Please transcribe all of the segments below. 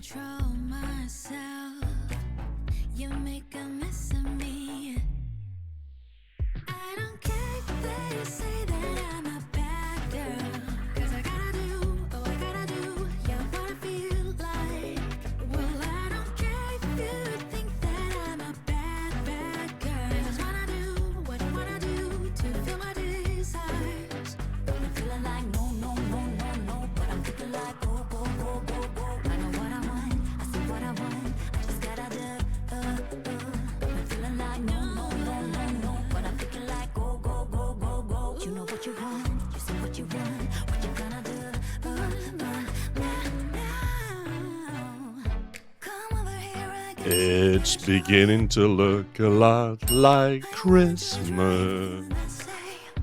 control myself. You make a mess of me. I don't care if they say that I'm a bad girl, 'cause I gotta do, oh I gotta do, yeah, what I feel like. Well, I don't care if you think that I'm a bad girl. I just wanna do what I wanna do to feel my desires. I'm feeling like no, but I'm thinking like go. I know what I want, I see what I want, I just gotta do. I'm feeling like no, but I'm thinking like go. You know what you want, you see what you want, what you gonna do. Now, come over here again. It's beginning to look a lot like Christmas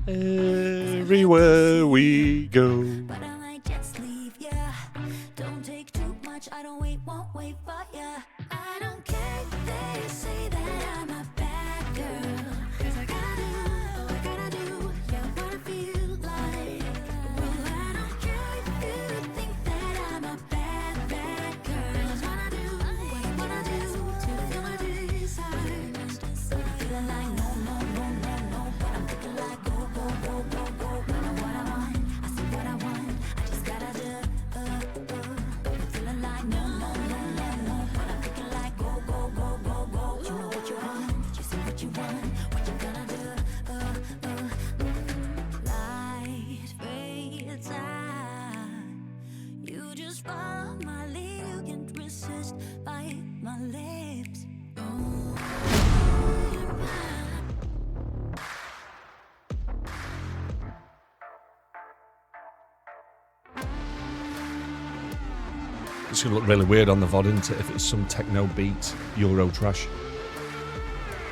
everywhere we go. But I might just leave ya. Don't take too much, I don't won't wait for ya. I don't care if they say that I'm a bad girl, 'cause I gotta do, oh I gotta do, yeah, what I feel like. Well, I don't care if you think that I'm a bad girl. I just wanna do what I wanna do to feel my desires. I'm feeling like no, but I'm thinking like go. I know what I want, I see what I want, I just gotta do. I'm feeling like no, but I'm thinking like go. You know what you want, you see what you want, what you gonna do. Light fades out, you just follow my lead, you can't resist, bite my lips. Oh, you're mine. It's going to look really weird on the VOD, isn't it, if it's some techno beat Euro trash.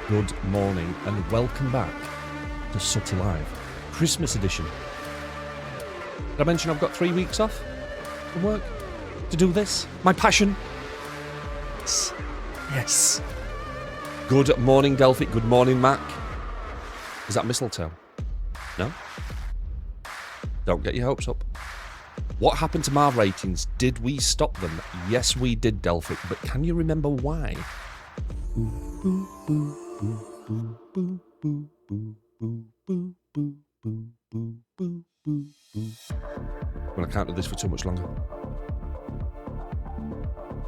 Good morning and welcome back to Sutty Live, Christmas edition. Did I mention I've got 3 weeks off from work to do this? My passion. Yes. Good morning, Delphic. Good morning, Mac. Is that mistletoe? No? Don't get your hopes up. What happened to Marv ratings? Did we stop them? Yes, we did, Delphic, but can you remember why? Well, I can't do this for too much longer.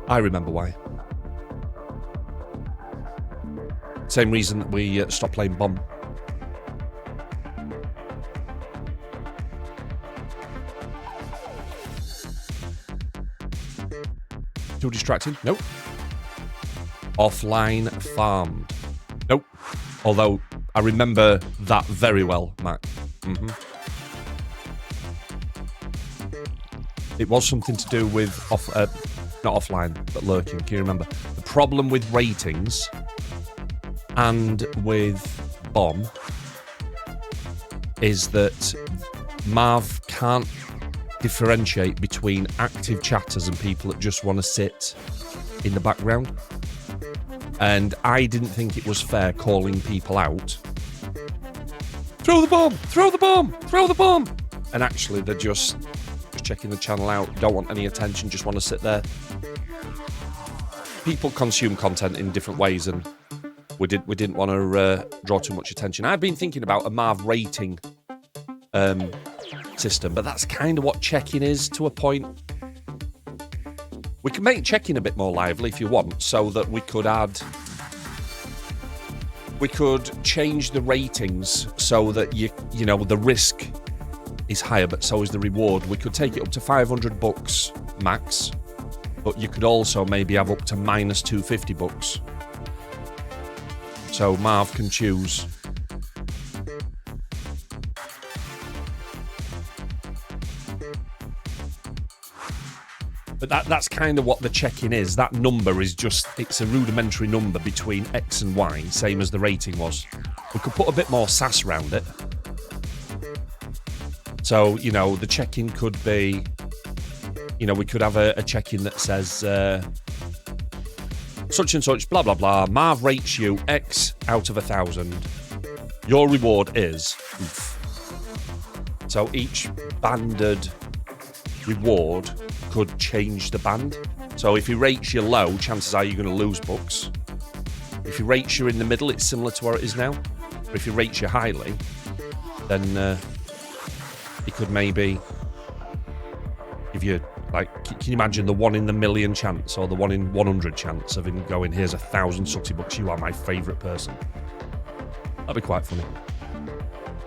I remember why. Same reason that we stopped playing Bomb. Too distracting? Nope. Offline farmed? Nope. Although I remember that very well, Mac. It was something to do with not offline, but lurking. Can you remember? The problem with ratings and with Bomb is that Marv can't differentiate between active chatters and people that just want to sit in the background. And I didn't think it was fair calling people out. Throw the bomb! Throw the bomb! Throw the bomb! And actually they're just checking the channel out, don't want any attention, just want to sit there. People consume content in different ways, and we didn't want to draw too much attention. I've been thinking about a Marv rating system, but that's kind of what check-in is to a point. We can make check-in a bit more lively if you want, so that we could change the ratings so that you know the risk is higher, but so is the reward. We could take it up to 500 bucks max, but you could also maybe have up to minus 250 bucks. So Marv can choose. But that's kind of what the check-in is. That number is just, it's a rudimentary number between X and Y, same as the rating was. We could put a bit more sass around it. So, you know, the check-in could be, you know, we could have a check-in that says, such and such, blah, blah, blah. Marv rates you X out of 1,000. Your reward is oof. So each banded reward could change the band. So if he rates you low, chances are you're going to lose books. If he rates you in the middle, it's similar to where it is now. But if he rates you highly, then he could maybe give you, like, can you imagine the 1 in a million chance or the 1 in 100 chance of him going, here's 1,000 Sutty books, you are my favourite person. That'd be quite funny.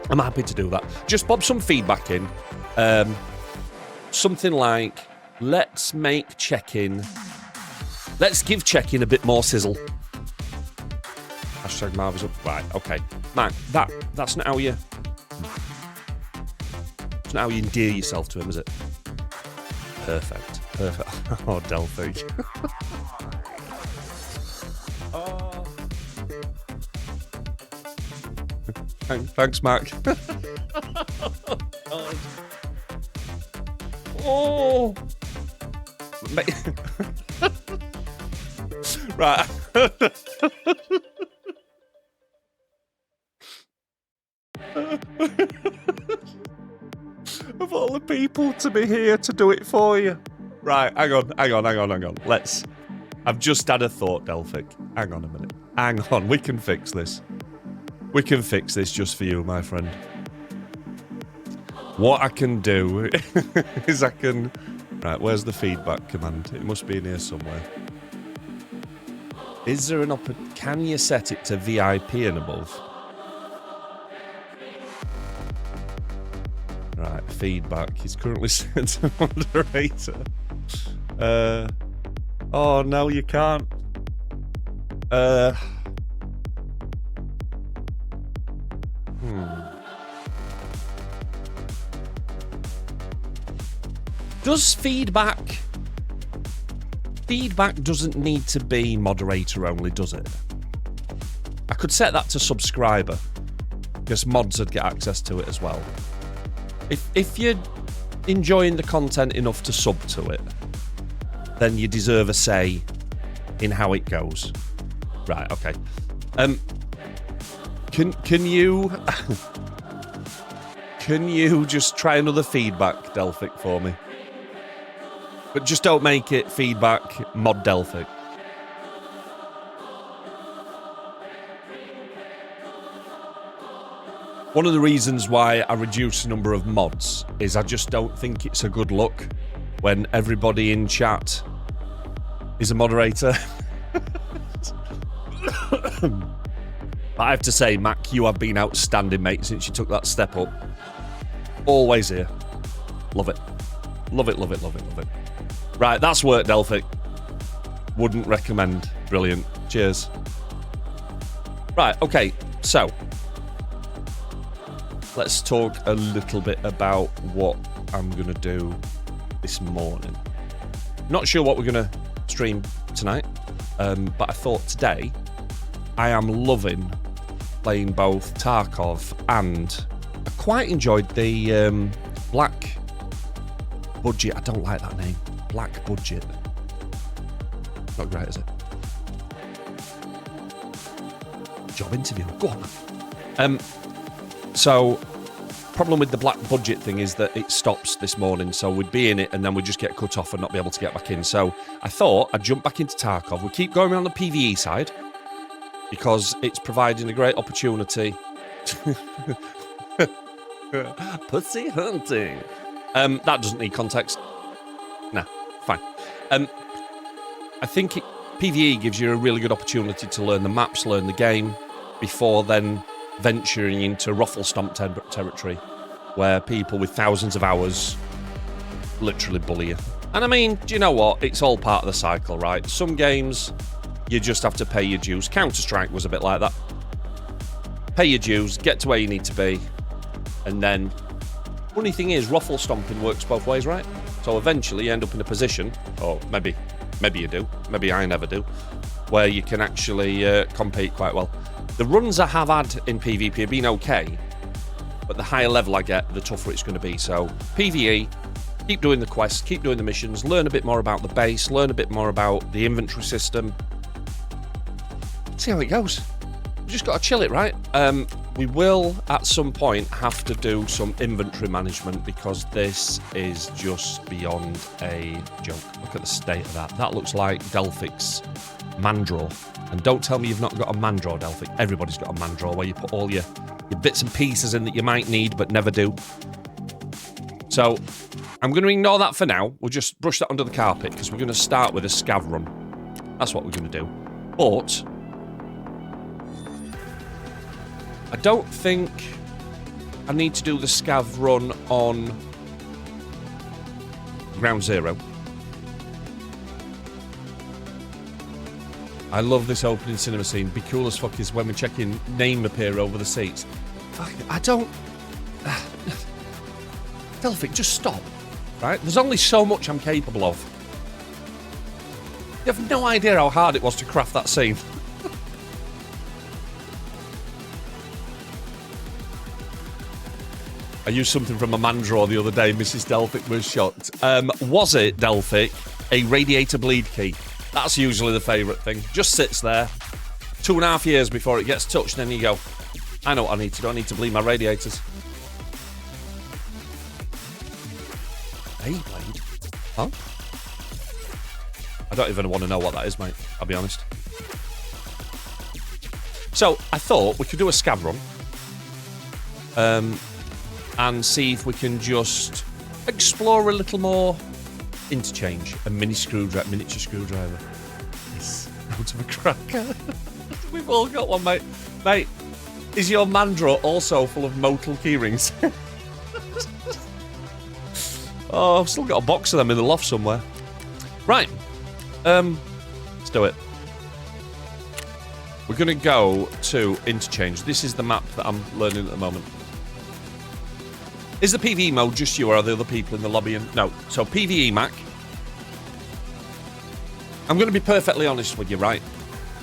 I'm happy to do that. Just bob some feedback in. Something like, let's make check-in. Let's give check-in a bit more sizzle. Hashtag Marv is up. Right, okay. Mac, that's not how you... That's not how you endear yourself to him, is it? Perfect. Oh, Delphi. Oh. Thanks, Mac. Oh. Right. Of all the people to be here to do it for you. Right, hang on. I've just had a thought, Delphic. Hang on a minute. Hang on, we can fix this. We can fix this just for you, my friend. What I can do is I can... Right, where's the feedback command? It must be in here somewhere. Is there an can you set it to VIP and above? Right, feedback. He's currently set to moderator. Oh, no, you can't. Does feedback doesn't need to be moderator only, does it? I could set that to subscriber, because mods would get access to it as well. If you're enjoying the content enough to sub to it, then you deserve a say in how it goes. Right, okay. Can you can you just try another feedback Delphic for me? But just don't make it feedback mod Delphic. One of the reasons why I reduce the number of mods is I just don't think it's a good look when everybody in chat is a moderator. But I have to say, Mac, you have been outstanding, mate, since you took that step up. Always here. Love it. Love it, love it, love it, love it. Right, that's work, Delphic. Wouldn't recommend. Brilliant. Cheers. Right, okay, so let's talk a little bit about what I'm going to do this morning. Not sure what we're going to stream tonight, but I thought today I am loving playing both Tarkov and I quite enjoyed the Black Budget. I don't like that name. Black Budget. Not great, is it? Job interview. Go on. So, problem with the Black Budget thing is that it stops this morning, so we'd be in it and then we'd just get cut off and not be able to get back in. So I thought I'd jump back into Tarkov. We keep going around the PVE side because it's providing a great opportunity. Pussy hunting. That doesn't need context. Nah, fine. I think PVE gives you a really good opportunity to learn the maps, learn the game, before then venturing into ruffle stomp territory, where people with thousands of hours literally bully you. And I mean, do you know what? It's all part of the cycle, right? Some games, you just have to pay your dues. Counter-Strike was a bit like that. Pay your dues, get to where you need to be, and then... Funny thing is, ruffle stomping works both ways, right? So eventually you end up in a position, or maybe you do, maybe I never do, where you can actually compete quite well. The runs I have had in PvP have been okay, but the higher level I get, the tougher it's going to be. So PvE, keep doing the quests, keep doing the missions, learn a bit more about the base, learn a bit more about the inventory system. See how it goes. You just got to chill it, right? we will, at some point, have to do some inventory management because this is just beyond a joke. Look at the state of that. That looks like Delphic's Mandraw. And don't tell me you've not got a Mandraw, Delphic. Everybody's got a Mandraw where you put all your bits and pieces in that you might need but never do. So, I'm going to ignore that for now. We'll just brush that under the carpet because we're going to start with a scav run. That's what we're going to do. But I don't think I need to do the scav run on ground zero. I love this opening cinema scene. Be cool as fuck is when we're checking name appear over the seats. Fuck, I don't... Delphic, just stop. Right? There's only so much I'm capable of. You have no idea how hard it was to craft that scene. I used something from a Mandraw the other day. Mrs. Delphic was shocked. Was it, Delphic, a radiator bleed key? That's usually the favourite thing. Just sits there. 2.5 years before it gets touched, and then you go, I know what I need to do. I need to bleed my radiators. Beyblade? Huh? I don't even want to know what that is, mate. I'll be honest. So, I thought we could do a scav run. And see if we can just explore a little more interchange. A miniature screwdriver. Yes, out of a cracker. We've all got one, mate. Mate, is your Mandraw also full of Motul keyrings? Oh, I've still got a box of them in the loft somewhere. Right. Let's do it. We're going to go to interchange. This is the map that I'm learning at the moment. Is the PVE mode just you or are the other people in the lobby? No. So PVE, Mac. I'm going to be perfectly honest with you, right?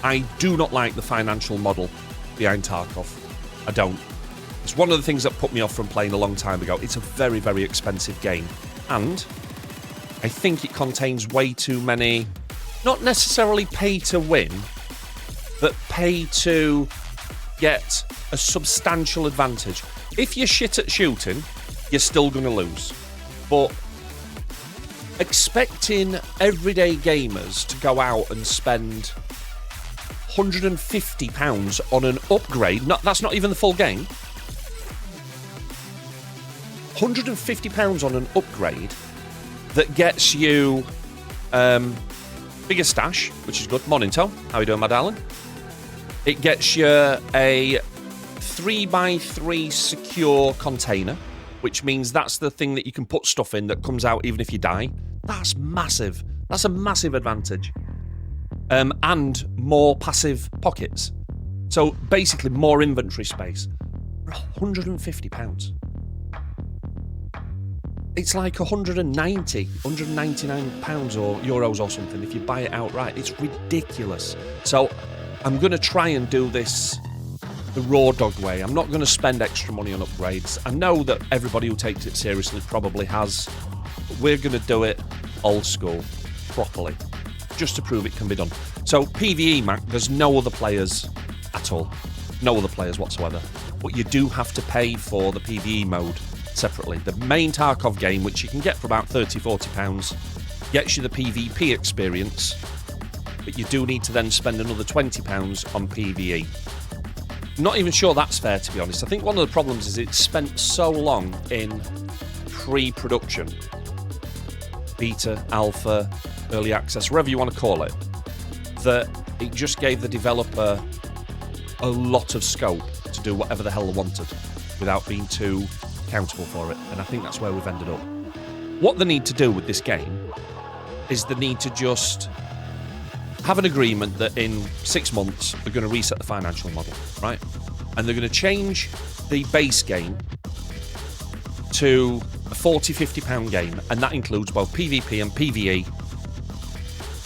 I do not like the financial model behind Tarkov. I don't. It's one of the things that put me off from playing a long time ago. It's a very, very expensive game. And I think it contains way too many, not necessarily pay to win, but pay to get a substantial advantage. If you're shit at shooting, you're still going to lose. But expecting everyday gamers to go out and spend £150 on an upgrade, that's not even the full game, £150 on an upgrade that gets you bigger stash, which is good. Morning, Tom. How you doing, my darling? It gets you a 3x3 secure container, which means that's the thing that you can put stuff in that comes out even if you die. That's massive. That's a massive advantage. And more passive pockets. So basically more inventory space. £150. It's like 199 pounds or euros or something if you buy it outright. It's ridiculous. So I'm going to try and do this the raw dog way. I'm not going to spend extra money on upgrades. I know that everybody who takes it seriously probably has, but we're going to do it old school, properly, just to prove it can be done. So PVE, Mac, there's no other players at all. No other players whatsoever. But you do have to pay for the PVE mode separately. The main Tarkov game, which you can get for about £30-40, gets you the PvP experience, but you do need to then spend another £20 on PvE. Not even sure that's fair, to be honest. I think one of the problems is it's spent so long in pre-production, beta, alpha, early access, whatever you want to call it, that it just gave the developer a lot of scope to do whatever the hell they wanted without being too accountable for it, and I think that's where we've ended up. What they need to do with this game is they need to just have an agreement that in 6 months they're going to reset the financial model, right? And they're going to change the base game to a £40-50 game, and that includes both PvP and PvE.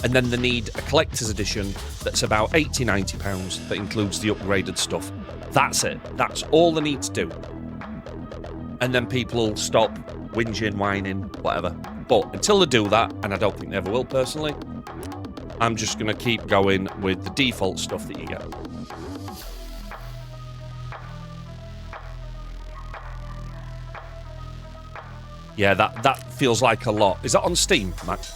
And then they need a collector's edition that's about £80-90 that includes the upgraded stuff. That's it. That's all they need to do. And then people will stop whinging, whining, whatever. But until they do that, and I don't think they ever will personally, I'm just going to keep going with the default stuff that you get. Yeah, that feels like a lot. Is that on Steam, Matt?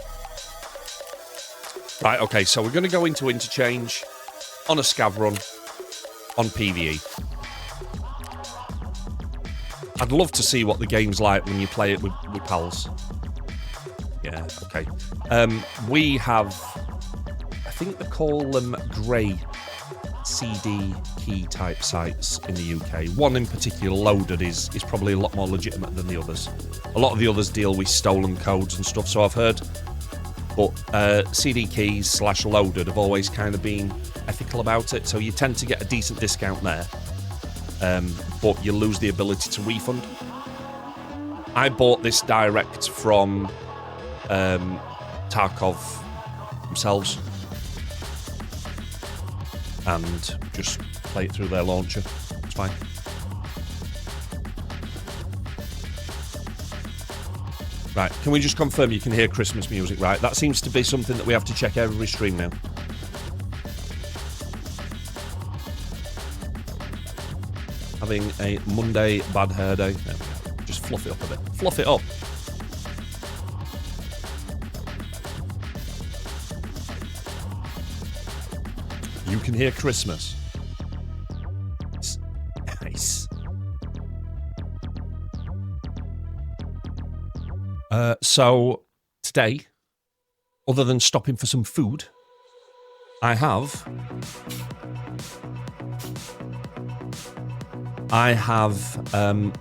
Right, okay, so we're going to go into Interchange on a scav run on PVE. I'd love to see what the game's like when you play it with pals. Yeah, okay. We have, I think they call them grey CD key type sites in the UK. One in particular, Loaded, is probably a lot more legitimate than the others. A lot of the others deal with stolen codes and stuff, so I've heard. But CD keys / Loaded have always kind of been ethical about it, so you tend to get a decent discount there. But you lose the ability to refund. I bought this direct from Tarkov themselves and just play it through their launcher. It's fine. Right, can we just confirm you can hear Christmas music, right? That seems to be something that we have to check every stream now. Having a Monday bad hair day. There we go. Just fluff it up a bit. Fluff it up. You can hear Christmas. It's nice. So, today, other than stopping for some food, I have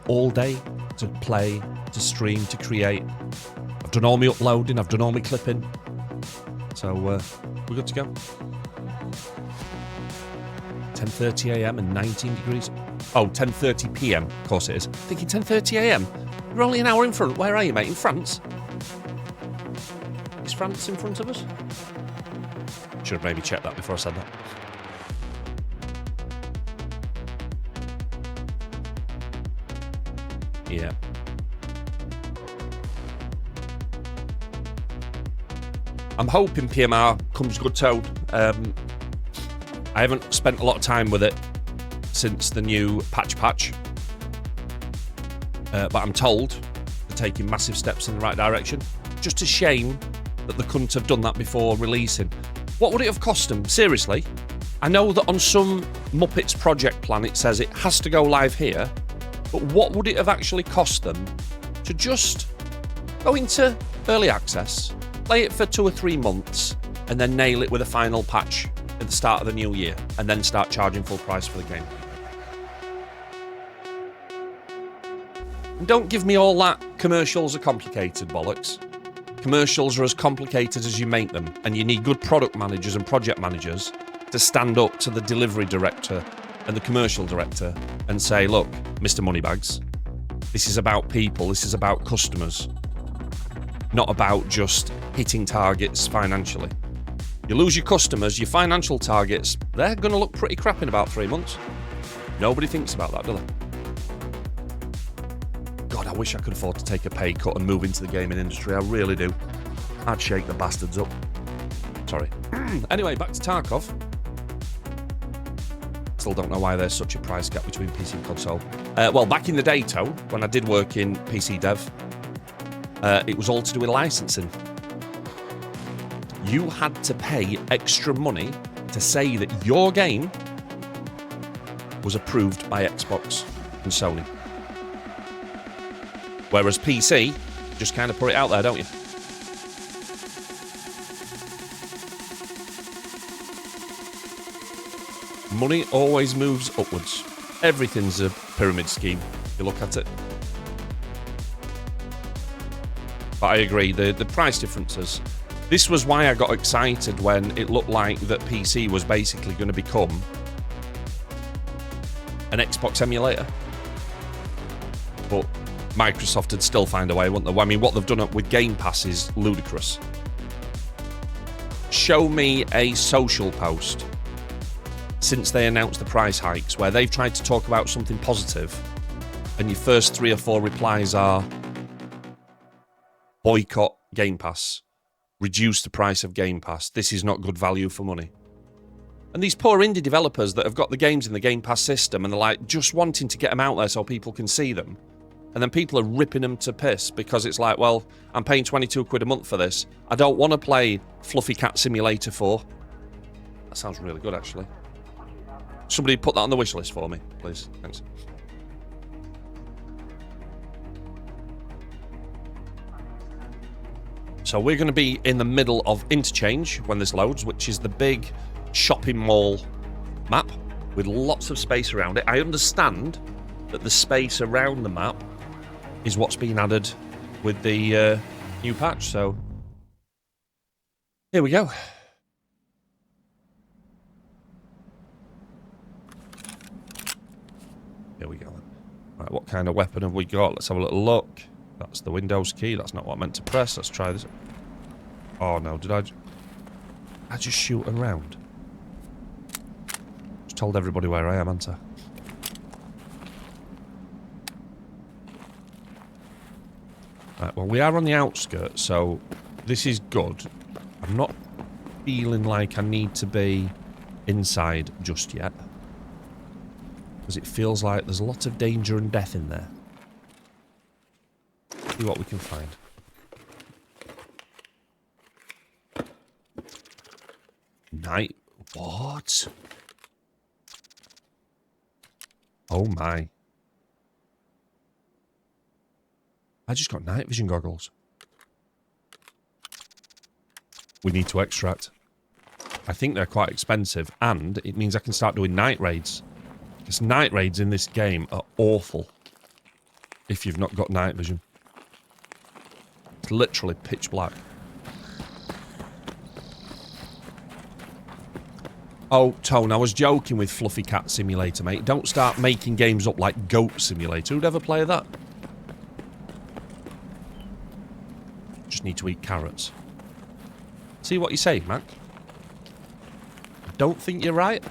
all day to play, to stream, to create. I've done all my uploading, I've done all my clipping. So, we're good to go. 10:30 a.m. and 19 degrees. Oh, 10:30 p.m. Of course it is. Thinking 10:30 a.m. You're only an hour in front. Where are you, mate? In France? Is France in front of us? Should have maybe checked that before I said that. Yeah. I'm hoping PMR comes good towed. I haven't spent a lot of time with it since the new patch. But I'm told they're taking massive steps in the right direction. Just a shame that they couldn't have done that before releasing. What would it have cost them? Seriously? I know that on some Muppets project plan it says it has to go live here, but what would it have actually cost them to just go into early access, play it for 2 or 3 months, and then nail it with a final patch at the start of the new year, and then start charging full price for the game? And don't give me all that commercials are complicated bollocks. Commercials are as complicated as you make them, and you need good product managers and project managers to stand up to the delivery director and the commercial director and say, look, Mr. Moneybags, this is about people, this is about customers, not about just hitting targets financially. You lose your customers, your financial targets, they're going to look pretty crap in about 3 months. Nobody thinks about that, do they? God, I wish I could afford to take a pay cut and move into the gaming industry. I really do. I'd shake the bastards up. Sorry. Anyway, back to Tarkov. Still don't know why there's such a price gap between PC and console. Well, back in the day, Toe, when I did work in PC dev, it was all to do with licensing. You had to pay extra money to say that your game was approved by Xbox and Sony. Whereas PC, just kind of put it out there, don't you? Money always moves upwards. Everything's a pyramid scheme, if you look at it. But I agree, the price differences. This was why I got excited when it looked like that PC was basically going to become an Xbox emulator. But Microsoft would still find a way, wouldn't they? I mean, what they've done with Game Pass is ludicrous. Show me a social post since they announced the price hikes where they've tried to talk about something positive and your first 3 or 4 replies are boycott Game Pass, reduce the price of Game Pass, this is not good value for money. And these poor indie developers that have got the games in the Game Pass system and they're like just wanting to get them out there so people can see them, And then people are ripping them to piss because it's like, well, I'm paying 22 quid a month for this. I don't want to play Fluffy Cat Simulator 4. That sounds really good, actually. Somebody put that on the wish list for me, please. Thanks. So we're going to be in the middle of Interchange when this loads, which is the big shopping mall map with lots of space around it. I understand that the space around the map is what's been added with the new patch, so here we go. Here we go. Right, what kind of weapon have we got? Let's have a little look. That's the Windows key. That's not what I meant to press. Let's try this. Oh no, did I just shoot around? Just told everybody where I am, haven't I? Right, well, we are on the outskirts, so this is good. I'm not feeling like I need to be inside just yet, because it feels like there's a lot of danger and death in there. See what we can find. Night. What? Oh my. I just got night vision goggles. We need to extract. I think they're quite expensive, and it means I can start doing night raids. Because night raids in this game are awful if you've not got night vision. It's literally pitch black. Oh, Tone, I was joking with Fluffy Cat Simulator, mate. Don't start making games up like Goat Simulator. Who'd ever play that? Just need to eat carrots. See what you say, Mac? Don't think you're right.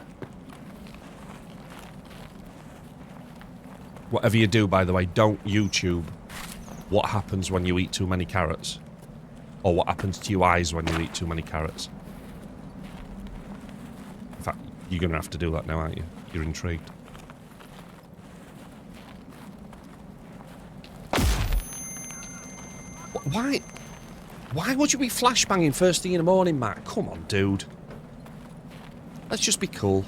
Whatever you do, by the way, don't YouTube what happens when you eat too many carrots. Or what happens to your eyes when you eat too many carrots. In fact, you're going to have to do that now, aren't you? You're intrigued. Why? Why would you be flashbanging first thing in the morning, Matt? Come on, dude. Let's just be cool.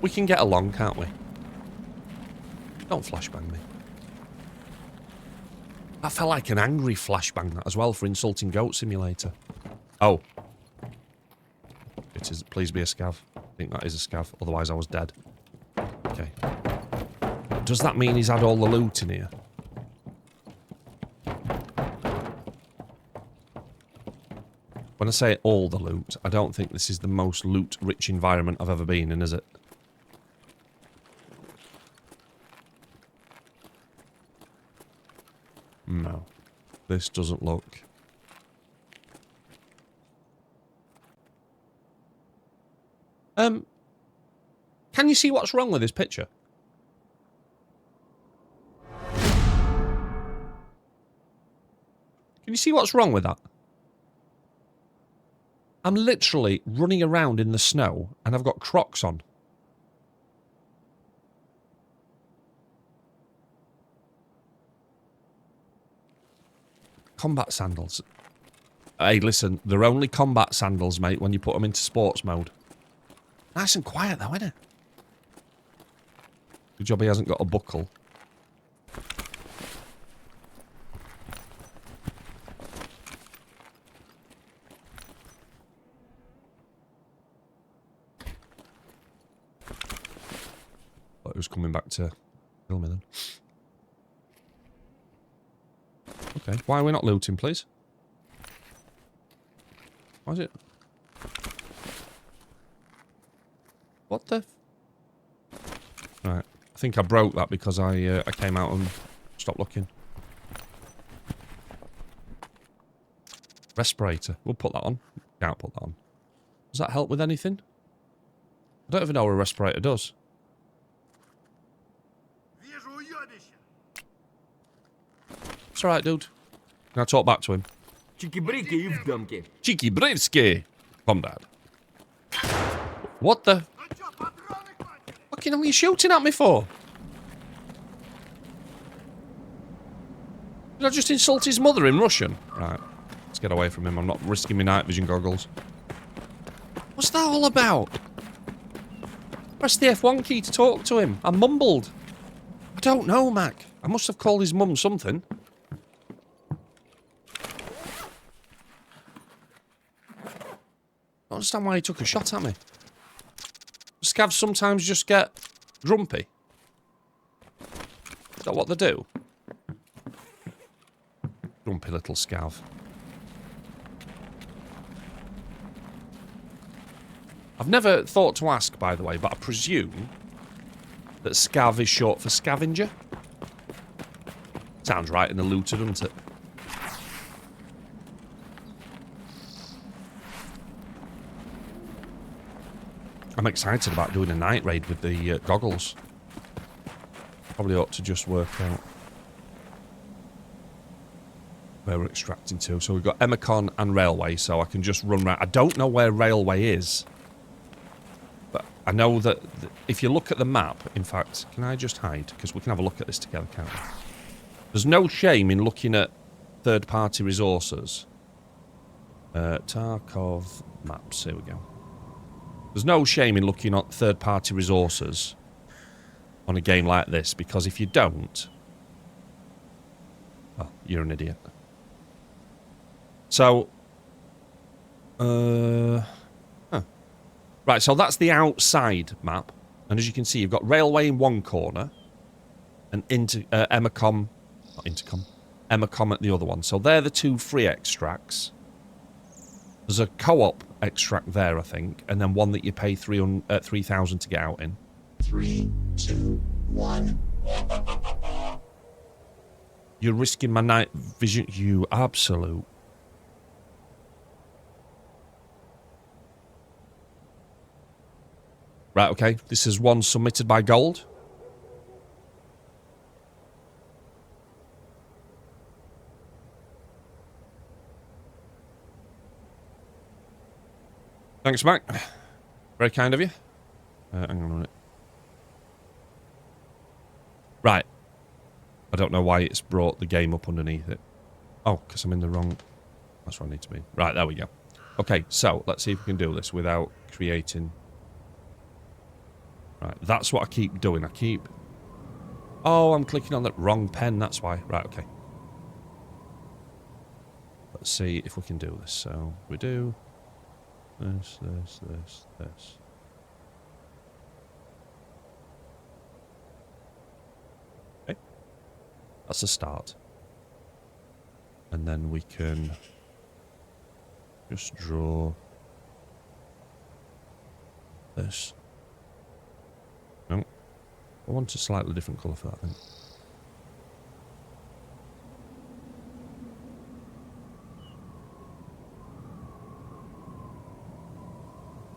We can get along, can't we? Don't flashbang me. I felt like an angry flashbang that as well for insulting Goat Simulator. Oh. It is. Please be a scav. I think that is a scav. Otherwise I was dead. Okay. Does that mean he's had all the loot in here? When I say all the loot, I don't think this is the most loot-rich environment I've ever been in, is it? No. This doesn't look... Can you see what's wrong with this picture? Can you see what's wrong with that? I'm literally running around in the snow and I've got Crocs on. Combat sandals. Hey, listen, they're only combat sandals, mate, when you put them into sports mode. Nice and quiet, though, isn't it? Good job he hasn't got a buckle. Thought he was coming back to kill me then. Okay, why are we not looting, please? Why is it? What the? Right, I think I broke that because I came out and stopped looking. Respirator. We'll put that on. Can't put that on. Does that help with anything? I don't even know what a respirator does. It's alright, dude. Can I talk back to him? Cheeky Britsky! Comrade. What the? Fucking hell are you shooting at me for? Did I just insult his mother in Russian? Right. Let's get away from him. I'm not risking my night vision goggles. What's that all about? Press the F1 key to talk to him. I mumbled. I don't know, Mac. I must have called his mum something. I don't understand why he took a shot at me. Scavs sometimes just get grumpy. Is that what they do? Grumpy little scav. I've never thought to ask, by the way, but I presume that scav is short for scavenger. Sounds right in the looter, doesn't it? I'm excited about doing a night raid with the goggles. Probably ought to just work out where we're extracting to. So we've got Emacon and Railway, so I can just run around. I don't know where Railway is. But I know that if you look at the map, in fact, can I just hide? Because we can have a look at this together, can't we? There's no shame in looking at third-party resources. Tarkov maps, here we go. There's no shame in looking at third-party resources on a game like this, because if you don't, well, you're an idiot. So, right, so that's the outside map, and as you can see, you've got Railway in one corner, and Emacom at the other one. So they're the two free extracts. There's a co-op extract there, I think, and then one that you pay 3,000 to get out in. 3, 2, 1. You're risking my night vision, you absolute. Right, okay. This is one submitted by Gold. Thanks, Mac. Very kind of you. Hang on a minute. Right. I don't know why it's brought the game up underneath it. Oh, because I'm in the wrong... That's where I need to be. Right, there we go. Okay, so let's see if we can do this without creating... Right, that's what I keep doing. I keep... Oh, I'm clicking on the wrong pen, that's why. Right, okay. Let's see if we can do this. So, we do... This. Okay. That's a start. And then we can just draw this. No. I want a slightly different colour for that, I think.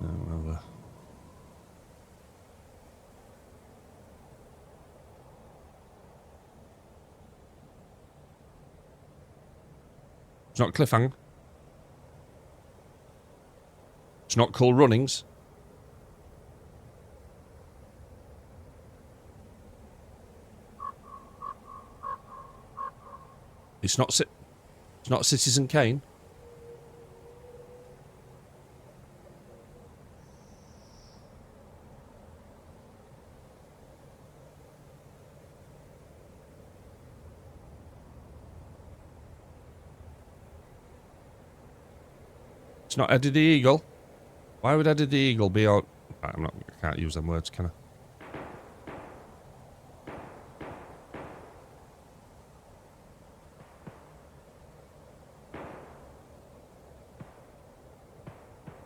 Over. It's not cliffhanger. It's not Cool Runnings. It's not Citizen Kane. It's not Eddie the Eagle. Why would Eddie the Eagle be on... I can't use them words, can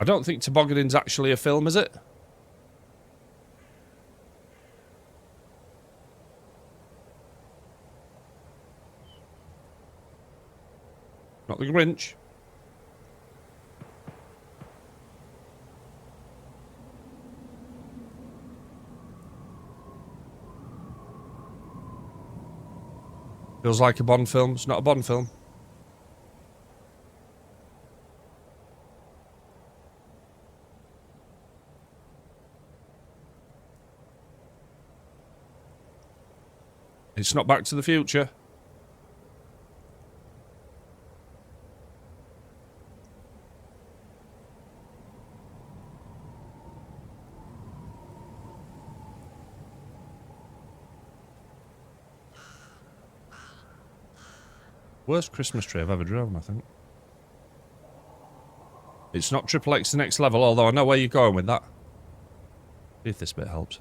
I don't think Tobogganin's actually a film, is it? Not the Grinch. Feels like a Bond film. It's not a Bond film. It's not Back to the Future. Worst Christmas tree I've ever driven, I think. It's not triple X the next level, although I know where you're going with that. See if this bit helps.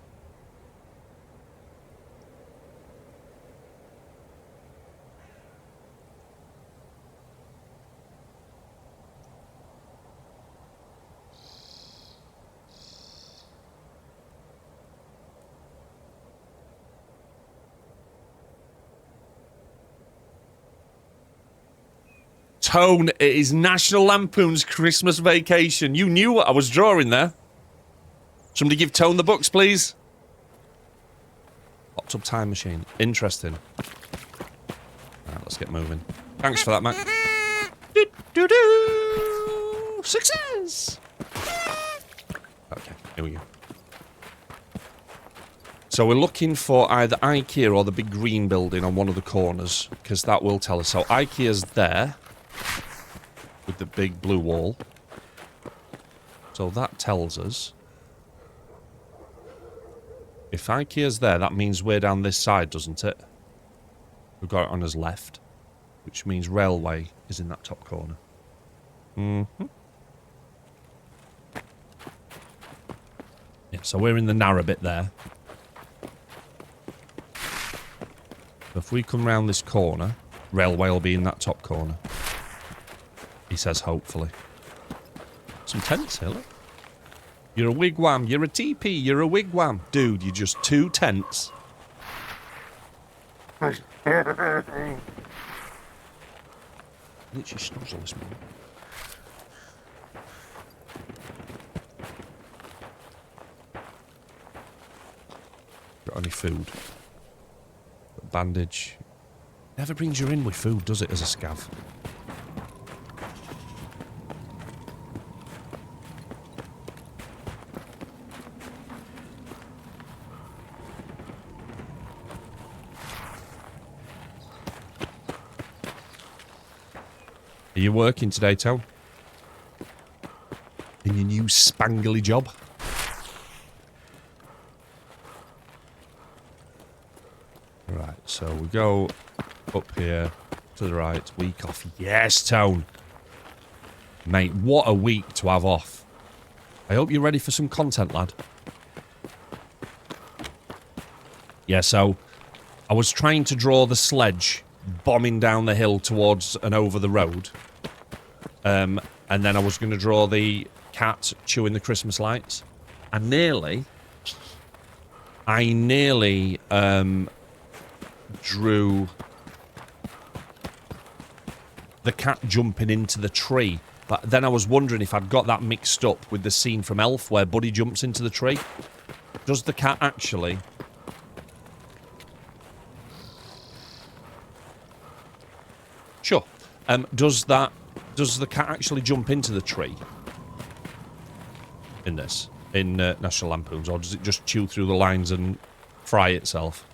Tone, it is National Lampoon's Christmas Vacation. You knew what I was drawing there. Somebody give Tone the books, please. Hot tub time machine. Interesting. Alright, let's get moving. Thanks for that, Mac. Success! Okay, here we go. So we're looking for either IKEA or the big green building on one of the corners, because that will tell us. So IKEA's there. With the big blue wall. So that tells us if IKEA's there, that means we're down this side, doesn't it? We've got it on his left, which means railway is in that top corner. Mm-hmm. Yeah, so we're in the narrow bit there. So if we come round this corner, railway will be in that top corner. He says, hopefully. Some tents here, look. You're a wigwam, you're a teepee, you're a wigwam. Dude, you're just two tents. Literally snuzzle this man. Got any food? Got bandage. Never brings you in with food, does it, as a scav? Are you working today, Tone? In your new spangly job? Right, so we go up here to the right. Week off. Yes, Tone. Mate, what a week to have off. I hope you're ready for some content, lad. Yeah, so I was trying to draw the sledge bombing down the hill towards and over the road. And then I was going to draw the cat chewing the Christmas lights. I nearly drew the cat jumping into the tree. But then I was wondering if I'd got that mixed up with the scene from Elf where Buddy jumps into the tree. Does the cat actually... Sure. Does the cat actually jump into the tree in this, in National Lampoons, or does it just chew through the lines and fry itself?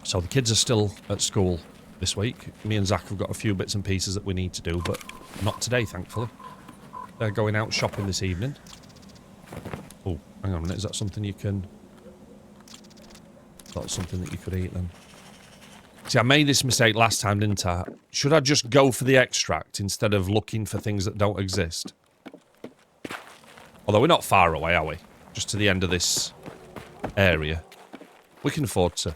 So the kids are still at school this week. Me and Zach have got a few bits and pieces that we need to do, but not today, thankfully. They're going out shopping this evening. Oh, hang on a minute. Is that something you can... That's something that you could eat then. See, I made this mistake last time, didn't I? Should I just go for the extract instead of looking for things that don't exist? Although we're not far away, are we? Just to the end of this area. We can afford to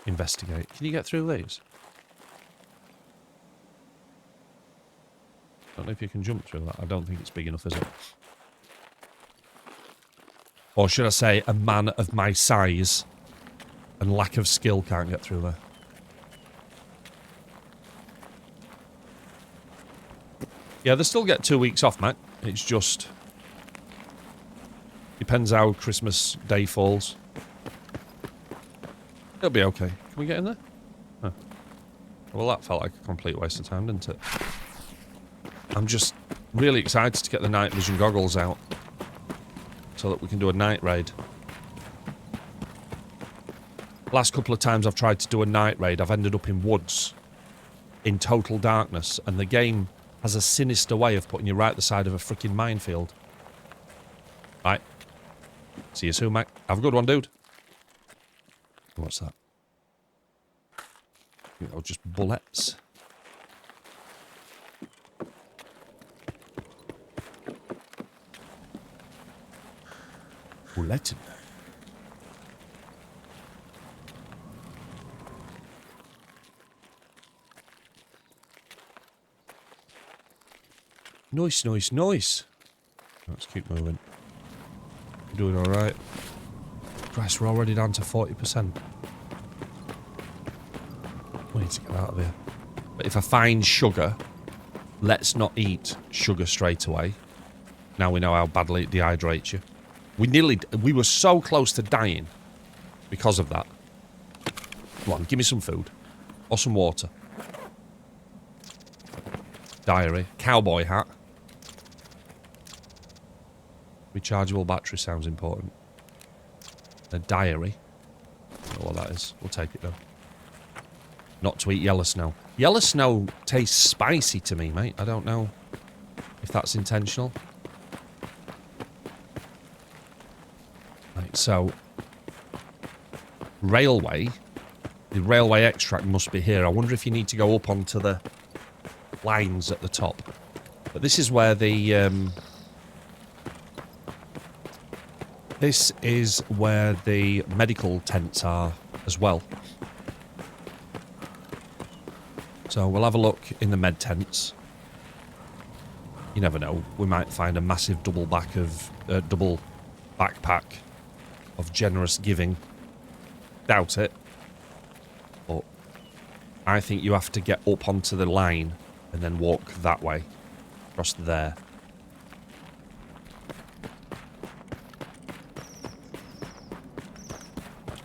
investigate. Can you get through these? Don't know if you can jump through that. I don't think it's big enough, is it? Or should I say, a man of my size and lack of skill can't get through there. Yeah, they still get 2 weeks off, mate. It's just... Depends how Christmas Day falls. It'll be okay. Can we get in there? Huh. Well, that felt like a complete waste of time, didn't it? I'm just really excited to get the night vision goggles out so that we can do a night raid. Last couple of times I've tried to do a night raid, I've ended up in woods in total darkness, and the game has a sinister way of putting you right at the side of a freaking minefield. Right. See you soon, mate. Have a good one, dude. What's that? Oh, just bullets. Bulletin. Nice, nice, nice. Let's keep moving. We're doing alright. Christ, we're already down to 40%. We need to get out of here. But if I find sugar, let's not eat sugar straight away. Now we know how badly it dehydrates you. We were so close to dying because of that. Come on, give me some food. Or some water. Diary. Cowboy hat. Rechargeable battery sounds important. A diary. I don't know what that is. We'll take it though. Not to eat yellow snow. Yellow snow tastes spicy to me, mate. I don't know if that's intentional. Right, so railway. The railway extract must be here. I wonder if you need to go up onto the lines at the top. But this is where the this is where the medical tents are as well. So we'll have a look in the med tents. You never know. We might find a massive double backpack of generous giving. Doubt it. But I think you have to get up onto the line and then walk that way. Across there.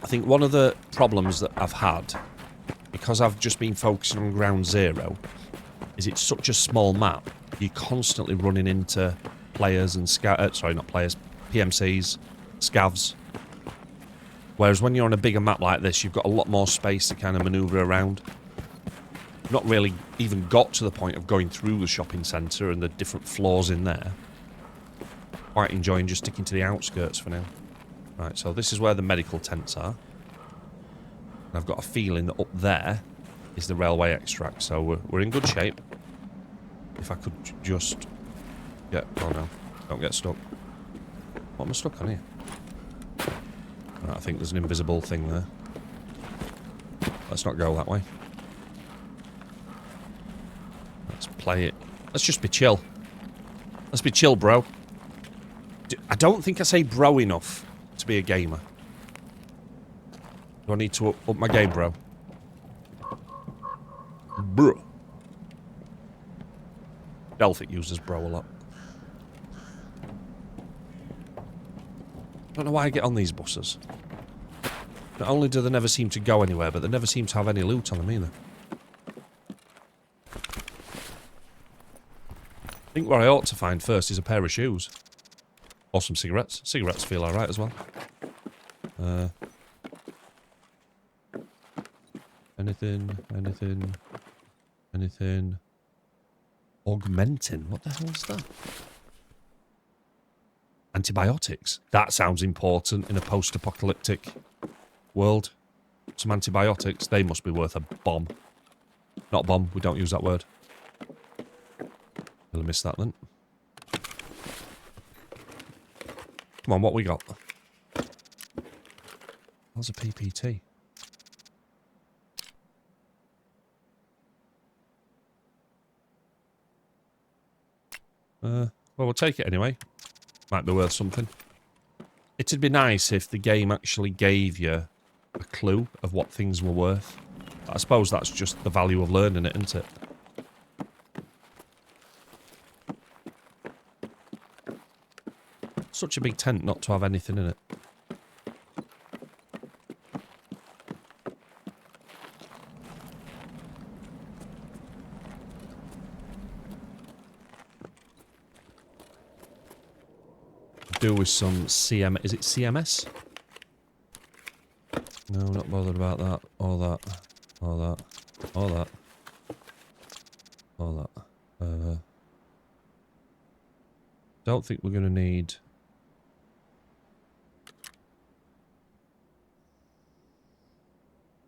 I think one of the problems that I've had, because I've just been focusing on ground zero, is it's such a small map. You're constantly running into players and sorry, not players, PMCs, scavs. Whereas when you're on a bigger map like this, you've got a lot more space to kind of maneuver around. Not really even got to the point of going through the shopping centre and the different floors in there. Quite enjoying just sticking to the outskirts for now. Right, so this is where the medical tents are. And I've got a feeling that up there is the railway extract, so we're in good shape. If I could just get... Oh no, don't get stuck. What am I stuck on here? Right, I think there's an invisible thing there. Let's not go that way. Let's play it. Let's just be chill. Let's be chill, bro. I don't think I say bro enough to be a gamer. Do I need to up my game, bro? Bro. Delphic uses bro a lot. I don't know why I get on these buses. Not only do they never seem to go anywhere, but they never seem to have any loot on them either. I think what I ought to find first is a pair of shoes. Or some cigarettes. Cigarettes feel alright as well. Anything. Augmentin. What the hell is that? Antibiotics. That sounds important in a post-apocalyptic world. Some antibiotics. They must be worth a bomb. Not bomb. We don't use that word. I'll miss that then. Come on, what we got? What's a PPT? Well, we'll take it anyway. Might be worth something. It'd be nice if the game actually gave you a clue of what things were worth. I suppose that's just the value of learning it, isn't it? Such a big tent not to have anything in it. Do with some CM... Is it CMS? No, not bothered about that. Or that. Or that. Or that. Or that. Don't think we're going to need...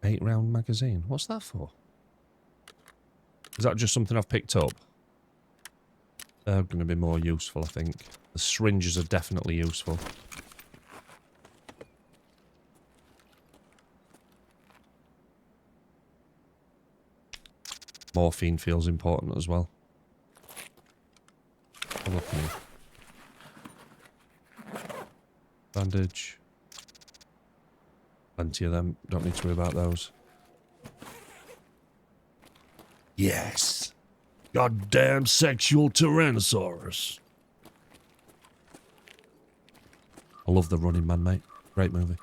8-round magazine. What's that for? Is that just something I've picked up? They're going to be more useful, I think. The syringes are definitely useful. Morphine feels important as well. Have a look at me. Bandage. Plenty of them. Don't need to worry about those. Yes. Goddamn sexual Tyrannosaurus. I love The Running Man, mate. Great movie.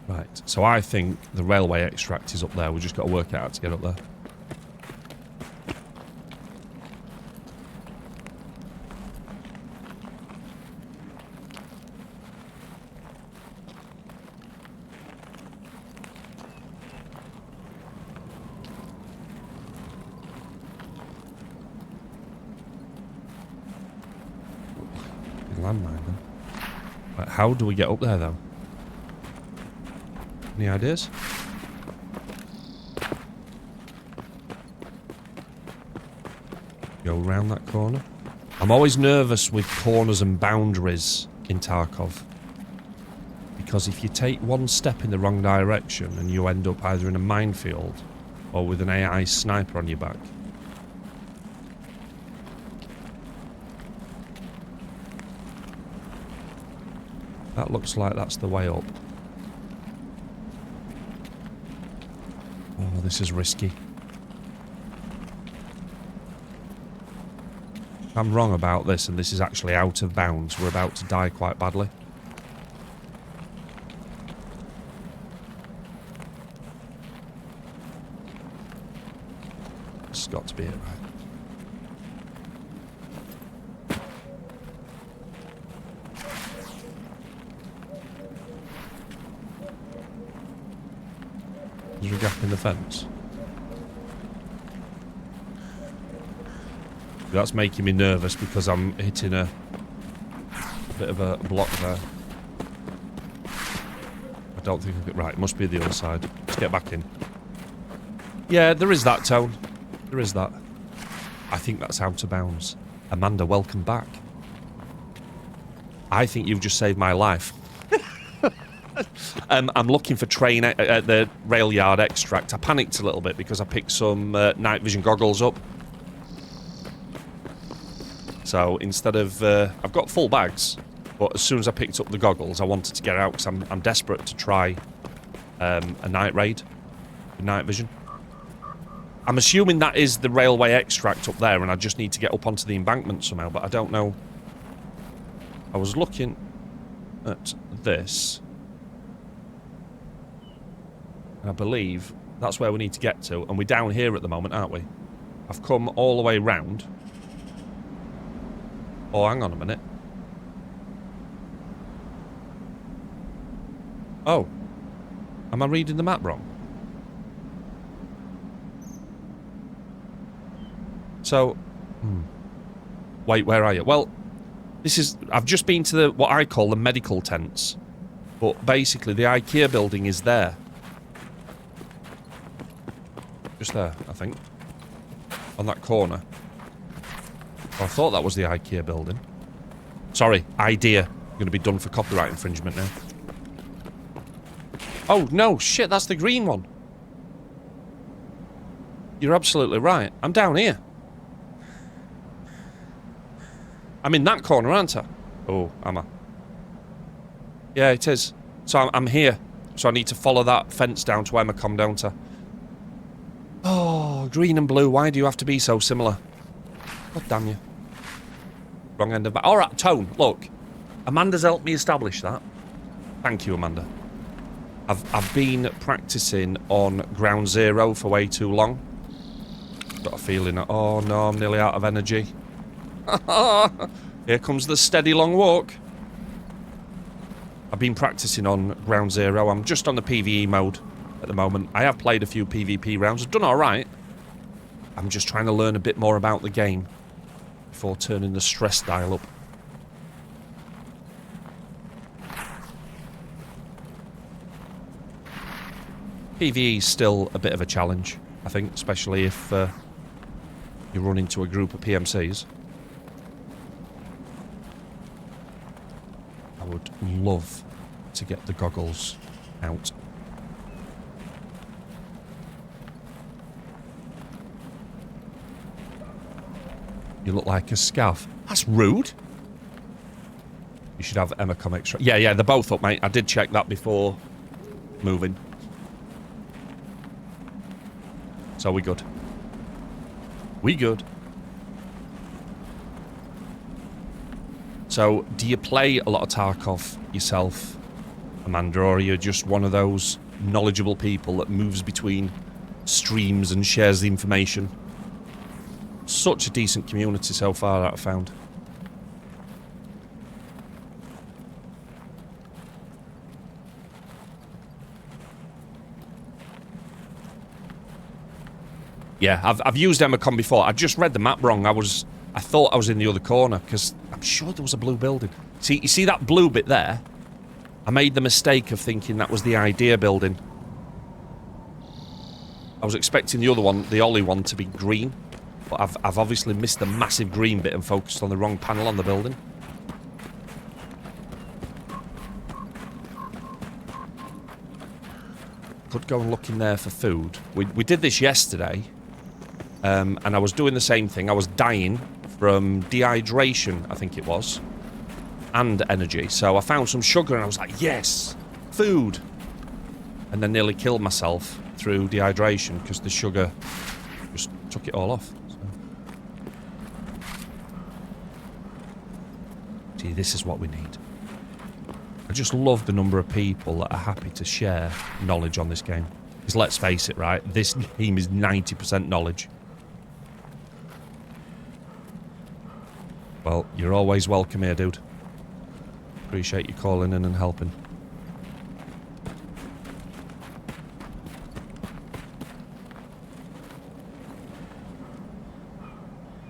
Right, so I think the railway extract is up there. We've just got to work it out to get up there. Landmine, then. Right, how do we get up there, though? Any ideas? Go around that corner. I'm always nervous with corners and boundaries in Tarkov. Because if you take one step in the wrong direction and you end up either in a minefield or with an AI sniper on your back. That looks like that's the way up. Oh, this is risky. If I'm wrong about this and this is actually out of bounds, we're about to die quite badly. This has got to be it, right? Is there a gap in the fence? That's making me nervous because I'm hitting a bit of a block there. I don't think I could... Right, it must be the other side. Let's get back in. Yeah, there is that, Tone. There is that. I think that's out of bounds. Amanda, welcome back. I think you've just saved my life. I'm looking for train at the rail yard extract. I panicked a little bit because I picked some night vision goggles up. So instead of... I've got full bags, but as soon as I picked up the goggles, I wanted to get out because I'm desperate to try a night raid with night vision. I'm assuming that is the railway extract up there and I just need to get up onto the embankment somehow, but I don't know. I was looking at this. And I believe that's where we need to get to. And we're down here at the moment, aren't we? I've come all the way round. Oh, hang on a minute. Oh. Am I reading the map wrong? So... Wait, where are you? Well, this is... I've just been to the what I call the medical tents. But basically, the IKEA building is there. Just there, I think. On that corner. Oh, I thought that was the IKEA building. Sorry, idea. I'm going to be done for copyright infringement now. Oh, no, shit, that's the green one. You're absolutely right. I'm down here. I'm in that corner, aren't I? Oh, am I? Yeah, it is. So I'm here. So I need to follow that fence down to where I come down to. Oh, green and blue. Why do you have to be so similar? God damn you. Wrong end of... Alright, Tone, look. Amanda's helped me establish that. Thank you, Amanda. I've been practicing on ground zero for way too long. Got a feeling that... Oh, no, I'm nearly out of energy. Here comes the steady long walk. I've been practicing on ground zero. I'm just on the PVE mode at the moment. I have played a few PvP rounds. I've done alright. I'm just trying to learn a bit more about the game. before turning the stress dial up. PVE is still a bit of a challenge, I think, especially if you run into a group of PMCs. I would love to get the goggles out. You look like a scav. That's rude. You should have Emma Comics. Yeah, they're both up, mate. I did check that before moving. So we good. We good. So, do you play a lot of Tarkov yourself, Amanda, or are you just one of those knowledgeable people that moves between streams and shares the information? Such a decent community so far that I've found. Yeah, I've used Emacom before. I just read the map wrong. I thought I was in the other corner because I'm sure there was a blue building. See, you see that blue bit there? I made the mistake of thinking that was the idea building. I was expecting the other one, the Ollie one, to be green, but I've obviously missed the massive green bit and focused on the wrong panel on the building. Could go and look in there for food. We did this yesterday. And I was doing the same thing. I was dying from dehydration, I think it was, and energy. So I found some sugar and I was like, yes, food. And then nearly killed myself through dehydration because the sugar just took it all off. So. See, this is what we need. I just love the number of people that are happy to share knowledge on this game. Because let's face it, right? This game is 90% knowledge. Well, you're always welcome here, dude. Appreciate you calling in and helping.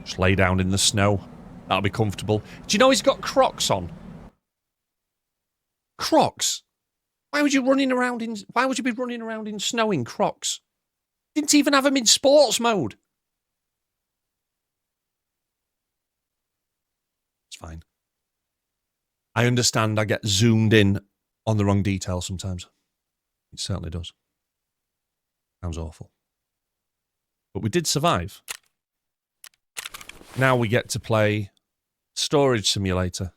Just lay down in the snow. That'll be comfortable. Do you know he's got Crocs on? Crocs? Why would you be running around in snow in Crocs? Didn't even have them in sports mode. It's fine. I understand I get zoomed in on the wrong details sometimes. It certainly does. Sounds awful. But we did survive. Now we get to play Storage Simulator.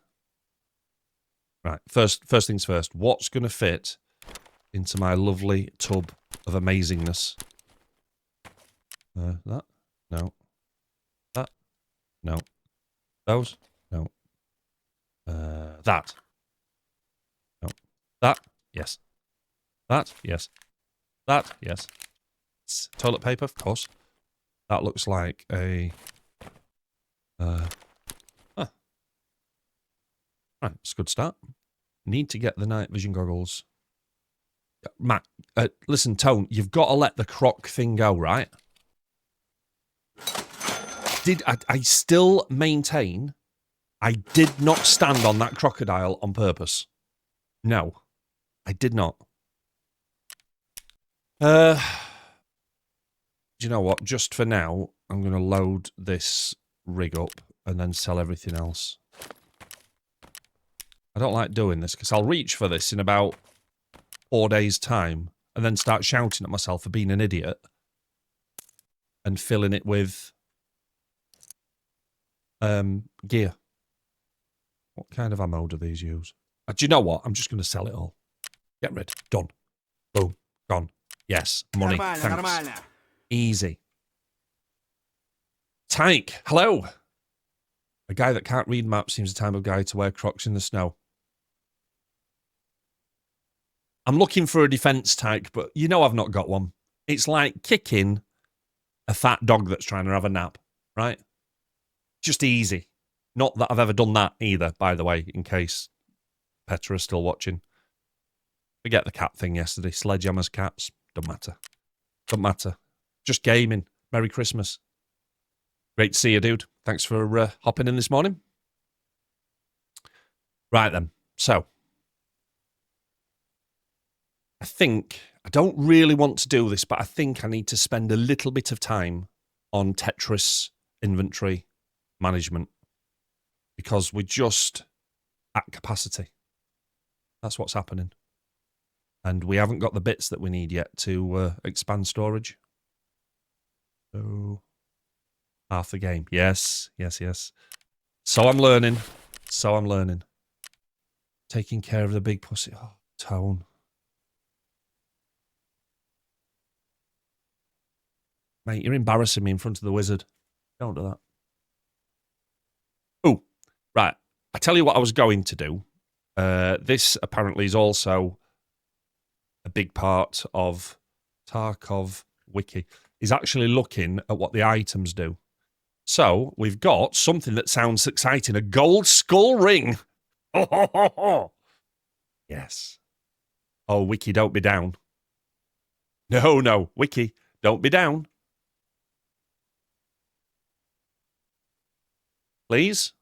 Right, first things first. What's going to fit into my lovely tub of amazingness? That? No. That? No. Those? No. That? No. That? Yes. That? Yes. That? Yes. It's toilet paper, of course. That looks like a... Right, it's a good start. Need to get the night vision goggles. Matt, listen, Tone, you've got to let the croc thing go, right? I still maintain I did not stand on that crocodile on purpose. No, I did not. Do you know what? Just for now, I'm going to load this rig up and then sell everything else. I don't like doing this because I'll reach for this in about 4 days' time and then start shouting at myself for being an idiot and filling it with gear. What kind of ammo do these use? Do you know what? I'm just going to sell it all. Get rid. Done. Boom. Gone. Yes. Money. Thanks. Easy. Tyke. Hello. A guy that can't read maps seems the type of guy to wear Crocs in the snow. I'm looking for a defense type, but you know I've not got one. It's like kicking a fat dog that's trying to have a nap, right? Just easy. Not that I've ever done that either, by the way, in case Petra is still watching. Forget the cat thing yesterday. Sledgehammer's cats. Don't matter. Don't matter. Just gaming. Merry Christmas. Great to see you, dude. Thanks for hopping in this morning. Right then. So, I don't really want to do this, but I think I need to spend a little bit of time on Tetris inventory management because we're just at capacity. That's what's happening. And we haven't got the bits that we need yet to expand storage. So, half the game. Yes. So I'm learning. Taking care of the big pussy. Oh, tone. Mate, you're embarrassing me in front of the wizard. Don't do that. Oh, right. I tell you what I was going to do. This apparently is also a big part of Tarkov wiki. Is actually looking at what the items do. So we've got something that sounds exciting. A gold skull ring. Yes. Oh, wiki, don't be down. No, wiki, don't be down. Please?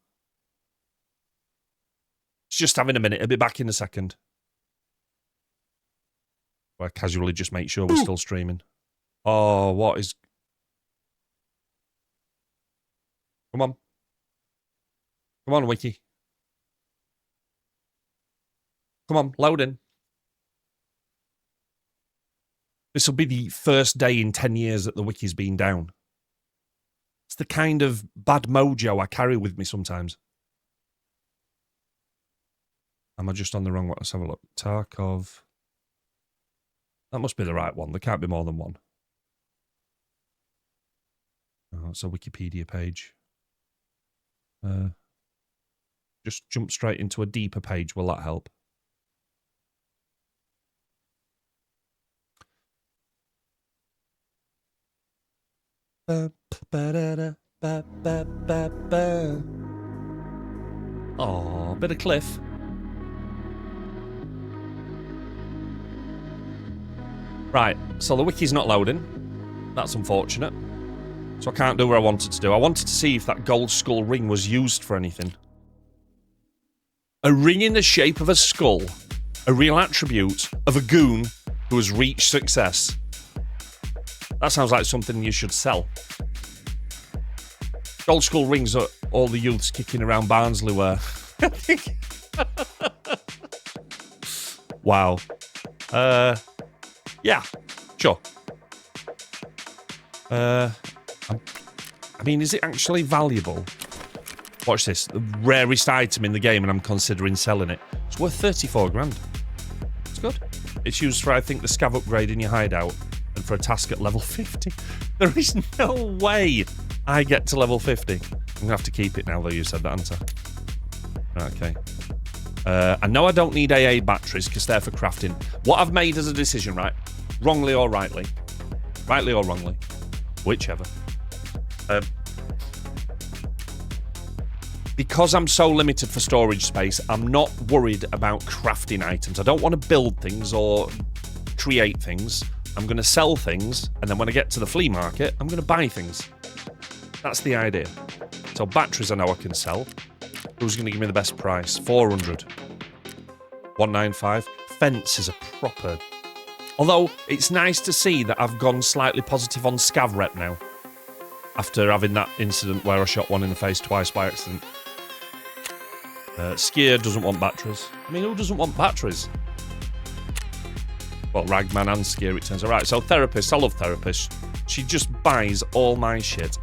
It's just having a minute. I'll be back in a second. I casually just make sure we're still streaming. Oh, what is... Come on, wiki. Come on, load in. This will be the first day in 10 years that the wiki's been down. It's the kind of bad mojo I carry with me sometimes. Am I just on the wrong one? Let's have a look. Tarkov. That must be the right one. There can't be more than one. Oh, it's a Wikipedia page. Just jump straight into a deeper page. Will that help? Oh, bit of cliff. Right, so the wiki's not loading. That's unfortunate. So I can't do what I wanted to do. I wanted to see if that gold skull ring was used for anything. A ring in the shape of a skull. A real attribute of a goon who has reached success. That sounds like something you should sell. Gold skull rings are all the youths kicking around Barnsley wear. Wow. Yeah, sure. I mean, is it actually valuable? Watch this. The rarest item in the game, and I'm considering selling it. It's worth 34 grand. It's good. It's used for, I think, the scav upgrade in your hideout and for a task at level 50. There is no way I get to level 50. I'm going to have to keep it now, though you said that, haven't I? Okay. I know I don't need AA batteries because they're for crafting. What I've made as a decision, right? Wrongly or rightly. Rightly or wrongly. Whichever. Because I'm so limited for storage space, I'm not worried about crafting items. I don't want to build things or create things. I'm going to sell things, and then when I get to the flea market, I'm going to buy things. That's the idea. So batteries I know I can sell. Who's going to give me the best price? 400. 195. Fence is a proper... Although, it's nice to see that I've gone slightly positive on scav rep now. After having that incident where I shot one in the face twice by accident. Skier doesn't want batteries. I mean, who doesn't want batteries? Well, Ragman and Skier, it turns out. Right, so therapist, I love therapists. She just buys all my shit.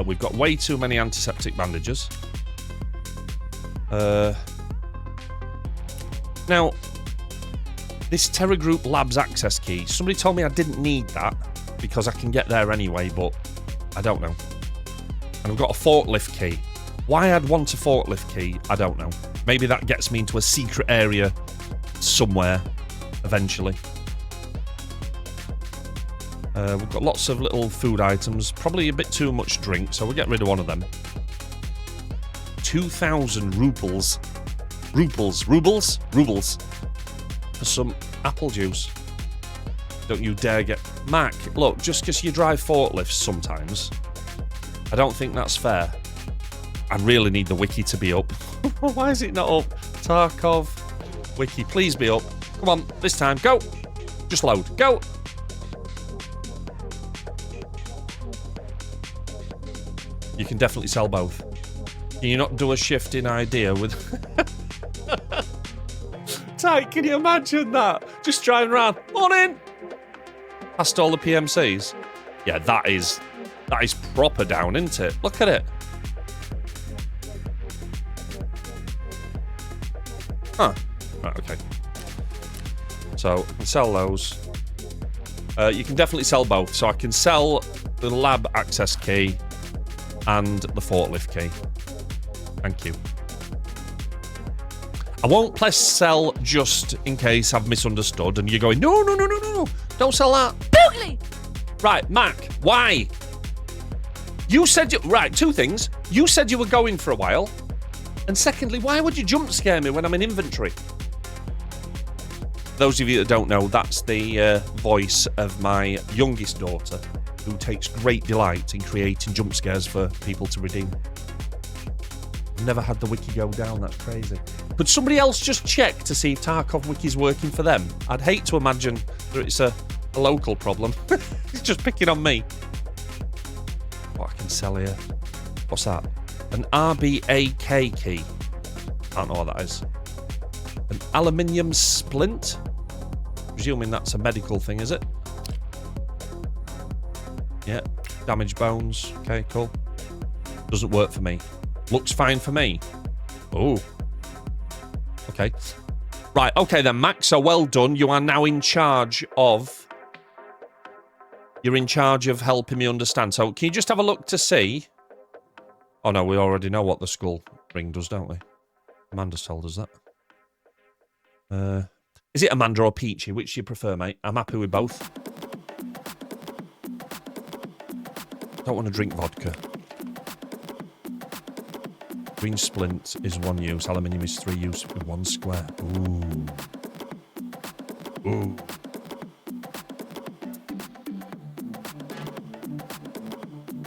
We've got way too many antiseptic bandages. Now, this Terra Group Labs access key, somebody told me I didn't need that because I can get there anyway, but I don't know. And I've got a forklift key. Why I'd want a forklift key, I don't know. Maybe that gets me into a secret area somewhere eventually. We've got lots of little food items, probably a bit too much drink, so we'll get rid of one of them. 2,000 rubles. Rubles for some apple juice. Don't you dare get... Mac, look, just because you drive forklifts sometimes I don't think that's fair. I really need the wiki to be up. Why is it not up? Tarkov wiki, please be up. Come on, this time, go. Just load, go. You can definitely sell both. Can you not do a shift in idea with... Tight, can you imagine that? Just driving around. Morning! Past all the PMCs. Yeah, that is proper down, isn't it? Look at it. Huh. Right, okay. So, I can sell those. You can definitely sell both. So I can sell the lab access key and the forklift key. Thank you. I won't press sell just in case I've misunderstood and you're going, no, don't sell that. Boogly! Right, Mac, why? You said you... Right, two things. You said you were going for a while. And secondly, why would you jump scare me when I'm in inventory? Those of you that don't know, that's the voice of my youngest daughter, who takes great delight in creating jump scares for people to redeem. I've never had the wiki go down, that's crazy. Could somebody else just check to see if Tarkov wiki's working for them? I'd hate to imagine that it's a local problem. It's just picking on me. What I can sell here? What's that? An RBAK key. I don't know what that is. An aluminium splint? Presuming that's a medical thing, is it? Yeah. Damaged bones. Okay, cool. Doesn't work for me. Looks fine for me. Oh. Okay. Right, okay then, Max. So well done. You are now in charge of... You're in charge of helping me understand. So can you just have a look to see... Oh no, we already know what the skull ring does, don't we? Amanda's told us that. Is it Amanda or Peachy? Which do you prefer, mate? I'm happy with both. Don't want to drink vodka. Green splint is 1 use. Aluminium is 3 use with 1 square. Ooh. Ooh.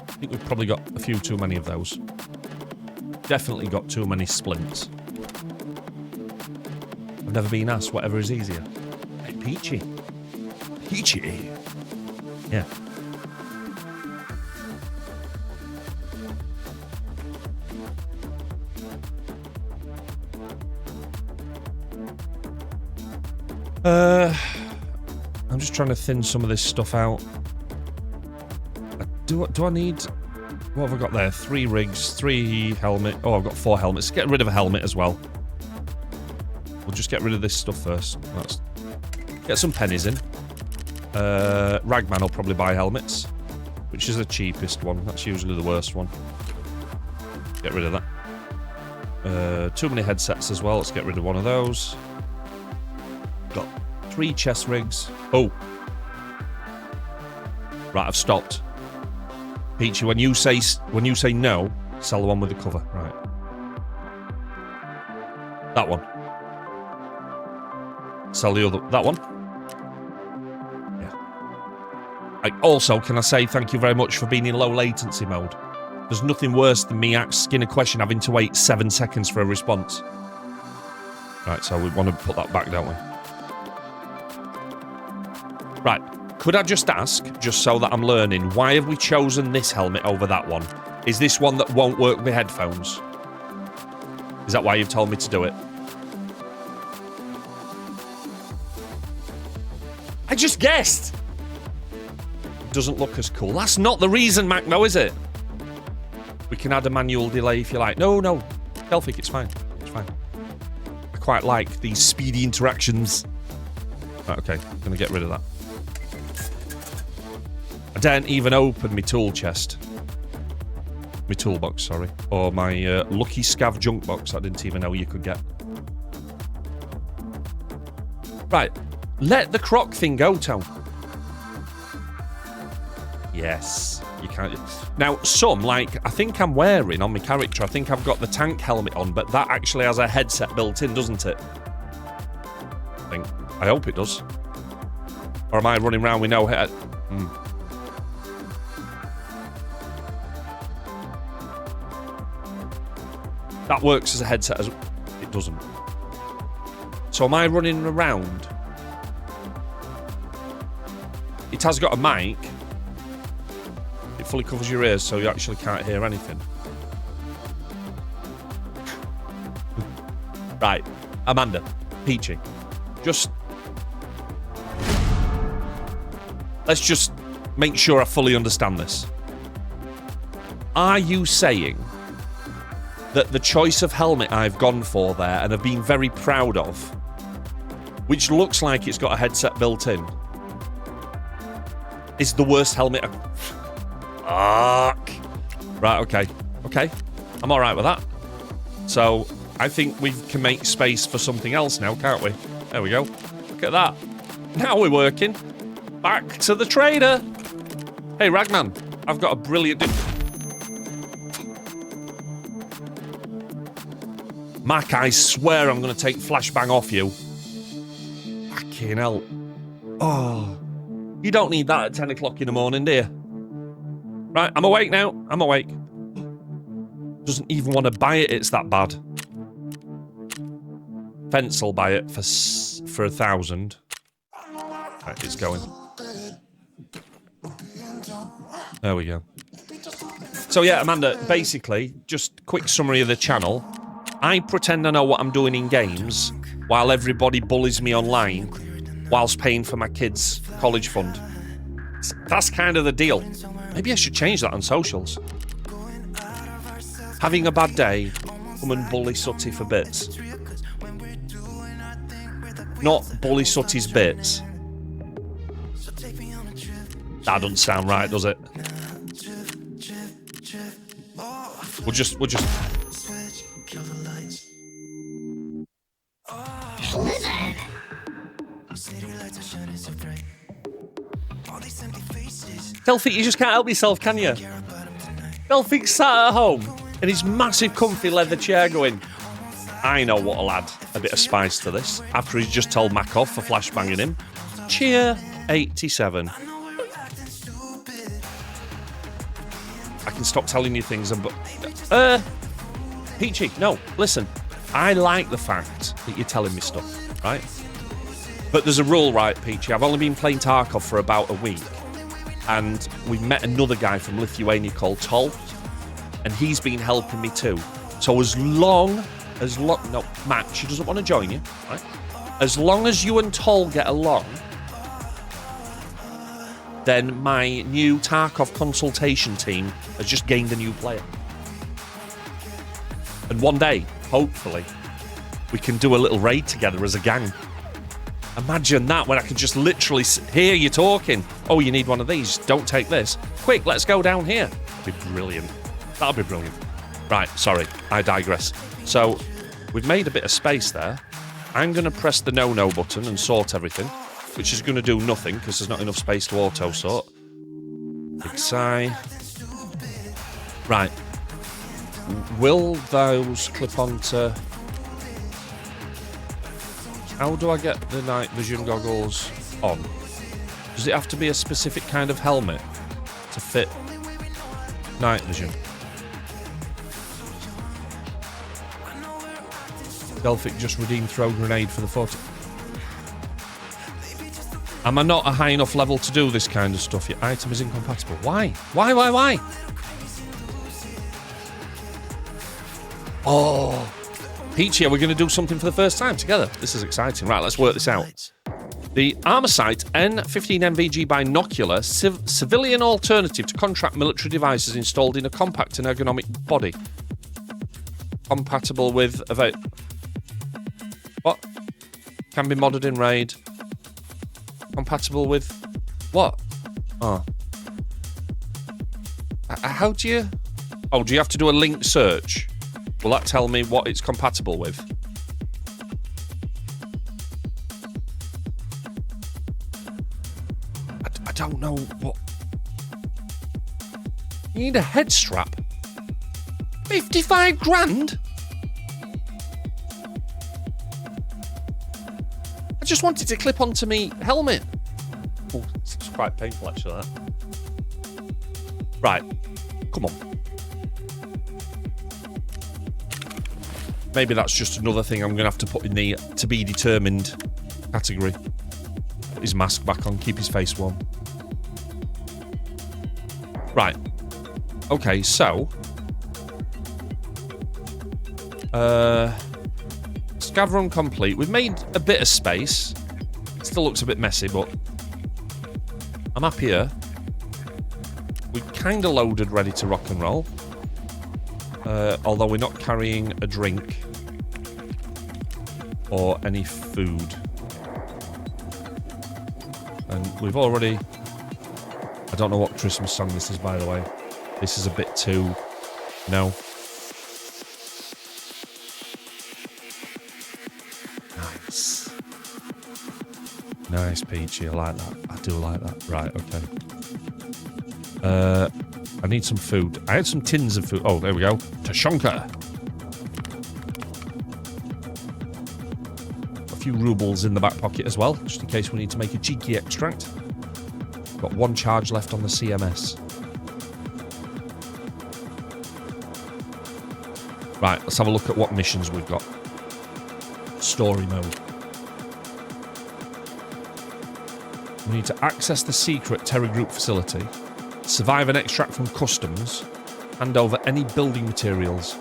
I think we've probably got a few too many of those. Definitely got too many splints. I've never been asked whatever is easier. Hey, Peachy. Peachy. Yeah. I'm just trying to thin some of this stuff out. Do I need... What have I got there? 3 rigs, 3 helmet. Oh, I've got 4 helmets. Get rid of a helmet as well. We'll just get rid of this stuff first. Let's get some pennies in. Ragman will probably buy helmets, which is the cheapest one. That's usually the worst one. Get rid of that. Too many headsets as well. Let's get rid of one of those. Got 3 chest rigs. Oh. Right, I've stopped. Peachy, when you say no, sell the one with the cover. Right. That one. Sell the other. That one. Yeah. Also, can I say thank you very much for being in low latency mode? There's nothing worse than me asking a question having to wait 7 seconds for a response. Right, so we want to put that back, don't we? Right. Could I just ask, just so that I'm learning, why have we chosen this helmet over that one? Is this one that won't work with headphones? Is that why you've told me to do it? I just guessed! Doesn't look as cool. That's not the reason, Mac, though, is it? We can add a manual delay if you like. No. Delphic, it's fine. It's fine. I quite like these speedy interactions. Right, okay. I'm going to get rid of that. I daren't even open my tool chest. My toolbox, sorry. Or my Lucky Scav junk box I didn't even know you could get. Right. Let the croc thing go, Tom. Yes. You can't... Now, some, like, I think I'm wearing on my character, I think I've got the tank helmet on, but that actually has a headset built in, doesn't it? I hope it does. Or am I running around with no head? That works as a headset as it doesn't. So am I running around? It has got a mic. It fully covers your ears, so you actually can't hear anything. Right, Amanda, Peachy, let's just make sure I fully understand this. Are you saying that the choice of helmet I've gone for there and have been very proud of, which looks like it's got a headset built in, is the worst helmet Fuck. Right, okay. I'm alright with that. So, I think we can make space for something else now, can't we? There we go. Look at that. Now we're working. Back to the trader. Hey, Ragman, I've got a brilliant... Mac, I swear I'm going to take flashbang off you. Fucking hell. Oh. You don't need that at 10 o'clock in the morning, do you? Right, I'm awake now. I'm awake. Doesn't even want to buy it, it's that bad. Fence will buy it for 1,000. Right, it's going. There we go. So yeah, Amanda, basically, just quick summary of the channel. I pretend I know what I'm doing in games, while everybody bullies me online, whilst paying for my kids' college fund. That's kind of the deal. Maybe I should change that on socials. Having a bad day, come and bully Sutty for bits. Not bully Sutty's bits. That doesn't sound right, does it? We'll just... Delphic, you just can't help yourself, can you? Delphic sat at home in his massive comfy leather chair going, I know what'll add a bit of spice to this, after he's just told Mac off for flashbanging him. Cheer 87. I can stop telling you things and... Peachy, no, listen. I like the fact that you're telling me stuff, right? But there's a rule, right, Peachy? I've only been playing Tarkov for about a week. And we've met another guy from Lithuania called Tol. And he's been helping me too. So no, Matt, she doesn't want to join you, right? As long as you and Tol get along, then my new Tarkov consultation team has just gained a new player. And one day, hopefully, we can do a little raid together as a gang. Imagine that, when I can just literally hear you talking. Oh, you need one of these. Don't take this. Quick, let's go down here. That'd be brilliant. That'll be brilliant. Right, sorry, I digress. So, we've made a bit of space there. I'm going to press the no-no button and sort everything, which is going to do nothing because there's not enough space to auto-sort. Big sigh. Right. Will those clip onto... How do I get the night vision goggles on? Does it have to be a specific kind of helmet to fit night vision? Delphic just redeemed throw grenade for the photo. Am I not a high enough level to do this kind of stuff? Your item is incompatible. Why? Why? Oh... Peachy, are we going to do something for the first time together? This is exciting. Right, let's work this out. The Armour Sight N15 MVG binocular civilian alternative to contract military devices installed in a compact and ergonomic body. Compatible with... What? Can be modded in RAID. Compatible with... What? Oh. How do you... Oh, do you have to do a link search? Will that tell me what it's compatible with? I don't know what... You need a head strap? 55 grand? I just wanted to clip onto me helmet. Oh, it's quite painful actually, that. Right, come on. Maybe that's just another thing I'm going to have to put in the to be determined category. Put his mask back on, keep his face warm. Right. Okay, so... scav run complete. We've made a bit of space. It still looks a bit messy, but... I'm happy here. We're kind of loaded, ready to rock and roll. Although we're not carrying a drink or any food. And we've already... I don't know what Christmas song this is, by the way. This is a bit too... No. Nice. Nice, Peachy. I like that. I do like that. Right, okay. I need some food. I had some tins of food. Oh, there we go. Tashonka. A few rubles in the back pocket as well, just in case we need to make a cheeky extract. Got one charge left on the CMS. Right, let's have a look at what missions we've got. Story mode. We need to access the secret Terror Group facility, survive and extract from customs, hand over any building materials.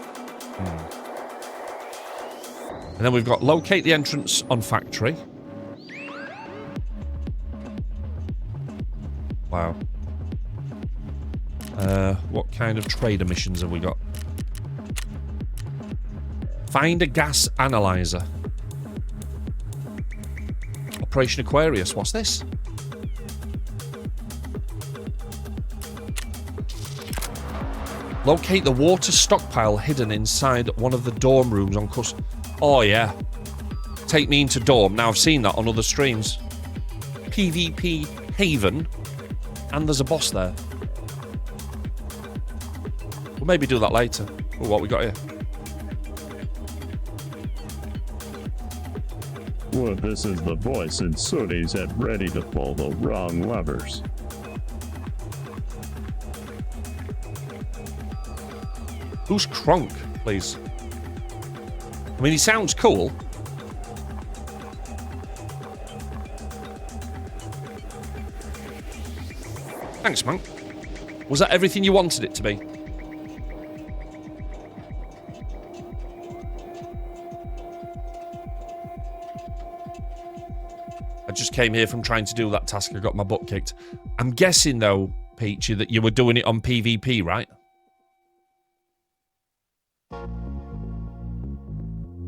And then we've got locate the entrance on factory. Wow. What kind of trader missions have we got? Find a gas analyzer. Operation Aquarius. What's this? Locate the water stockpile hidden inside one of the dorm rooms on custom. Oh, yeah. Take me into dorm. Now, I've seen that on other streams. PvP Haven. And there's a boss there. We'll maybe do that later. Oh, what we got here? Well, this is the voice in Sooty's at ready to pull the wrong levers. Who's Kronk, please? I mean, he sounds cool. Thanks, man. Was that everything you wanted it to be? I just came here from trying to do that task. I got my butt kicked. I'm guessing, though, Peachy, that you were doing it on PvP, right?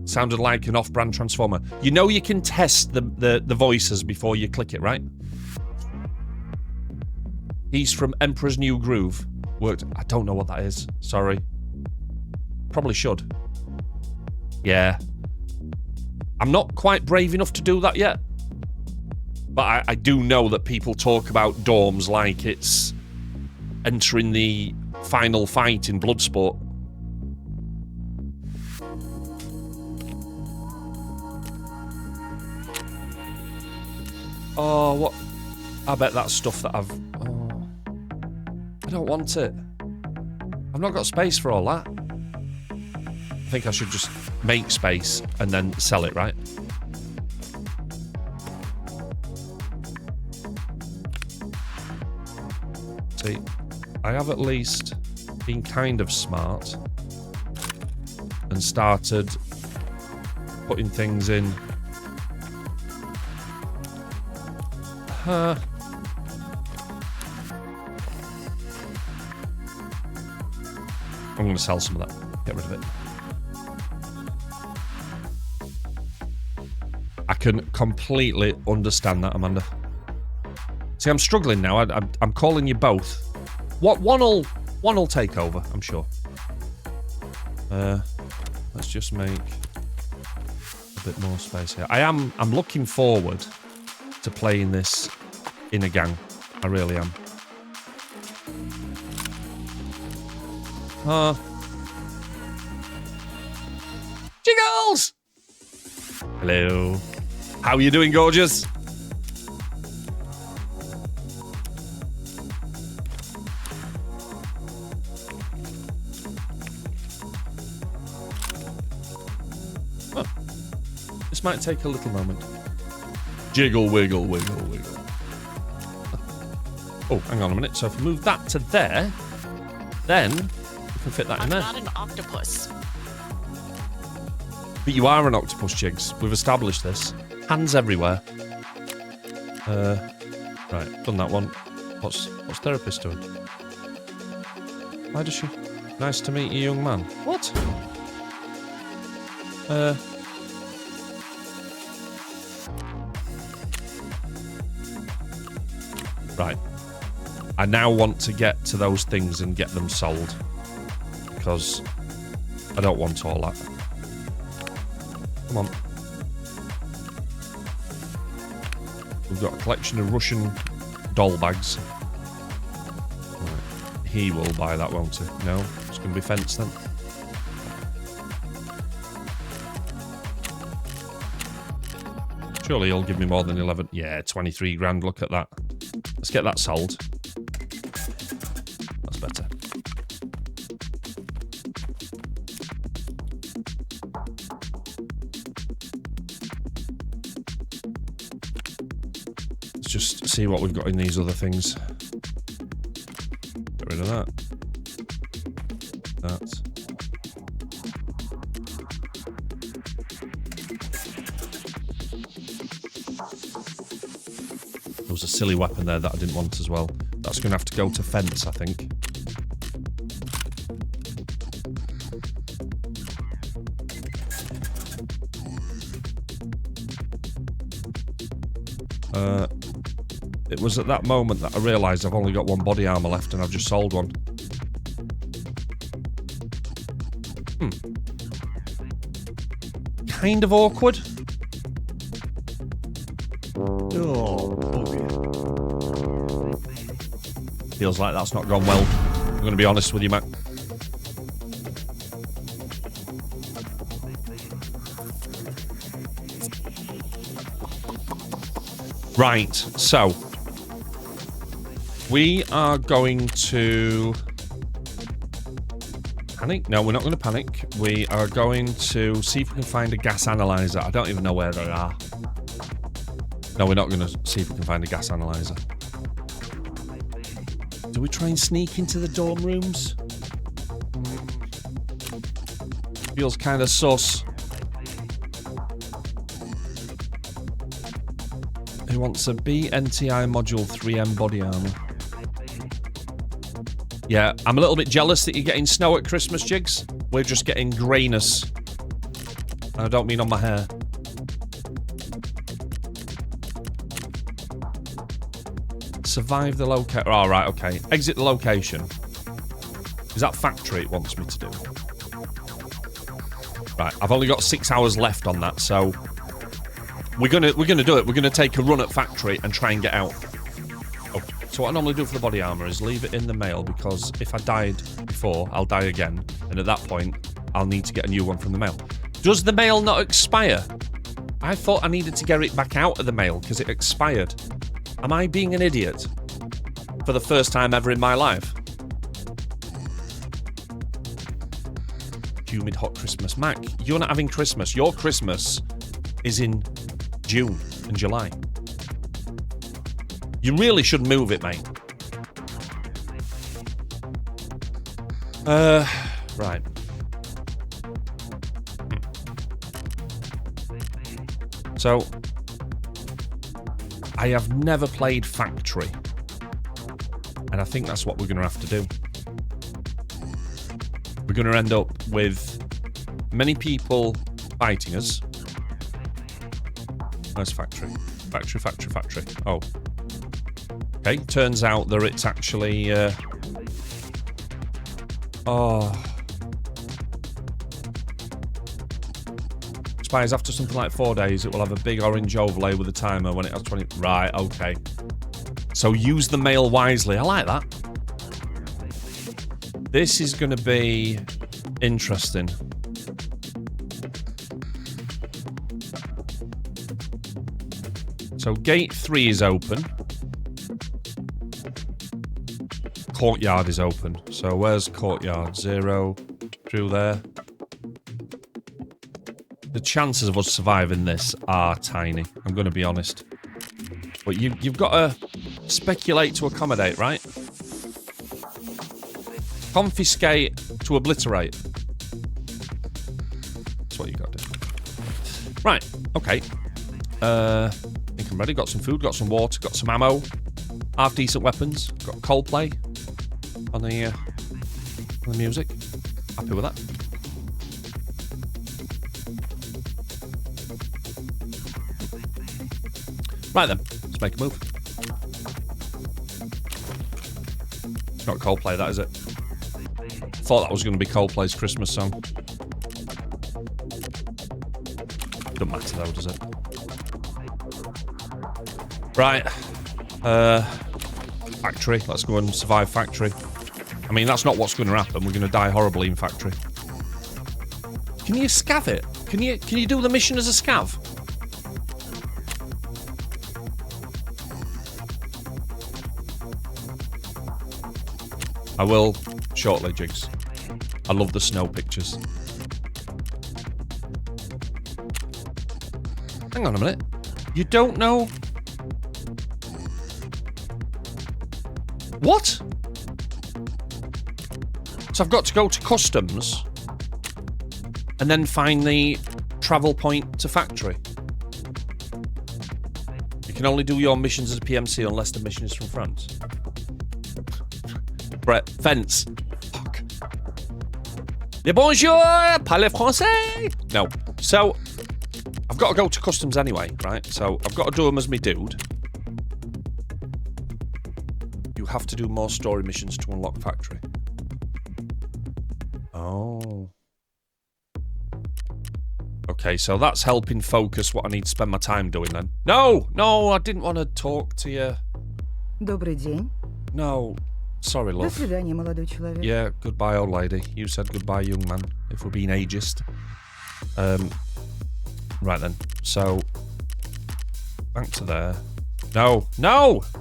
Sounded like an off-brand transformer. You know you can test the voices before you click it, right? He's from Emperor's New Groove. Worked. I don't know what that is. Sorry. Probably should. Yeah. I'm not quite brave enough to do that yet. But I do know that people talk about dorms like it's entering the final fight in Bloodsport. Oh, what? I bet that's stuff that I've... Oh, I don't want it. I've not got space for all that. I think I should just make space and then sell it, right? See, I have at least been kind of smart and started putting things in. I'm going to sell some of that. Get rid of it. I can completely understand that, Amanda. See, I'm struggling now. I'm calling you both. One'll take over, I'm sure. Let's just make a bit more space here. I'm looking forward to playing this in a gang. I really am. Jiggles! Hello. How are you doing, gorgeous? This might take a little moment. Jiggle, wiggle, wiggle, wiggle. Oh, hang on a minute. So if we move that to there, then we can fit that in I'm there. not an octopus. But you are an octopus, Jigs. We've established this. Hands everywhere. Right, done that one. What's therapist doing? Why does she... Nice to meet you, young man. What? Right. I now want to get to those things and get them sold. Because I don't want all that. Come on. We've got a collection of Russian doll bags. Right. He will buy that, won't he? No? It's going to be fenced then. Surely he'll give me more than 11. Yeah, 23 grand. Look at that. Let's get that sold. That's better. Let's just see what we've got in these other things. Get rid of that. That. There was a silly weapon there that I didn't want as well. That's going to have to go to fence, I think. It was at that moment that I realised I've only got one body armour left and I've just sold one. Kind of awkward. Oh, bugger. Feels like that's not gone well. I'm going to be honest with you, Matt. Right, so we are going to panic. No, we're not going to panic. We are going to see if we can find a gas analyzer. I don't even know where they are. No, we're not going to see if we can find a gas analyzer. Do we try and sneak into the dorm rooms? Feels kind of sus. Who wants a BNTI Module 3M body armor? Yeah, I'm a little bit jealous that you're getting snow at Christmas, Jigs. We're just getting greyness. And I don't mean on my hair. Survive the location. Oh, right, okay. Exit the location. Is that factory it wants me to do? Right, I've only got 6 hours left on that, so we're gonna do it. We're gonna take a run at factory and try and get out. Oh, so what I normally do for the body armor is leave it in the mail, because if I died before, I'll die again, and at that point, I'll need to get a new one from the mail. Does the mail not expire? I thought I needed to get it back out of the mail because it expired. Am I being an idiot for the first time ever in my life? Humid hot Christmas. Mac, you're not having Christmas. Your Christmas is in June and July. You really should move it, mate. Right. So, I have never played Factory. And I think that's what we're going to have to do. We're going to end up with many people fighting us. Where's Factory? Factory. Oh. Okay, turns out that it's actually... Expires after something like 4 days. It will have a big orange overlay with a timer when it has 20... Right, okay. So use the mail wisely. I like that. This is going to be interesting. So gate 3 is open. Courtyard is open. So where's courtyard? 0 through there. the chances of us surviving this are tiny. I'm going to be honest. But you've got to speculate to accommodate, right? Confiscate to obliterate. That's what you got to do. Right, okay. I think I'm ready. Got some food, got some water, got some ammo. Half decent weapons. Got Coldplay on the music. Happy with that. Right then, let's make a move. It's not Coldplay, that is it? Thought that was going to be Coldplay's Christmas song. Doesn't matter though, does it? Right. Factory. Let's go and survive factory. I mean, that's not what's going to happen. We're going to die horribly in factory. Can you scav it? Can you do the mission as a scav? I will shortly, Jigs. I love the snow pictures. Hang on a minute. You don't know? What? So I've got to go to customs and then find the travel point to factory. You can only do your missions as a PMC unless the mission is from France. Brett, fence. Fuck. Le bonjour, parlez français. No. So, I've got to go to customs anyway, right? So, I've got to do them as me dude. You have to do more story missions to unlock factory. Oh. Okay, so that's helping focus what I need to spend my time doing then. No, I didn't want to talk to you. Добрый день. No, sorry, До love. свидания, молодой человек. Yeah, goodbye, old lady. You said goodbye, young man, if we're being ageist. Right then, so back to there. No,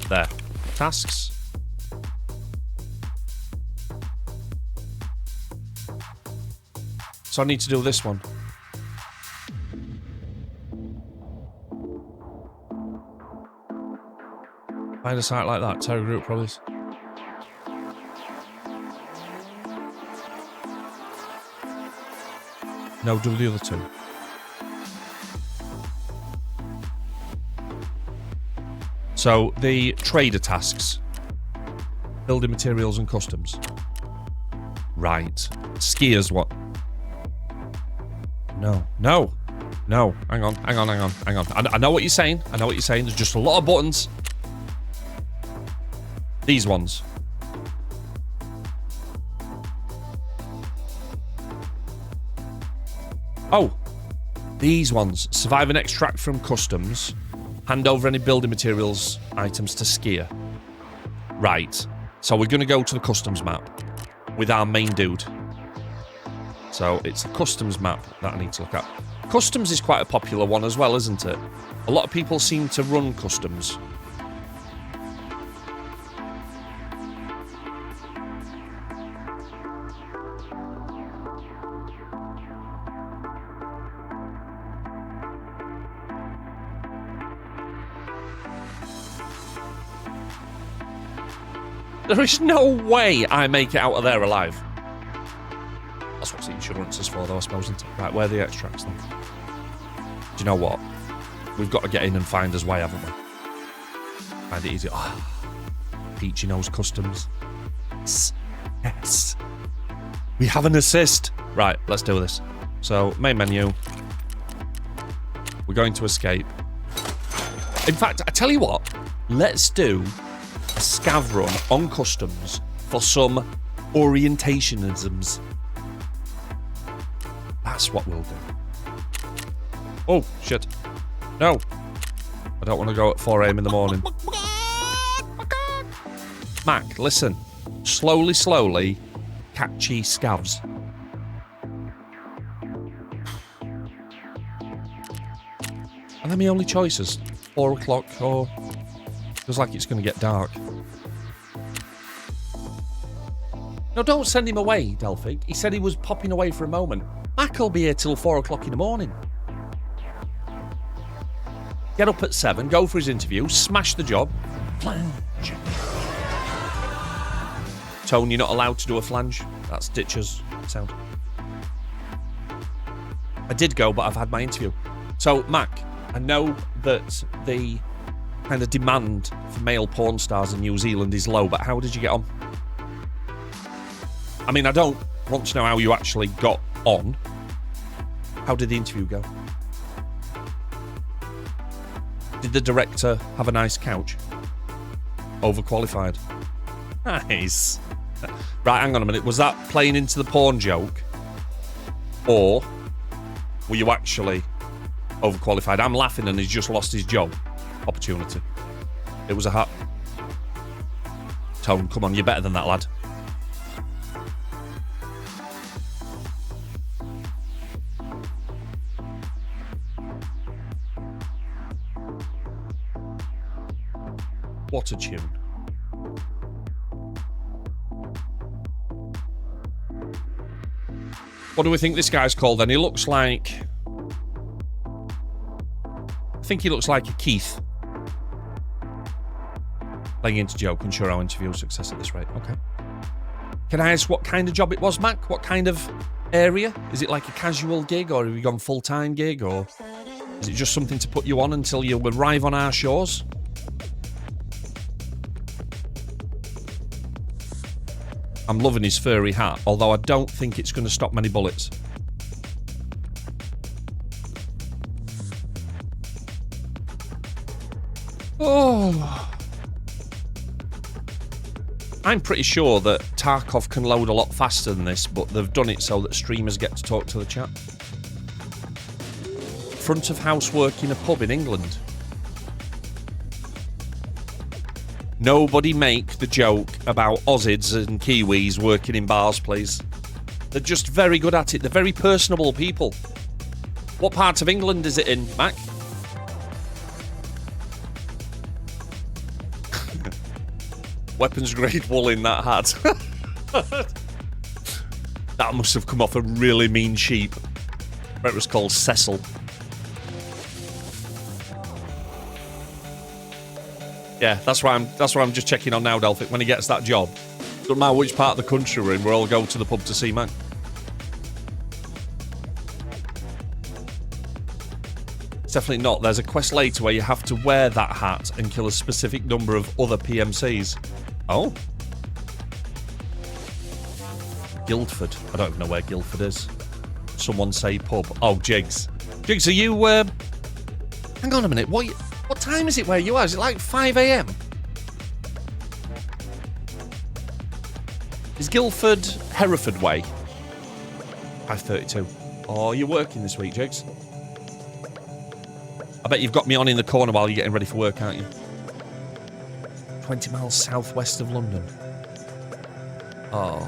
there. Tasks. So I need to do this one. Find a site like that. Terror group probably. No, do the other two. So the trader tasks. Building materials and customs. Right. Skiers what? No. Hang on. I know what you're saying. There's just a lot of buttons. These ones. Oh. These ones. Survive and extract from customs. Hand over any building materials items to skier. Right. So we're going to go to the customs map with our main dude. So it's the customs map that I need to look at. Customs is quite a popular one as well, isn't it? A lot of people seem to run customs. There is no way I make it out of there alive. That's what the insurance is for, though, I suppose, isn't it? Right, where are the extracts, then? Do you know what? We've got to get in and find his way, haven't we? Find it easy. Oh, Peachy knows customs. Yes. We have an assist. Right, let's do this. So, main menu. We're going to escape. In fact, I tell you what. Let's do a scav run on customs for some orientationisms. That's what we'll do. Oh, shit. No. I don't want to go at 4 a.m. in the morning. Mac, listen. Slowly, catchy scavs. And then my only choices. 4 o'clock or... Feels like it's going to get dark. No, don't send him away, Delphic. He said he was popping away for a moment. Mac will be here till 4 o'clock in the morning. get up at 7, go for his interview, smash the job, flange. Tone, you're not allowed to do a flange. That's Ditcher's sound. I did go, but I've had my interview. So, Mac, I know that the kind of demand for male porn stars in New Zealand is low, but how did you get on? I mean, I don't want to know how you actually got on. How did the interview go? Did the director have a nice couch? Overqualified. Nice. Right, hang on a minute. Was that playing into the porn joke? Or were you actually overqualified? I'm laughing and he's just lost his job opportunity. It was a hat. Tone, come on, you're better than that, lad. What a tune. What do we think this guy's called then? He looks like... I think he looks like a Keith. Playing into joke, unsure how interview success at this rate. Okay. Can I ask what kind of job it was, Mac? What kind of area? Is it like a casual gig, or have you gone full-time gig, or is it just something to put you on until you arrive on our shores? I'm loving his furry hat, although I don't think it's going to stop many bullets. Oh. I'm pretty sure that Tarkov can load a lot faster than this, but they've done it so that streamers get to talk to the chat. Front of house work in a pub in England. Nobody make the joke about Aussies and Kiwis working in bars, please. They're just very good at it. They're very personable people. What part of England is it in, Mac? Weapons grade wool in that hat. That must have come off a really mean sheep. It was called Cecil. Yeah, that's why I'm just checking on now, Delphic. When he gets that job, doesn't matter which part of the country we're in, we'll all go to the pub to see Mac. It's definitely not. There's a quest later where you have to wear that hat and kill a specific number of other PMCs. Oh. Guildford. I don't even know where Guildford is. Someone say pub. Oh, Jigs. Jigs, are you... Hang on a minute. What time is it where you are? Is it like 5 a.m? Is Guildford Hereford way? 5:32. Oh, you're working this week, Jigs. I bet you've got me on in the corner while you're getting ready for work, aren't you? 20 miles southwest of London. Oh.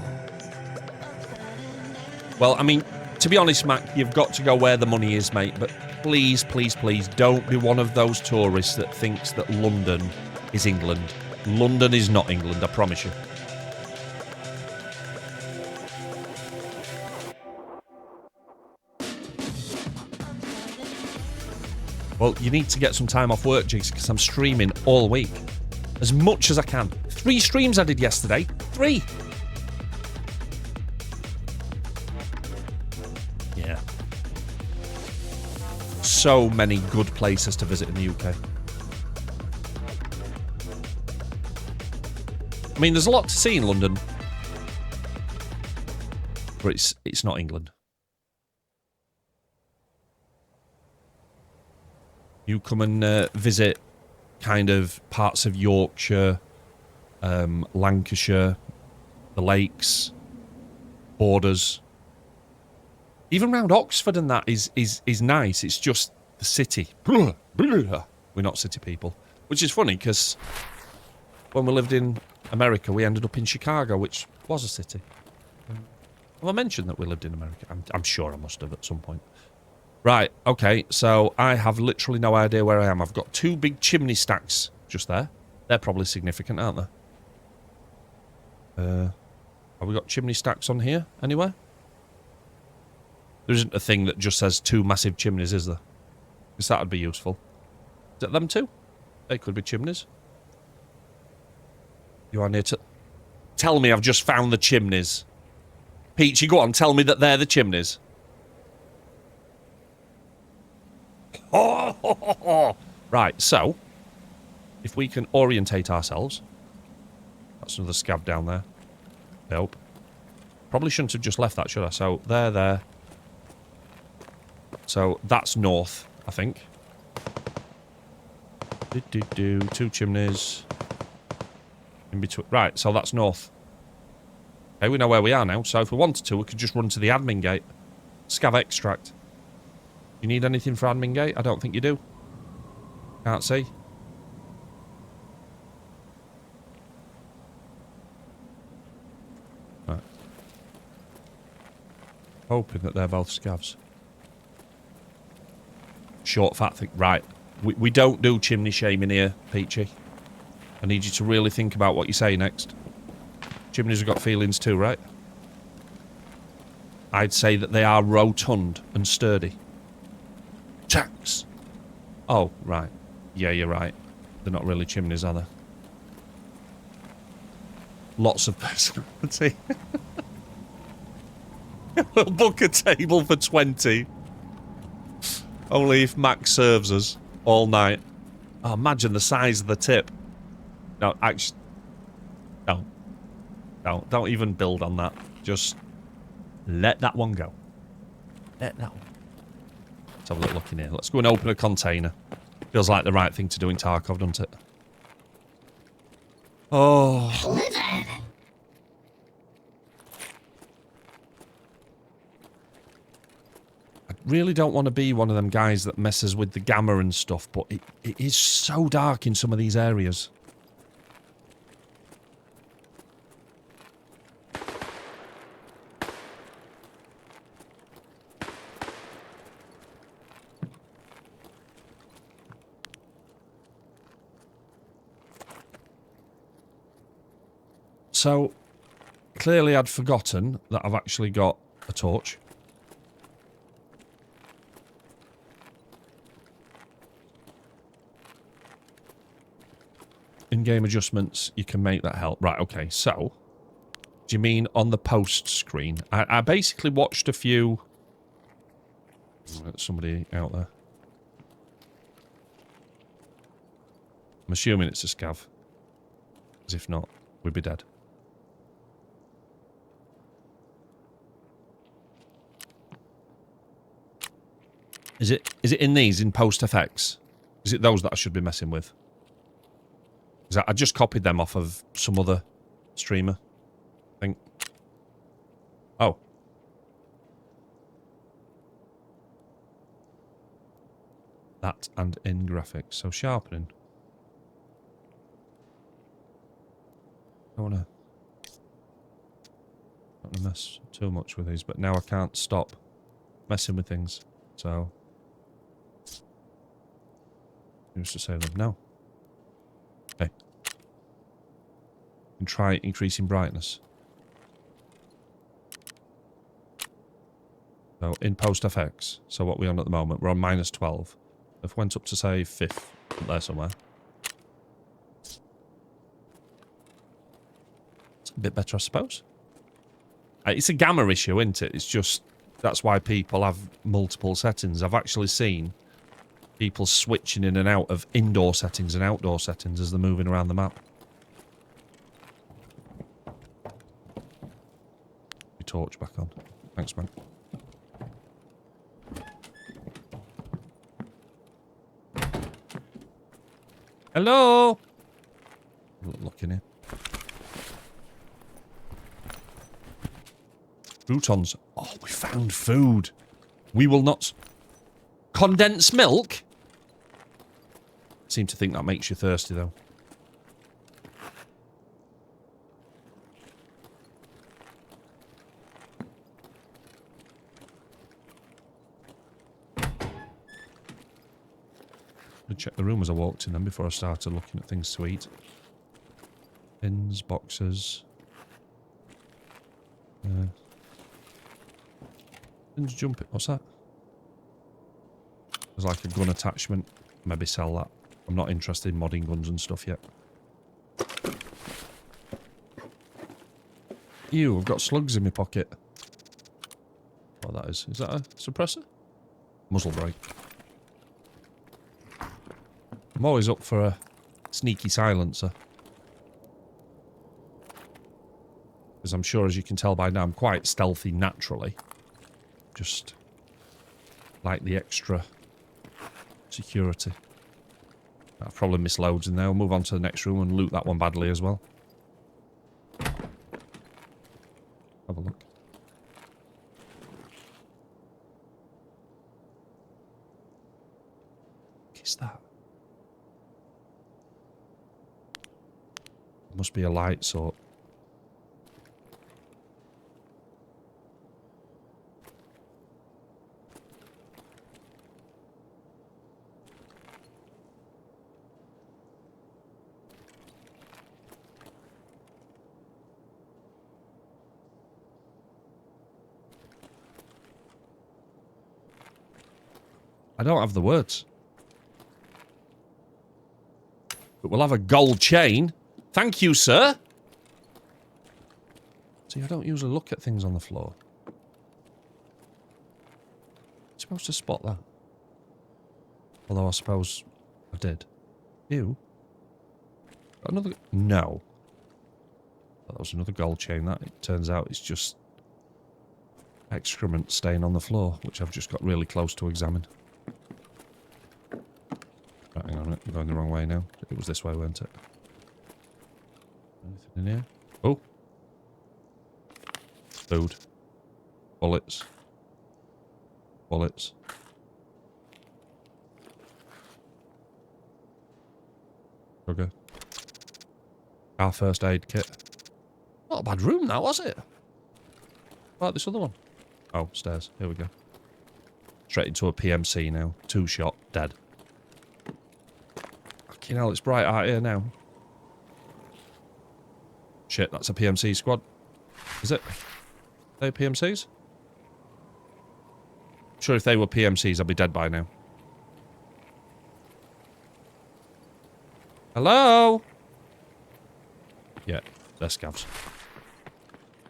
Well, I mean, to be honest, Mac, you've got to go where the money is, mate, but please, please, please don't be one of those tourists that thinks that London is England. London is not England, I promise you. Well, you need to get some time off work, Jigs, because I'm streaming all week. As much as I can. 3 streams I did yesterday. 3! Yeah. So many good places to visit in the UK. I mean, there's a lot to see in London. But it's not England. You come and visit kind of parts of Yorkshire, Lancashire, the lakes, borders. Even round Oxford and that is nice. It's just the city. We're not city people. Which is funny because when we lived in America, we ended up in Chicago, which was a city. Have I mentioned that we lived in America? I'm sure I must have at some point. Right, okay, so I have literally no idea where I am. I've got 2 big chimney stacks just there. They're probably significant, aren't they? Have we got chimney stacks on here anywhere? There isn't a thing that just says 2 massive chimneys, is there? Because that would be useful. that them too? They could be chimneys. You are near to... Tell me I've just found the chimneys. Peachy, go on, tell me that they're the chimneys. Oh! Right, so... If we can orientate ourselves... That's another scav down there. Nope. Probably shouldn't have just left that, should I? So, there. So, that's north, I think. Two chimneys. In between. Right, so that's north. Okay, we know where we are now. So, if we wanted to, we could just run to the admin gate. Scav extract. You need anything for admin gate? I don't think you do. Can't see. Right. Hoping that they're both scavs. Short, fat thing. Right. We don't do chimney shaming here, Peachy. I need you to really think about what you say next. Chimneys have got feelings too, right? I'd say that they are rotund and sturdy. Tax! Oh, right. Yeah, you're right. They're not really chimneys, are they? Lots of personality. We'll book a table for 20. Only if Max serves us all night. Oh, imagine the size of the tip. No, actually... Don't even build on that. Just let that one go. Let that one. Let's have a little look in here. Let's go and open a container. Feels like the right thing to do in Tarkov, doesn't it? Oh. I really don't want to be one of them guys that messes with the gamma and stuff, but it is so dark in some of these areas. So, clearly I'd forgotten that I've actually got a torch. In-game adjustments, you can make that help. Right, okay, so... Do you mean on the post screen? I basically watched a few... Somebody out there. I'm assuming it's a scav. Because if not, we'd be dead. Is it in these, in post FX? Is it those that I should be messing with? Because I just copied them off of some other streamer, I think. Oh. That and in graphics. So sharpening. I don't want to mess too much with these, but now I can't stop messing with things. So... Used to save them. No. Okay. And try increasing brightness. So in post FX. So what we're on at the moment, we're on -12. If we went up to say 5th, up there somewhere. It's a bit better, I suppose. It's a gamma issue, isn't it? It's just that's why people have multiple settings. I've actually seen people switching in and out of indoor settings and outdoor settings as they're moving around the map. Your torch back on. Thanks, man. Hello? Look in here. Croutons. Oh, we found food. We will not... Condensed milk? Seem to think that makes you thirsty, though. I'd check the room as I walked in then before I started looking at things to eat. Pins, boxes. Pins jumping. What's that? There's like a gun attachment. Maybe sell that. I'm not interested in modding guns and stuff yet. Ew, I've got slugs in my pocket. What that is? Is that a suppressor? Muzzle brake. I'm always up for a sneaky silencer. Because I'm sure, as you can tell by now, I'm quite stealthy naturally. Just like the extra security. I've probably missed loads in there. We'll move on to the next room and loot that one badly as well. Have a look. What is that? Must be a light sort. I don't have the words. But we'll have a gold chain. Thank you, sir. See, I don't usually look at things on the floor. I'm supposed to spot that. Although I suppose I did. Ew. Got another... No. That was another gold chain. That, it turns out, it's just excrement staying on the floor, which I've just got really close to examine. Right, hang on, I'm going the wrong way now. It was this way, weren't it? Anything in here? Oh. Food. Bullets. Bullets. Sugar. Our first aid kit. Not a bad room, that was it? Like this other one. Oh, stairs. Here we go. Straight into a PMC now. 2-shot. Dead. Fucking hell, it's bright out here now. Shit, that's a PMC squad. Is it? Are they PMCs? Sure, if they were PMCs, I'd be dead by now. Hello? Yeah, they're scavs.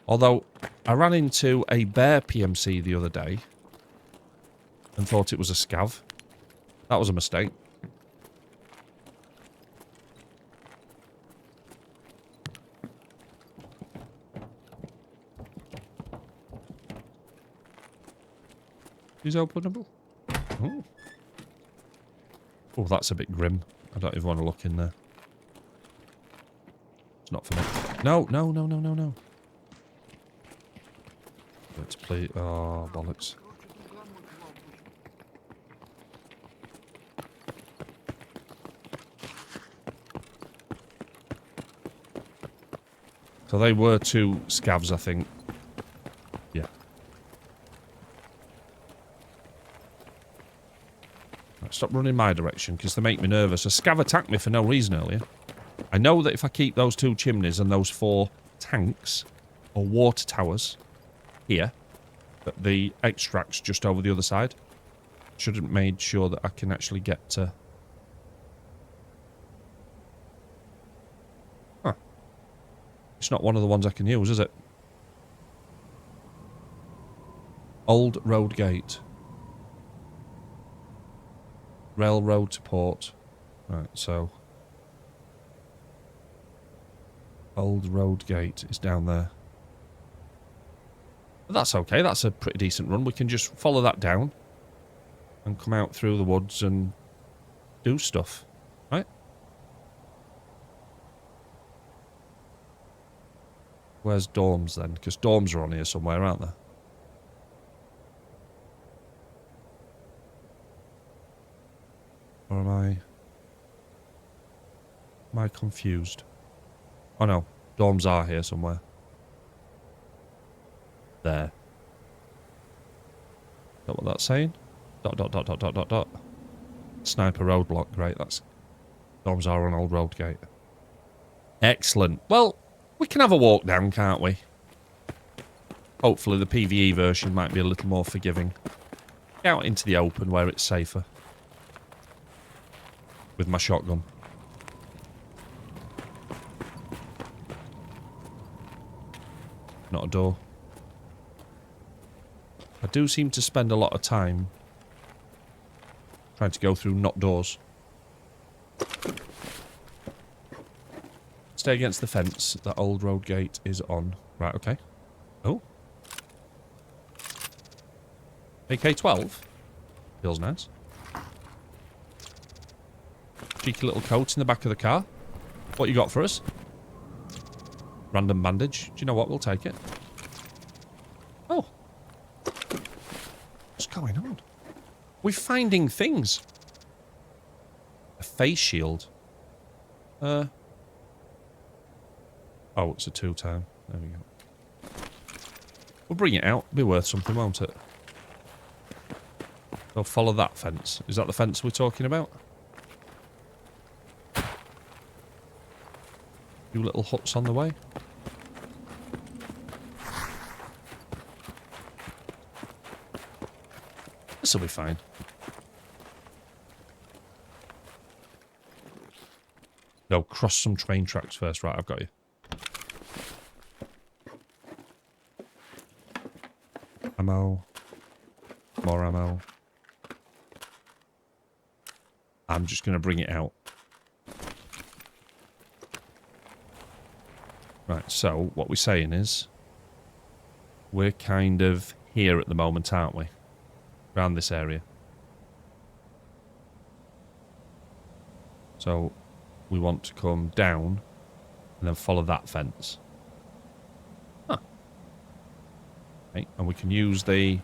Although, I ran into a bear PMC the other day and thought it was a scav. That was a mistake. Is openable? Oh. Oh, that's a bit grim. I don't even want to look in there. It's not for me. No, no, no, no, no, no. Let's play. Oh, bollocks. So they were 2 scavs, I think. Yeah. Right, stop running my direction, because they make me nervous. A scav attacked me for no reason earlier. I know that if I keep those 2 chimneys and those 4 tanks, or water towers, here, that the extract's just over the other side. Should have made sure that I can actually get to... Huh. It's not one of the ones I can use, is it? Old Road Gate. Railroad to port. Right, so... Old Road Gate is down there. But that's okay, that's a pretty decent run. We can just follow that down and come out through the woods and do stuff, right? Where's dorms then? Because dorms are on here somewhere, aren't there? Or am I confused? Oh no, dorms are here somewhere. There. Is that what that's saying? ... Sniper roadblock, great, that's... Dorms are on Old Road Gate. Excellent. Well, we can have a walk down, can't we? Hopefully the PVE version might be a little more forgiving. Out into the open where it's safer. with my shotgun. Not a door. I do seem to spend a lot of time trying to go through not doors. Stay against the fence. That old road gate is on. Right, okay. Oh. AK-12. Feels nice. Cheeky little coat in the back of the car. What you got for us? Random bandage. Do you know what? We'll take it. Oh. What's going on? We're finding things. A face shield. Oh, it's a 2-time. There we go. We'll bring it out. Be worth something, won't it? We'll follow that fence. Is that the fence we're talking about? Few little huts on the way. This'll be fine. No, cross some train tracks first. Right, I've got you. Ammo. More ammo. I'm just going to bring it out. Right, so what we're saying is we're kind of here at the moment, aren't we? Around this area. So we want to come down and then follow that fence. Huh. Okay, and we can use the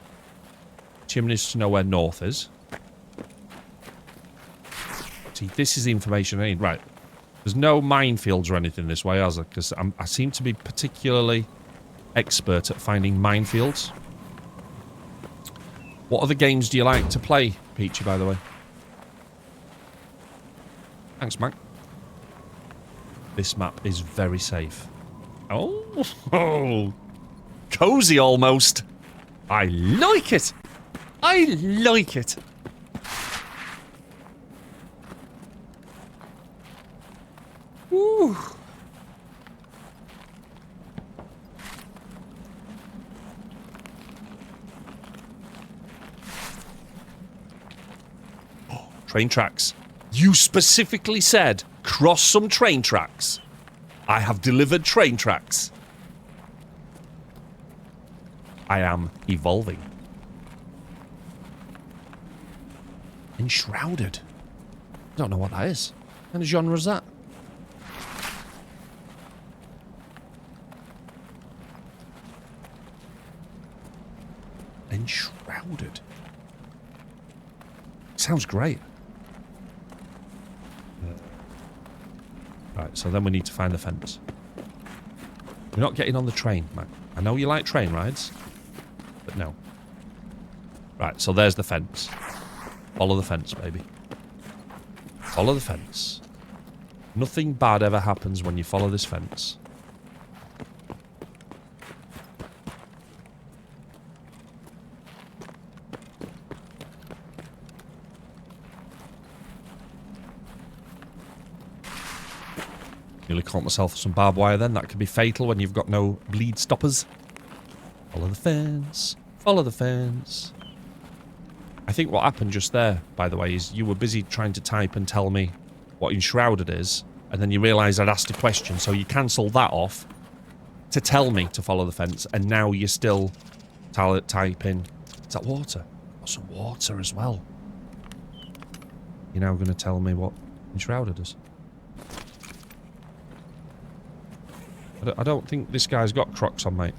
chimneys to know where north is. See, this is the information I need. Right. There's no minefields or anything this way, is there? Because I seem to be particularly expert at finding minefields. What other games do you like to play, Peachy, by the way? Thanks, Mac. This map is very safe. Oh, cozy almost. I like it. I like it. Woo. Oh, train tracks. You specifically said cross some train tracks. I have delivered train tracks. I am evolving. Enshrouded. I don't know what that is. What kind of genre is that? Enshrouded. Sounds great. Right, so then we need to find the fence. We're not getting on the train, Mac. I know you like train rides, but no. Right, so there's the fence. Follow the fence, baby. Follow the fence. Nothing bad ever happens when you follow this fence. Nearly caught myself with some barbed wire then. That could be fatal when you've got no bleed stoppers. Follow the fence. Follow the fence. I think what happened just there, by the way, is you were busy trying to type and tell me what enshrouded is, and then you realised I'd asked a question, so you cancelled that off to tell me to follow the fence, and now you're still typing. Is that water? Got some water as well. You're now going to tell me what enshrouded is. I don't think this guy's got Crocs on, mate.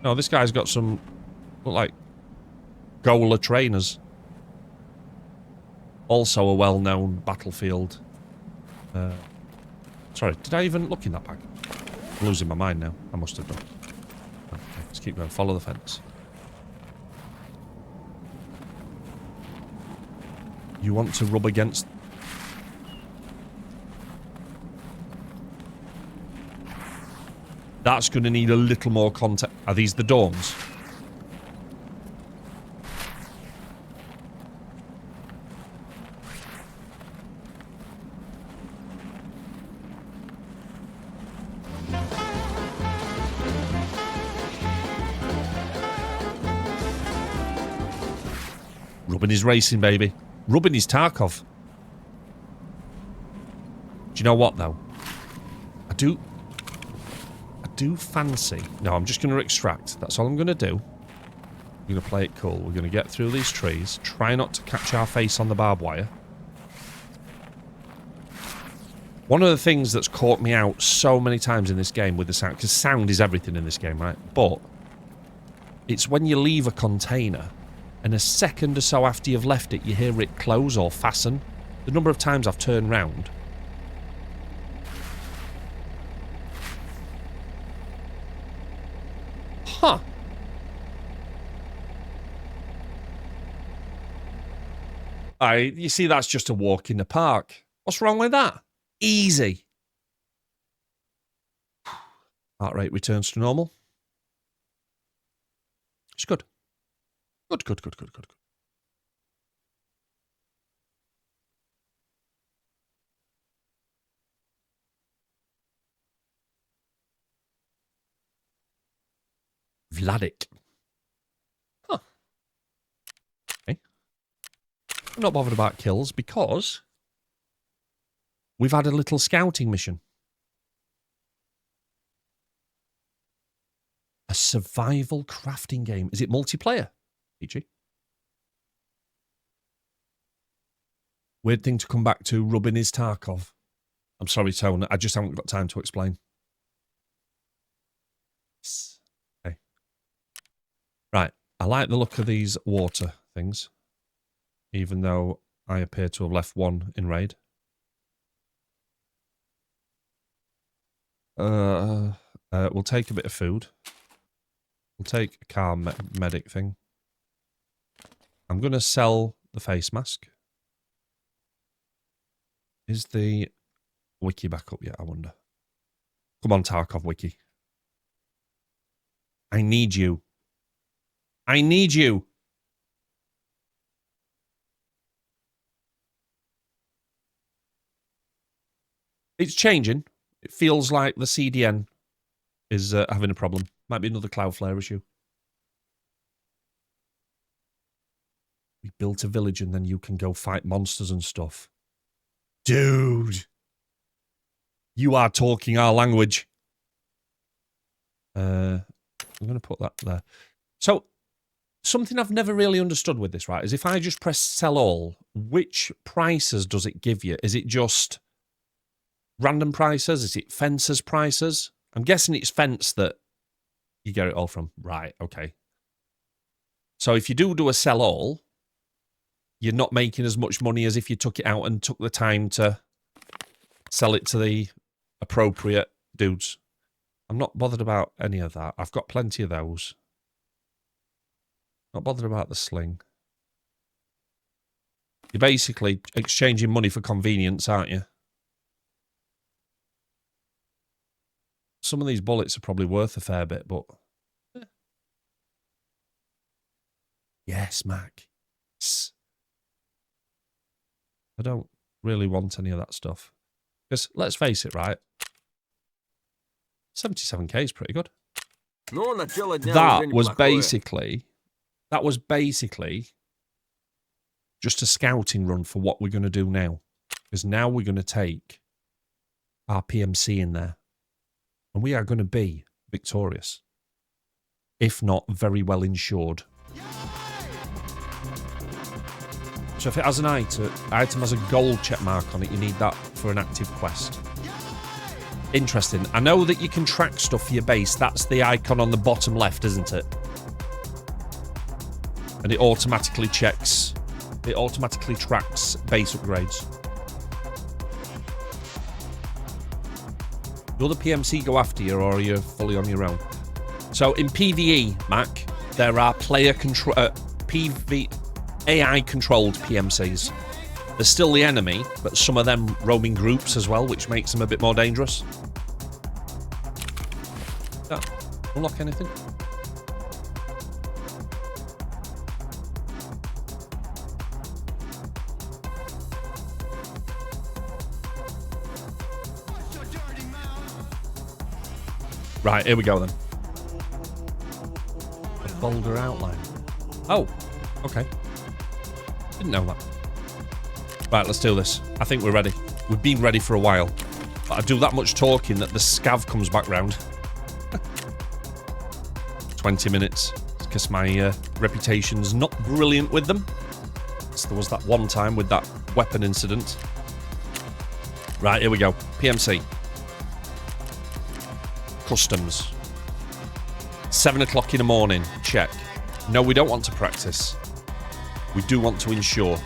No, this guy's got some, look like, Gola trainers. Also a well-known battlefield. Sorry, did I even look in that bag? I'm losing my mind now. I must have done. Okay, let's keep going. Follow the fence. You want to rub against... That's going to need a little more context. Are these the dorms? Rubbing his racing, baby. Rubbing his Tarkov. Do you know what, though? I do fancy... No, I'm just going to extract. That's all I'm going to do. I'm going to play it cool. We're going to get through these trees. Try not to catch our face on the barbed wire. One of the things that's caught me out so many times in this game with the sound... Because sound is everything in this game, right? But it's when you leave a container and a second or so after you've left it, you hear it close or fasten. The number of times I've turned round... Huh. You see, that's just a walk in the park. What's wrong with that? Easy. Heart rate returns to normal. It's good. Good. Vladik. Huh. Okay. I'm not bothered about kills because we've had a little scouting mission. A survival crafting game. Is it multiplayer, PG? Weird thing to come back to, rubbing his Tarkov. I'm sorry, Tone. I just haven't got time to explain. Okay. Right. I like the look of these water things, even though I appear to have left one in raid. We'll take a bit of food. We'll take a car medic thing. I'm going to sell the face mask. Is the wiki back up yet, I wonder? Come on, Tarkov wiki. I need you. I need you. It's changing. It feels like the CDN is having a problem. Might be another Cloudflare issue. We built a village and then you can go fight monsters and stuff. Dude. You are talking our language. I'm going to put that there. So, something I've never really understood with this, right, is if I just press sell all, which prices does it give you? Is it just random prices? Is it fences prices? I'm guessing it's fence that you get it all from. Right, okay. So if you do a sell all, you're not making as much money as if you took it out and took the time to sell it to the appropriate dudes. I'm not bothered about any of that. I've got plenty of those. Not bothered about the sling. You're basically exchanging money for convenience, aren't you? Some of these bullets are probably worth a fair bit, but... Yes, Mac. Yes. I don't really want any of that stuff. Because, let's face it, right? 77k is pretty good. That was basically just a scouting run for what we're going to do now. Because now we're going to take our PMC in there. And we are going to be victorious. If not, very well insured. So if it has an item has a gold check mark on it, you need that for an active quest. Interesting. I know that you can track stuff for your base. That's the icon on the bottom left, isn't it? And it automatically checks. It automatically tracks base upgrades. Will the PMC go after you, or are you fully on your own? So in PVE, Mac, there are AI-controlled PMCs. They're still the enemy, but some of them roam in groups as well, which makes them a bit more dangerous. That unlock anything? Right, here we go then. A boulder outline. Oh, okay. Didn't know that. Right, let's do this. I think we're ready. We've been ready for a while. But I do that much talking that the scav comes back round. 20 minutes. Because my reputation's not brilliant with them. So there was that one time with that weapon incident. Right, here we go. PMC. Customs. 7 o'clock in the morning. Check. No, we don't want to practice. We do want to insure.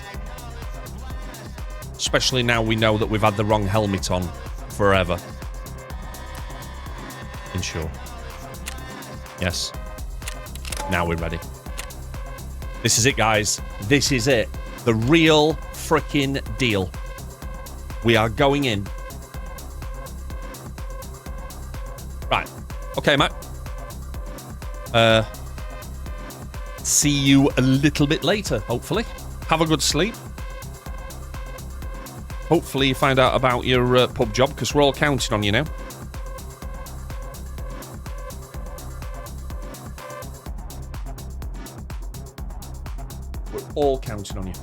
Especially now we know that we've had the wrong helmet on forever. Insure. Yes. Now we're ready. This is it, guys. This is it. The real freaking deal. We are going in. Right. Okay, mate. See you a little bit later, hopefully. Have a good sleep. Hopefully you find out about your pub job, because we're all counting on you now. We're all counting on you.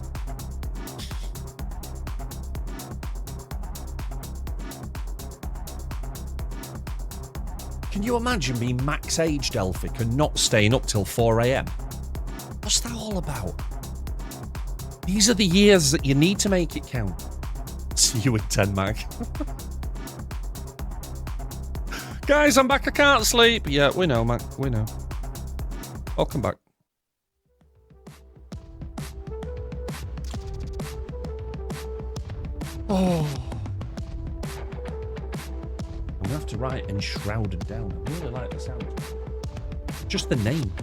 Can you imagine being max aged, Elphick, and not staying up till 4 a.m? What's that all about? These are the years that you need to make it count. See you in 10, Mag. Guys, I'm back. I can't sleep. Yeah, we know, Mag. We know. Welcome back. Oh. I'm going to have to write enshrouded down. I really like the sound. Just the name.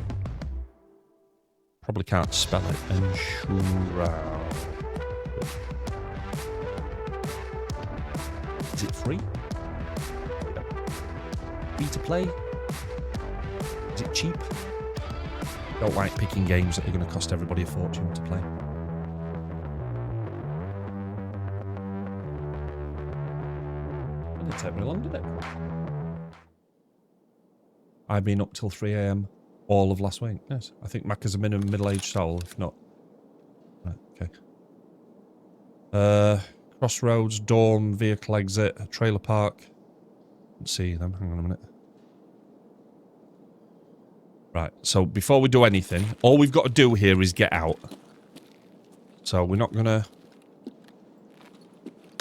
Probably can't spell it. Enshrouded. Is it free? Free to play? Is it cheap? Don't like picking games that are going to cost everybody a fortune to play. It didn't take me long, did it? I've been up till 3 a.m. all of last week. Yes, I think Mac is a minimum middle-aged soul, if not. Right, okay. Crossroads, dorm, vehicle exit, trailer park. Let's see them. Hang on a minute. Right, so before we do anything, all we've got to do here is get out. So we're not gonna...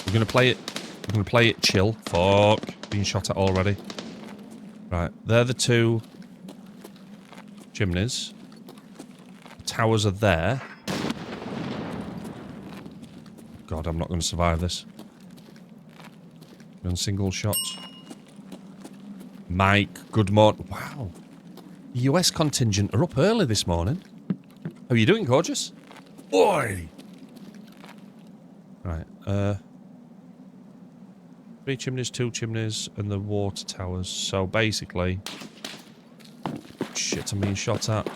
We're gonna play it... We're gonna play it chill. Fuck. Being shot at already. Right, they're the two chimneys. The towers are there. God, I'm not going to survive this. Gun single shots. Mike, good morning. Wow. The US contingent are up early this morning. How are you doing, gorgeous? Boy! Right, 3 chimneys, 2 chimneys, and the water towers. So basically... Shit, I'm being shot at.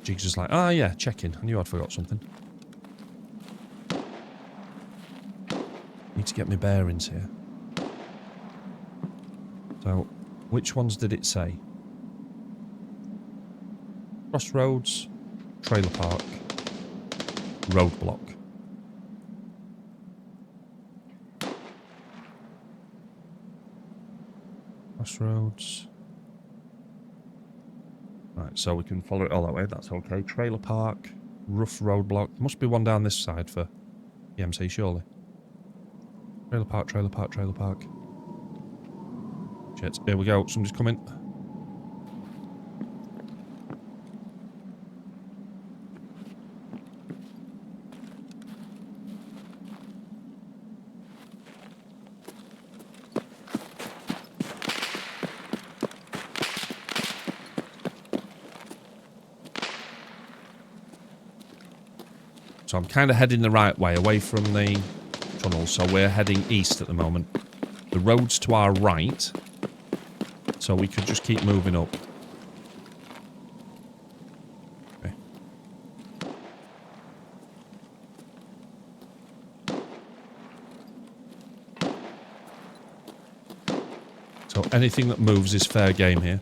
Jig's just like, ah, yeah, check-in. I knew I'd forgot something. Need to get my bearings here. So, which ones did it say? Crossroads, trailer park, roadblock. Crossroads. Right, so we can follow it all that way. That's okay. Trailer park, rough roadblock. There must be one down this side for EMC, surely. Trailer park, trailer park, trailer park. Shit, here we go. Somebody's coming. So I'm kind of heading the right way, away from the tunnel. So we're heading east at the moment. The road's to our right. So we could just keep moving up. Okay. So anything that moves is fair game here.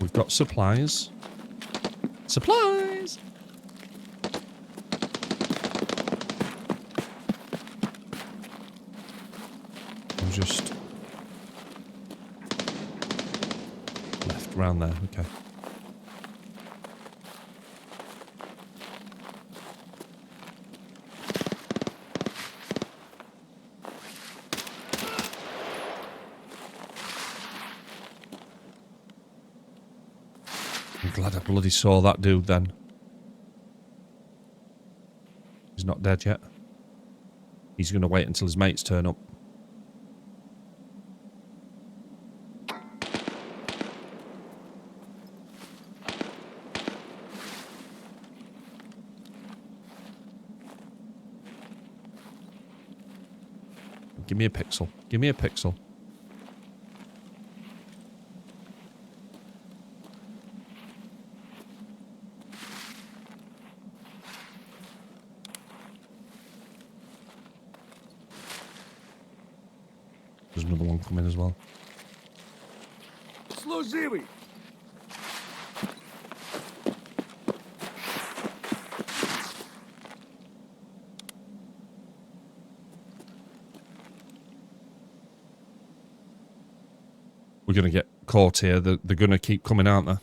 We've got supplies. Supplies! I'm just... left around there, okay. I'm glad I bloody saw that dude then. He's not dead yet. He's going to wait until his mates turn up. Give me a pixel. Give me a pixel. There's another one coming as well. Служивый! We're going to get caught here. They're going to keep coming, aren't they?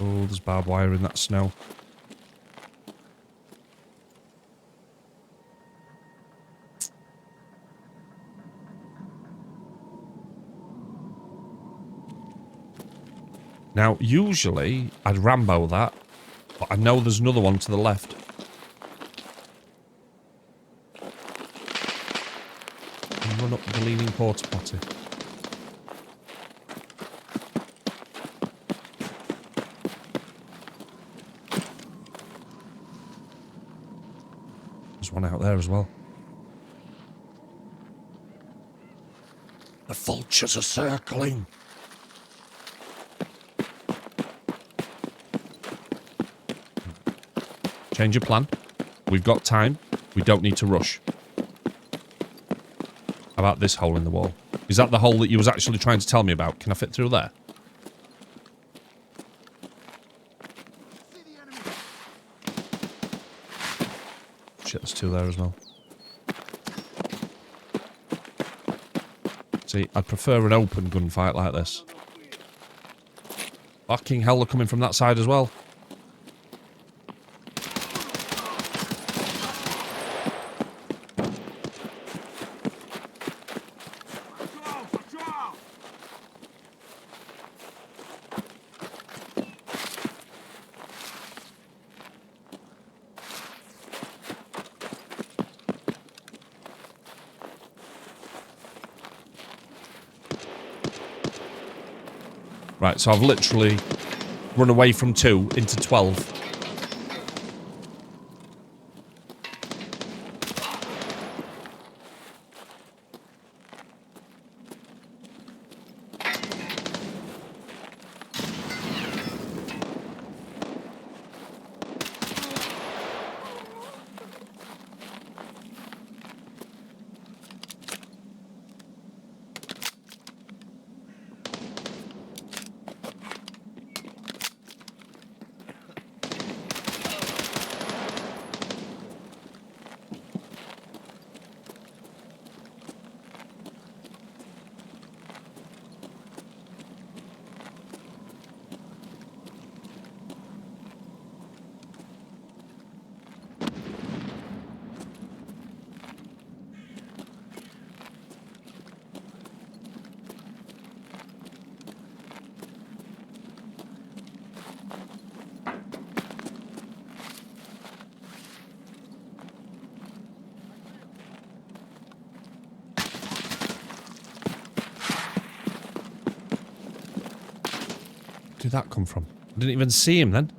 Oh, there's barbed wire in that snow. Now, usually, I'd Rambo that, but I know there's another one to the left. And run up the leaning porta potty. There's one out there as well. The vultures are circling. Change your plan. We've got time. We don't need to rush. How about this hole in the wall? Is that the hole that you was actually trying to tell me about? Can I fit through there? Shit, there's two there as well. See, I'd prefer an open gunfight like this. Fucking hell, they're coming from that side as well. Right, so I've literally run away from 2 into 12. Where did that come from? I didn't even see him then.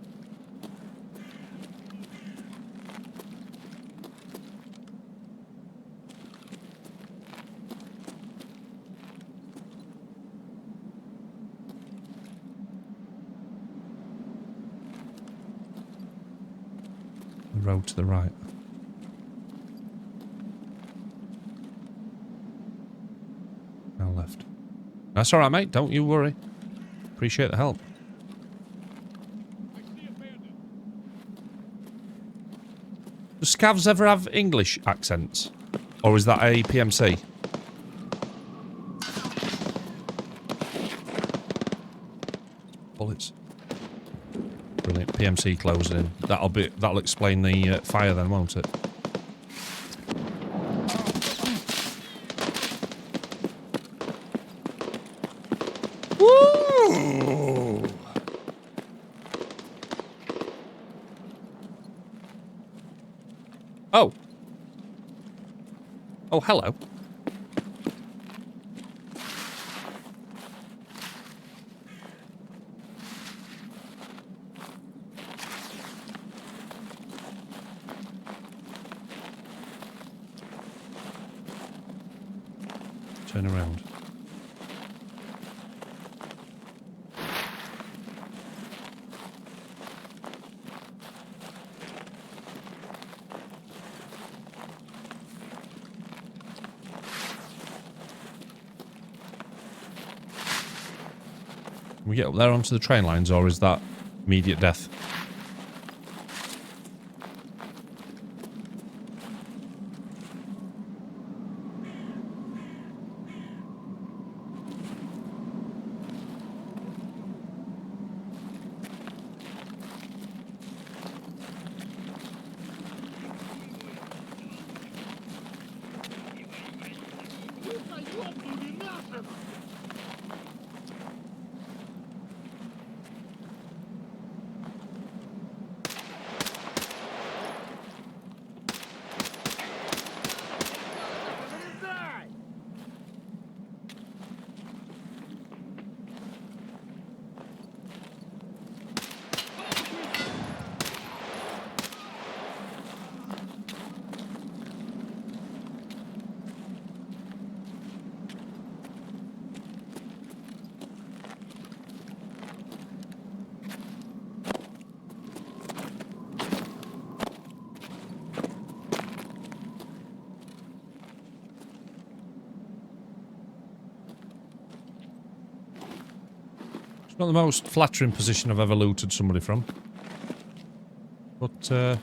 The road to the right. left. That's alright, mate. Don't you worry. Appreciate the help. Do scavs ever have English accents? Or is that a PMC? Bullets. Brilliant. PMC closing in. That'll explain the fire then, won't it? Woo! Oh. Oh, hello. Turn around. Can we get up there onto the train lines, or is that immediate death? Not the most flattering position I've ever looted somebody from. But,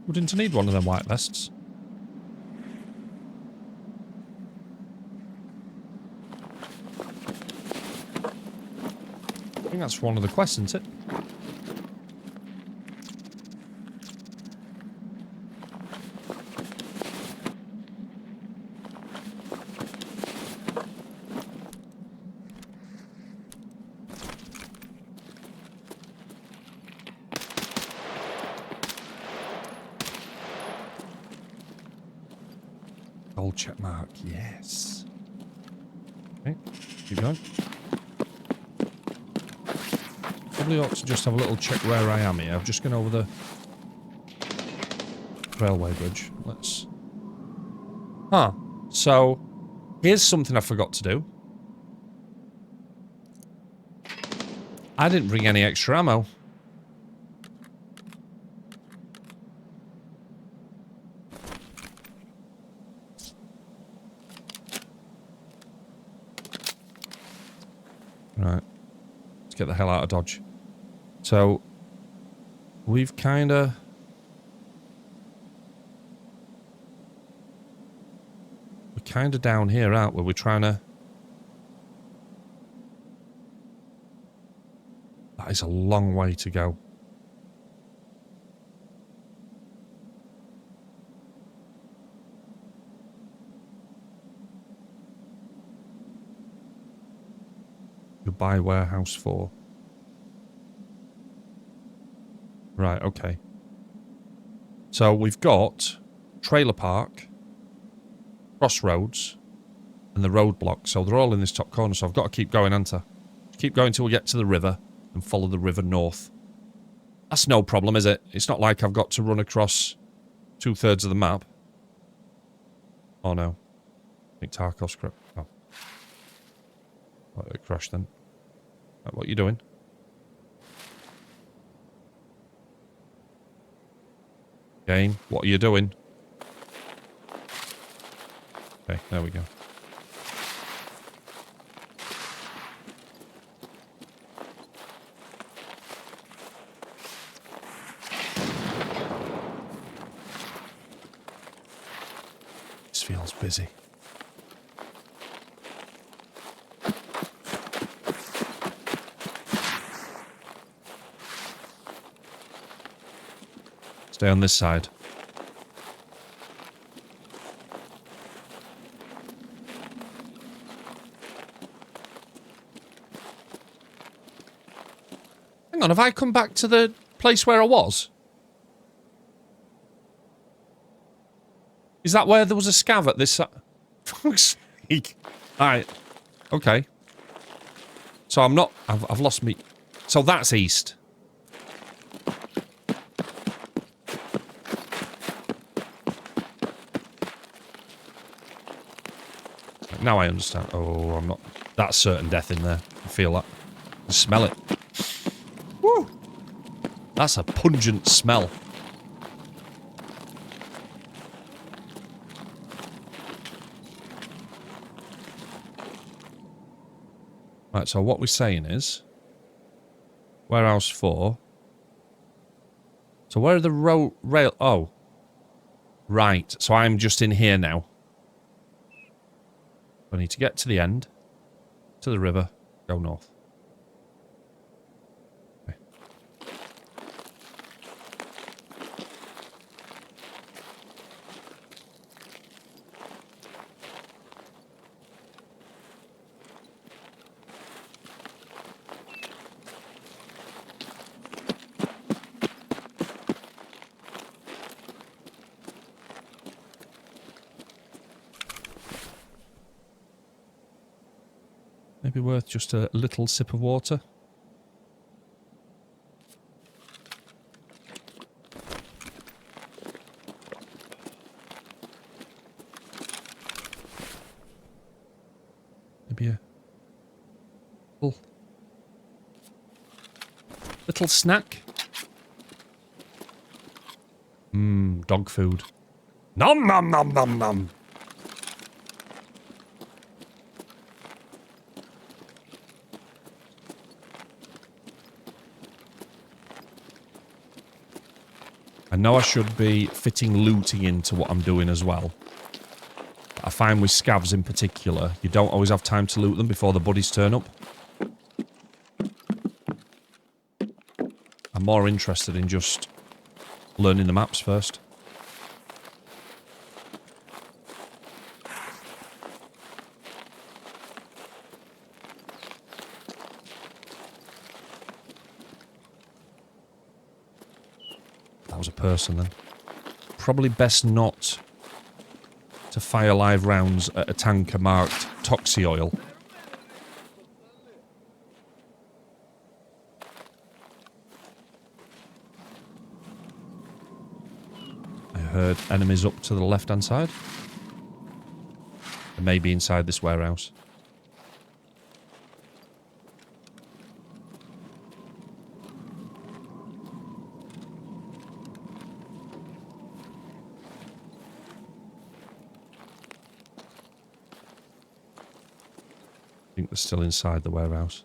wouldn't need one of them white vests. I think that's one of the quests, isn't it? Gold check mark, yes. Okay, keep going. Probably ought to just have a little check where I am here. I've just gone over the railway bridge. Let's... Huh. So, here's something I forgot to do. I didn't bring any extra ammo. Right. Let's get the hell out of Dodge. So, we've kind of... We're kind of down here, aren't we? We're trying to... That is a long way to go. buy warehouse for. Right, okay. So we've got trailer park, crossroads, and the roadblock. So they're all in this top corner. So I've got to keep going, haven't I? Keep going till we get to the river and follow the river north. That's no problem, is it? It's not like I've got to run across 2/3 of the map. Oh no. I think Tarkov's crap. Oh. It crashed then. Right, what are you doing? Game, what are you doing? Okay, there we go. This feels busy. Stay on this side. Hang on, have I come back to the place where I was? Is that where there was a scav at this side? Fuck's sake. Alright. Okay. So I'm not... I've lost me... So that's east. Now I understand. Oh, I'm not... That's certain death in there. I feel that. I smell it. Woo! That's a pungent smell. Right, so what we're saying is... Warehouse 4. So where are the rail... Oh. Right, so I'm just in here now. I need to get to the end, to the river, go north. Okay. Maybe worth just a little sip of water. Maybe a little snack. Dog food. Nom nom nom nom nom. I know I should be fitting looting into what I'm doing as well. But I find with scavs in particular, you don't always have time to loot them before the buddies turn up. I'm more interested in just learning the maps first. That was a person then. Probably best not to fire live rounds at a tanker marked Toxi Oil. I heard enemies up to the left hand side. They may be inside this warehouse. I think they're still inside the warehouse.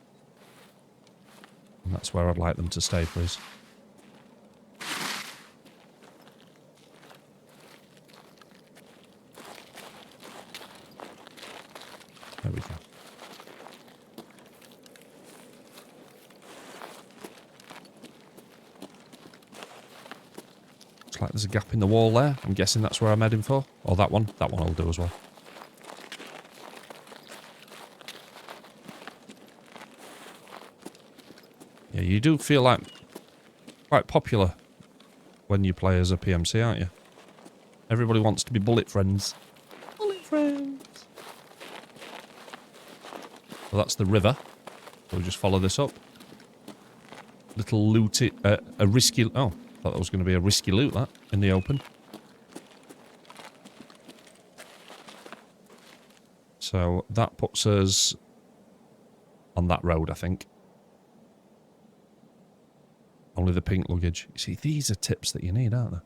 And that's where I'd like them to stay, please. There we go. Looks like there's a gap in the wall there. I'm guessing that's where I'm heading for. Or that one. That one I'll do as well. Yeah, you do feel like quite popular when you play as a PMC, aren't you? Everybody wants to be bullet friends. Bullet friends. Well, that's the river. So we'll just follow this up. Little loot, a risky... Oh, thought that was going to be a risky loot, that, in the open. So that puts us on that road, I think. Only the pink luggage. You see, these are tips that you need, aren't they?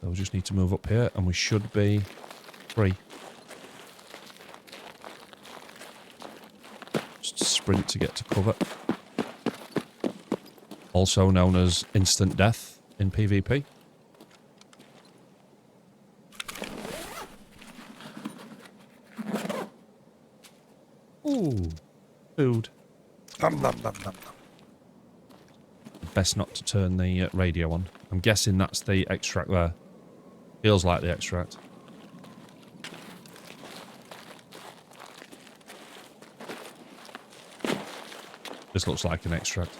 So we just need to move up here, and we should be free. Just sprint to get to cover. Also known as instant death in PvP. Ooh, food. Nom, nom, nom, nom, nom. Best not to turn the radio on. I'm guessing that's the extract there. Feels like the extract. This looks like an extract.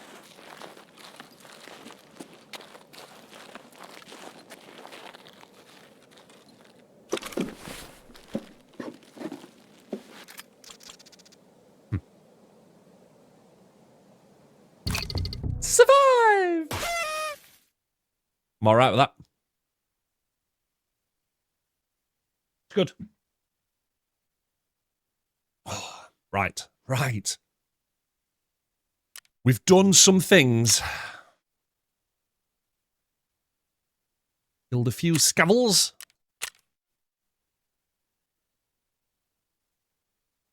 Survive! I'm alright with that. Good. Oh, right. We've done some things. Killed a few scavels.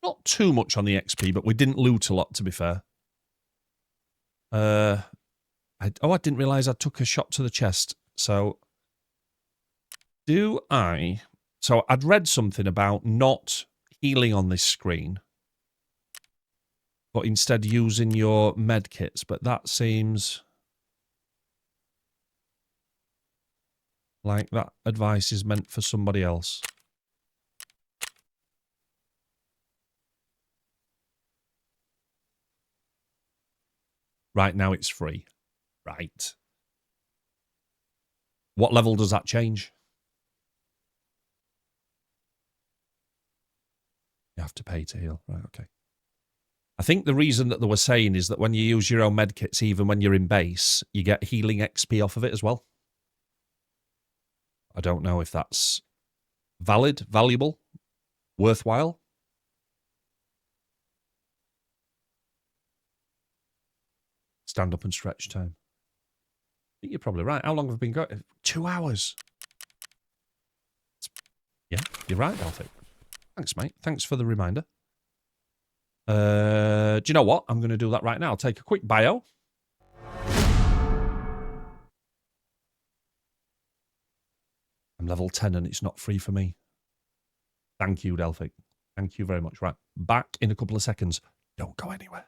Not too much on the XP, but we didn't loot a lot, to be fair. I didn't realise I took a shot to the chest. So, So I'd read something about not healing on this screen, but instead using your med kits. But that seems like that advice is meant for somebody else. Right now it's free. Right. What level does that change? You have to pay to heal. Right, okay. I think the reason that they were saying is that when you use your own medkits, even when you're in base, you get healing XP off of it as well. I don't know if that's valid, valuable, worthwhile. Stand up and stretch time. I think you're probably right. How long have we been going? 2 hours. Yeah, you're right, Alfie. Thanks, mate. Thanks for the reminder. Do you know what? I'm going to do that right now. I'll take a quick bio. I'm level 10 and it's not free for me. Thank you, Delphic. Thank you very much. Right, back in a couple of seconds. Don't go anywhere.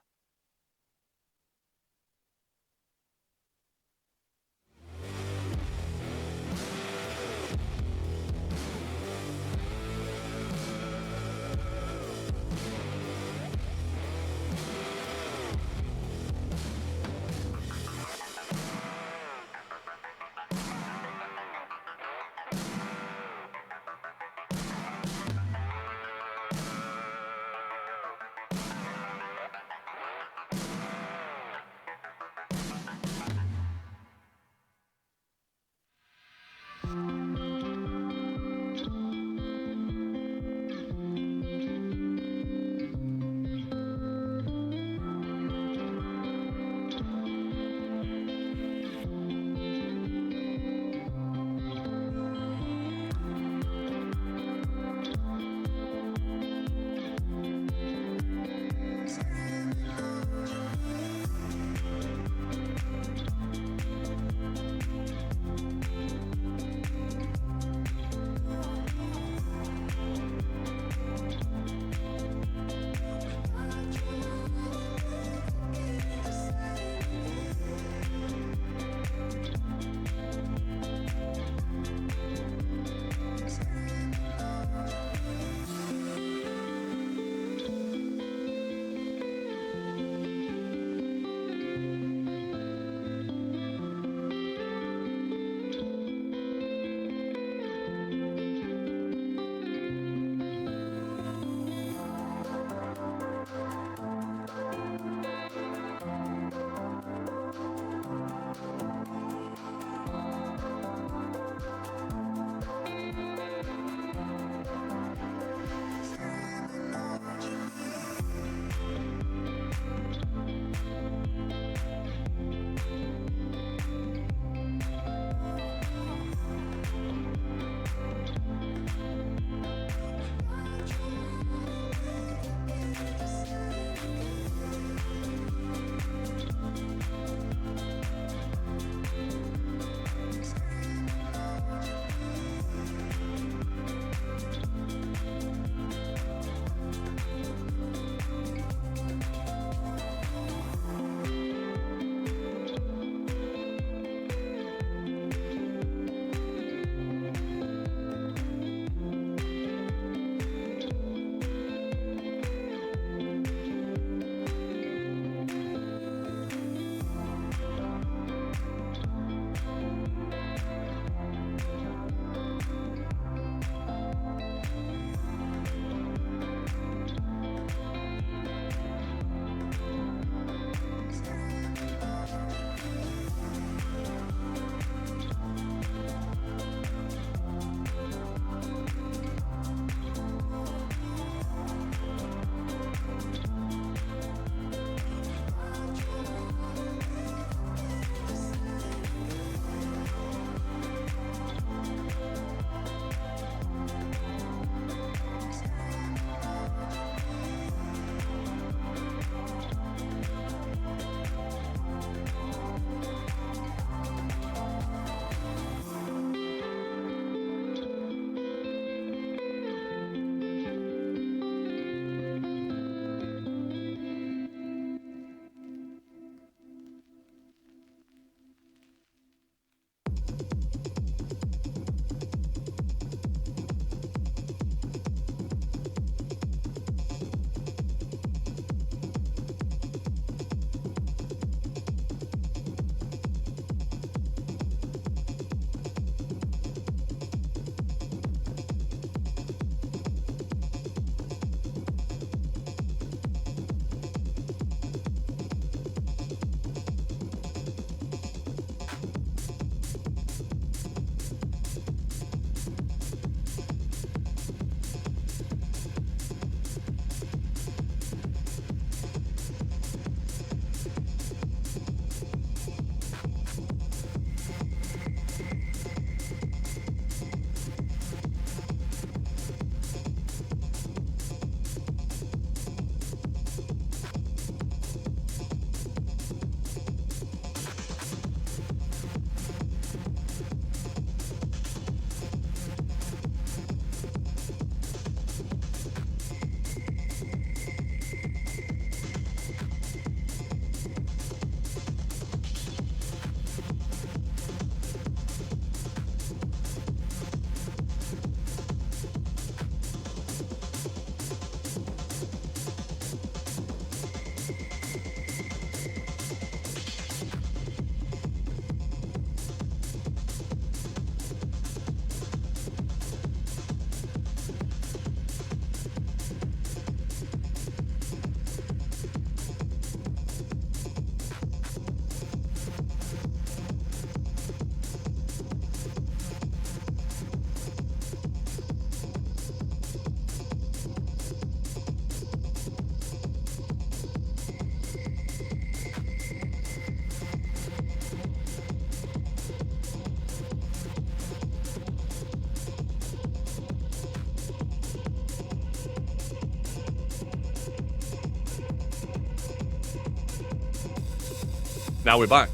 Now we're back.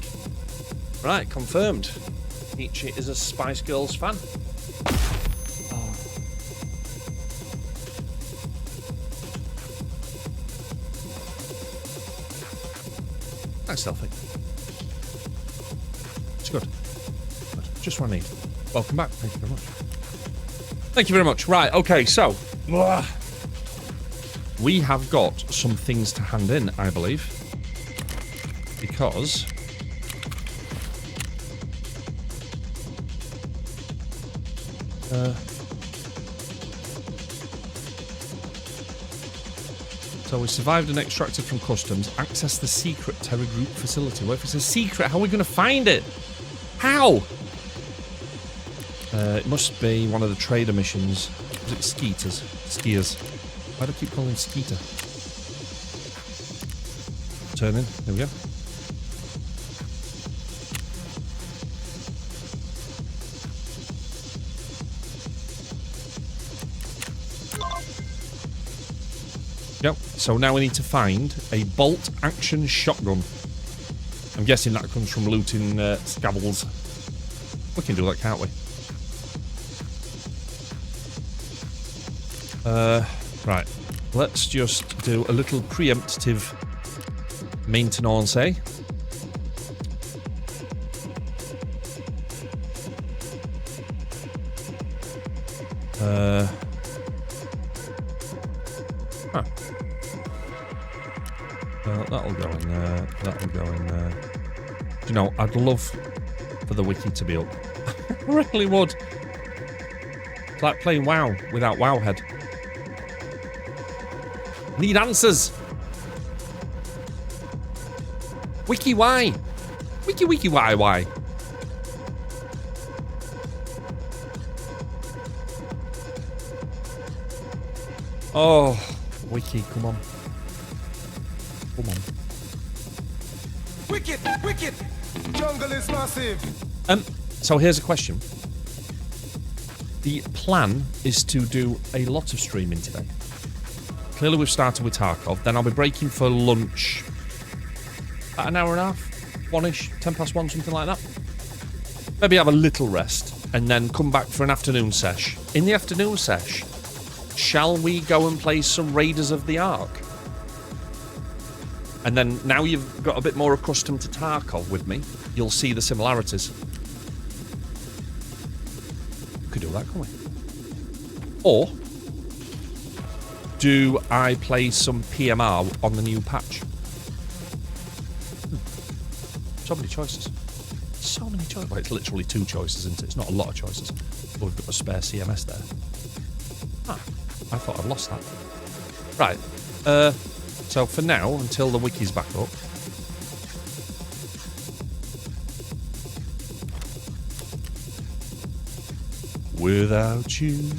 Right, confirmed. Ichi is a Spice Girls fan. Oh. Nice selfie. It's good. Just what I need. Welcome back. Thank you very much. Thank you very much. Right, okay, so we have got some things to hand in, I believe. Because so we survived and extracted from customs. Access the secret Terror Group facility. Well, if it's a secret, how are we going to find it? How? It must be one of the trader missions. Was it Skeeters? Skiers. Why do I keep calling him Skeeter? Turn in. There we go. Yep. So now we need to find a bolt action shotgun. I'm guessing that comes from looting scabbles. We can do that, can't we? Right. Let's just do a little preemptive maintenance, eh? Huh. That'll go in there. That'll go in there. You know, I'd love for the wiki to be up. I really would. It's like playing WoW without Wowhead. Need answers. Wiki why? Wiki why? Oh, wiki, come on. Come on. Wicked! Jungle is massive! So here's a question. The plan is to do a lot of streaming today. Clearly we've started with Tarkov, then I'll be breaking for lunch about an hour and a half, one-ish, 1 something like that. Maybe have a little rest, and then come back for an afternoon sesh. In the afternoon sesh, shall we go and play some Raiders of the Ark? And then, now you've got a bit more accustomed to Tarkov with me, you'll see the similarities. We could do that, can't we? Or do I play some PMR on the new patch? So many choices. So many choices. Well, it's literally 2 choices, isn't it? It's not a lot of choices. But we've got a spare CMS there. Ah, I thought I'd lost that. Right. So for now, until the wiki's back up, without you.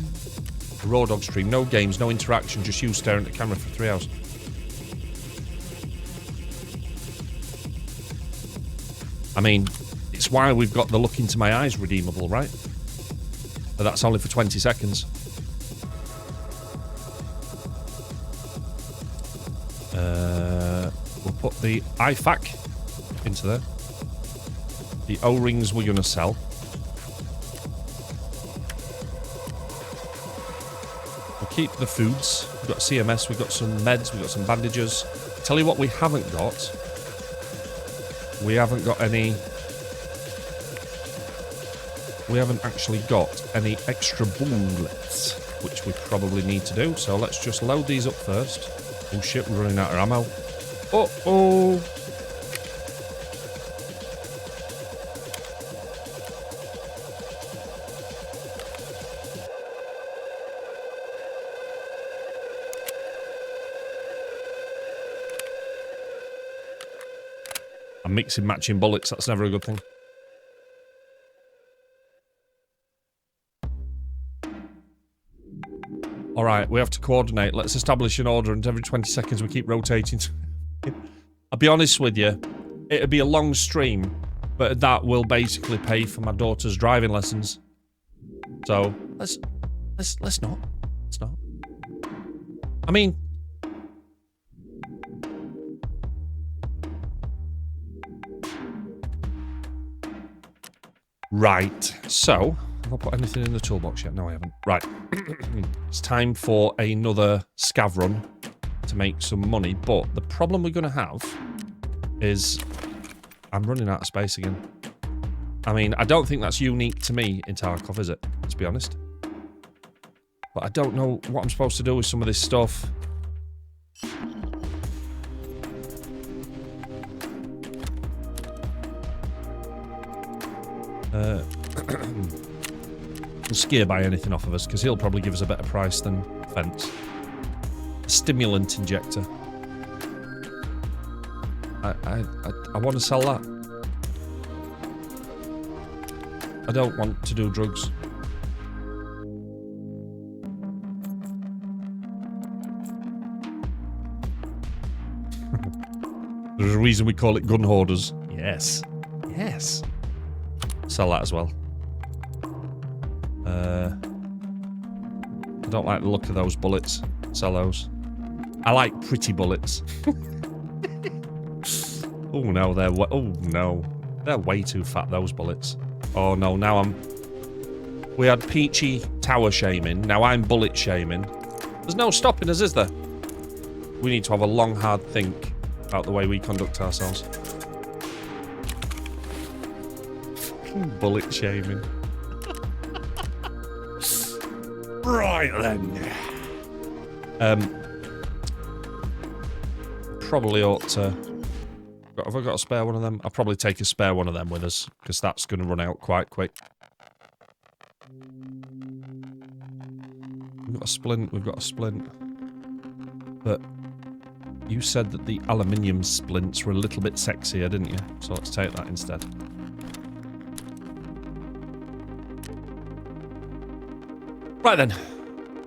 Raw dog stream, no games, no interaction, just you staring at the camera for 3 hours. I mean, it's why we've got the look into my eyes redeemable, right? But that's only for 20 seconds. We'll put the IFAC into there. The O-rings we're going to sell. Keep the foods. We've got CMS, we've got some meds, we've got some bandages. Tell you what we haven't got. We haven't got any... We haven't actually got any extra bullets, which we probably need to do. So let's just load these up first. Oh shit, we're running out of ammo. Uh-oh! I'm mixing matching bullets, that's never a good thing. Alright, we have to coordinate. Let's establish an order, and every 20 seconds we keep rotating. I'll be honest with you, it'll be a long stream, but that will basically pay for my daughter's driving lessons. So, let's not. Let's not. I mean... Right, so, have I put anything in the toolbox yet? No, I haven't. Right, it's time for another scav run to make some money, but the problem we're going to have is I'm running out of space again. I mean, I don't think that's unique to me in Tarkov, is it? Let's be honest. But I don't know what I'm supposed to do with some of this stuff. We'll scare by anything off of us, because he'll probably give us a better price than Fence. A stimulant injector. I want to sell that. I don't want to do drugs. There's a reason we call it gun hoarders. Yes. Yes. Sell that as well. I don't like the look of those bullets. Sell those. I like pretty bullets. Oh no, they're way too fat, those bullets. Oh no, now we had peachy tower shaming, now I'm bullet shaming. There's no stopping us, is there? We need to have a long, hard think about the way we conduct ourselves. Bullet shaming. Right then. Probably ought to... Have I got a spare one of them? I'll probably take a spare one of them with us, because that's going to run out quite quick. We've got a splint, we've got a splint. But you said that the aluminium splints were a little bit sexier, didn't you? So let's take that instead. Right then.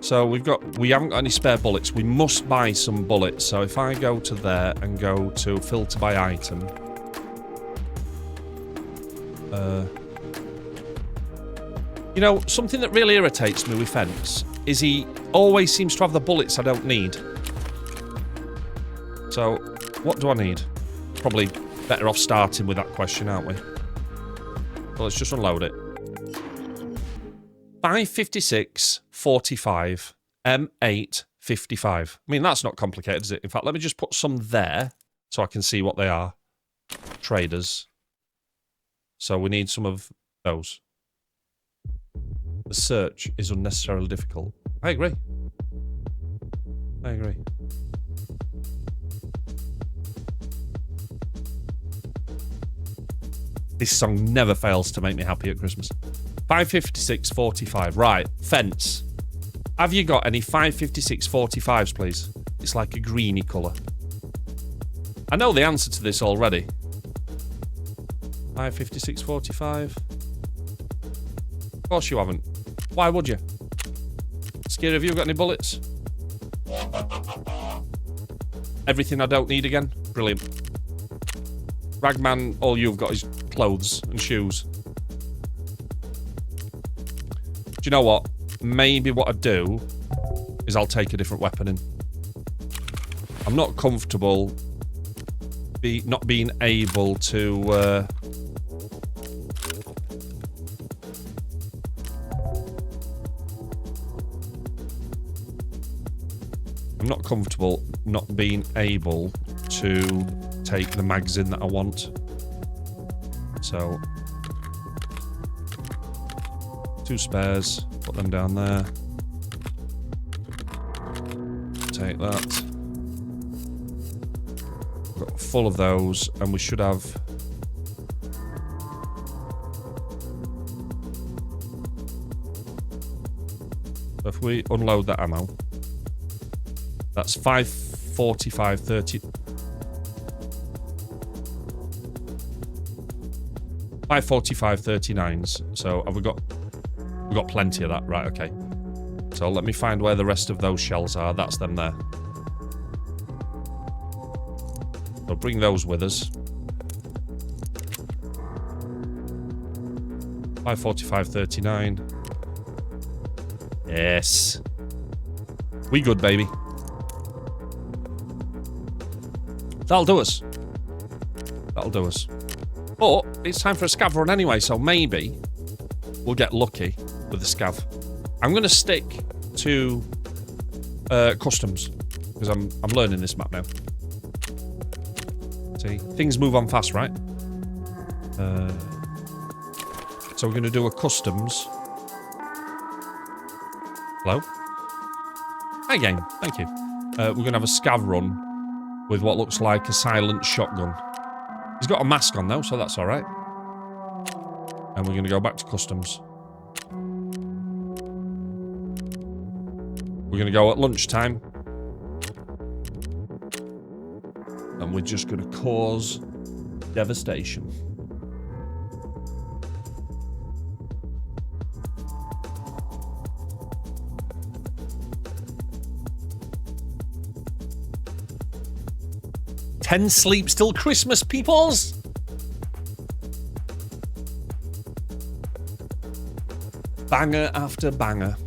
So we haven't got any spare bullets. We must buy some bullets. So if I go to there and go to filter by item. You know, something that really irritates me with Fence is he always seems to have the bullets I don't need. So, what do I need? Probably better off starting with that question, aren't we? Well, let's just unload it. 556, 45, M8, 55. I mean, that's not complicated, is it? In fact, let me just put some there so I can see what they are. Traders. So we need some of those. The search is unnecessarily difficult. I agree. I agree. This song never fails to make me happy at Christmas. 556.45. Right, Fence. Have you got any 556.45s, please? It's like a greeny colour. I know the answer to this already. 556.45. Of course you haven't. Why would you? Scary, have you got any bullets? Everything I don't need again? Brilliant. Ragman, all you've got is clothes and shoes. Do you know what? Maybe what I'd do is I'll take a different weapon in. I'm not comfortable not being able to... I'm not comfortable not being able to take the mags in that I want. So... 2 spares, put them down there. Take that. Got full of those, and we should have... So if we unload that ammo, that's 545, 30... 545, 39s. So have we got... We've got plenty of that. Right, okay. So let me find where the rest of those shells are. That's them there. So bring those with us. 545, 39. Yes. We good, baby. That'll do us. That'll do us. But it's time for a scav run anyway, so maybe we'll get lucky with the scav. I'm going to stick to customs because I'm learning this map now. See, things move on fast, right? So we're going to do a customs. Hello? Hi, game. Thank you. We're going to have a scav run with what looks like a silent shotgun. He's got a mask on, though, so that's all right. And we're going to go back to customs. We're going to go at lunchtime. And we're just going to cause devastation. Ten sleeps till Christmas, peoples! Banger after banger.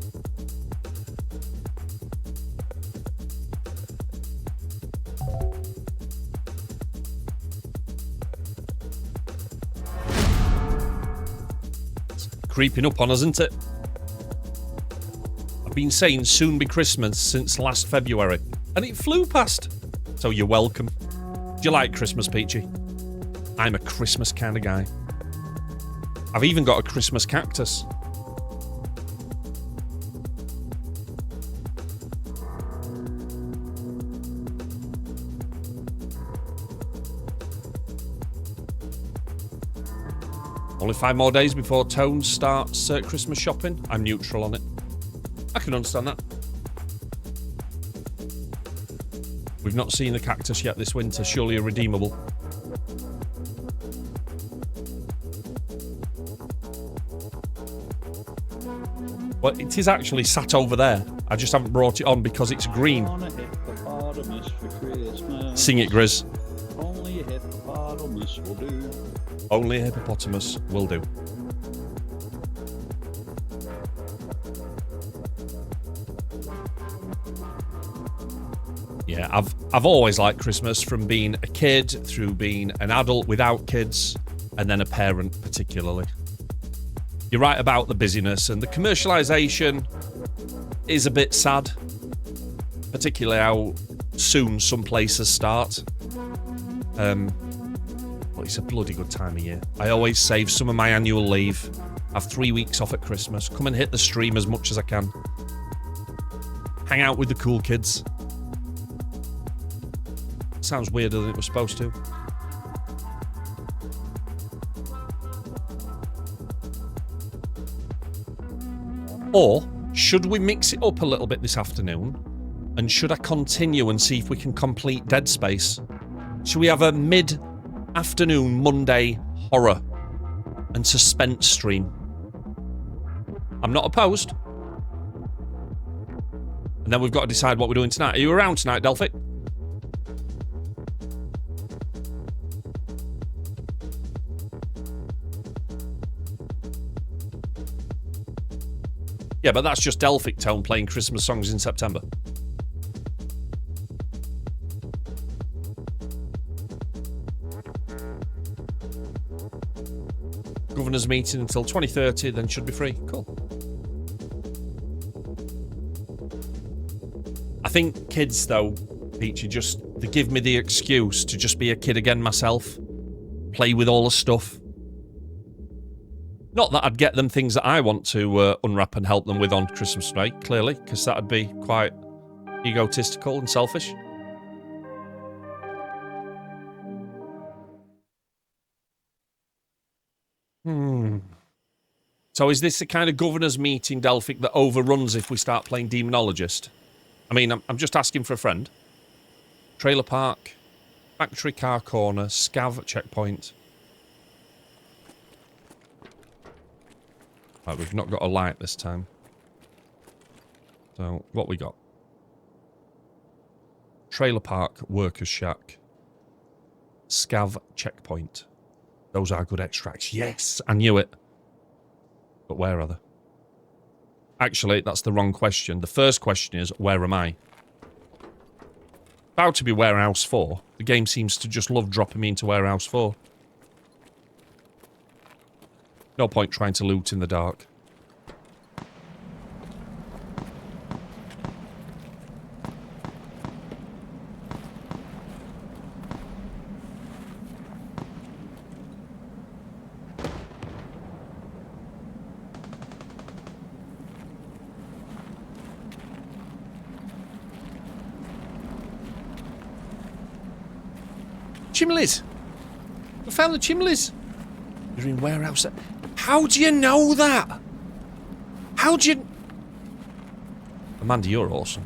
It's creeping up on us, isn't it? I've been saying soon be Christmas since last February, and it flew past. So you're welcome. Do you like Christmas, Peachy? I'm a Christmas kind of guy. I've even got a Christmas cactus. Only 5 more days before Tone starts Christmas shopping. I'm neutral on it. I can understand that. We've not seen the cactus yet this winter. Surely a redeemable. Well, it is actually sat over there. I just haven't brought it on because it's green. Sing it, Grizz. Only a hippopotamus will do. Only a hippopotamus will do. Yeah, I've always liked Christmas, from being a kid through being an adult without kids and then a parent particularly. You're right about the busyness, and the commercialisation is a bit sad, particularly how soon some places start. But it's a bloody good time of year. I always save some of my annual leave, have 3 weeks off at Christmas, come and hit the stream as much as I can, hang out with the cool kids. Sounds weirder than it was supposed to. Or should we mix it up a little bit this afternoon? And should I continue and see if we can complete Dead Space? Should we have a mid-afternoon Monday horror and suspense stream? I'm not opposed. And then we've got to decide what we're doing tonight. Are you around tonight, Delphic? Yeah, but that's just Delphic Tone playing Christmas songs in September. Governor's meeting until 2030, then should be free. Cool. I think kids, though, Peachy, they give me the excuse to just be a kid again myself. Play with all the stuff. Not that I'd get them things that I want to unwrap and help them with on Christmas Day, clearly, because that'd be quite egotistical and selfish. So is this the kind of governor's meeting, Delphic, that overruns if we start playing Demonologist? I mean, I'm just asking for a friend. Trailer park, factory car corner, scav checkpoint. Right, we've not got a light this time. So, what we got? Trailer park, workers shack, scav checkpoint. Those are good extracts. Yes, I knew it. But where are they? Actually, that's the wrong question. The first question is, where am I? About to be Warehouse 4. The game seems to just love dropping me into Warehouse 4. No point trying to loot in the dark. Chimleys! We found the chimleys! You're in warehouse. How do you know that? How do you... Amanda, you're awesome.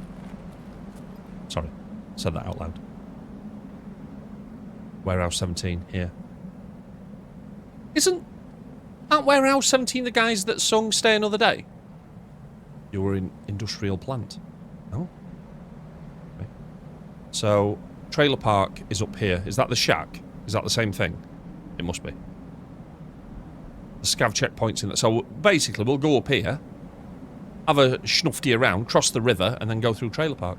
Sorry, said that out loud. Warehouse 17, here. Aren't Warehouse 17 the guys that sung Stay Another Day? You were in Industrial Plant. Oh. Okay. So... Trailer park is up here. Is that the shack? Is that the same thing? It must be. The scav checkpoint's in there. So basically, we'll go up here, have a schnufty around, cross the river, and then go through trailer park.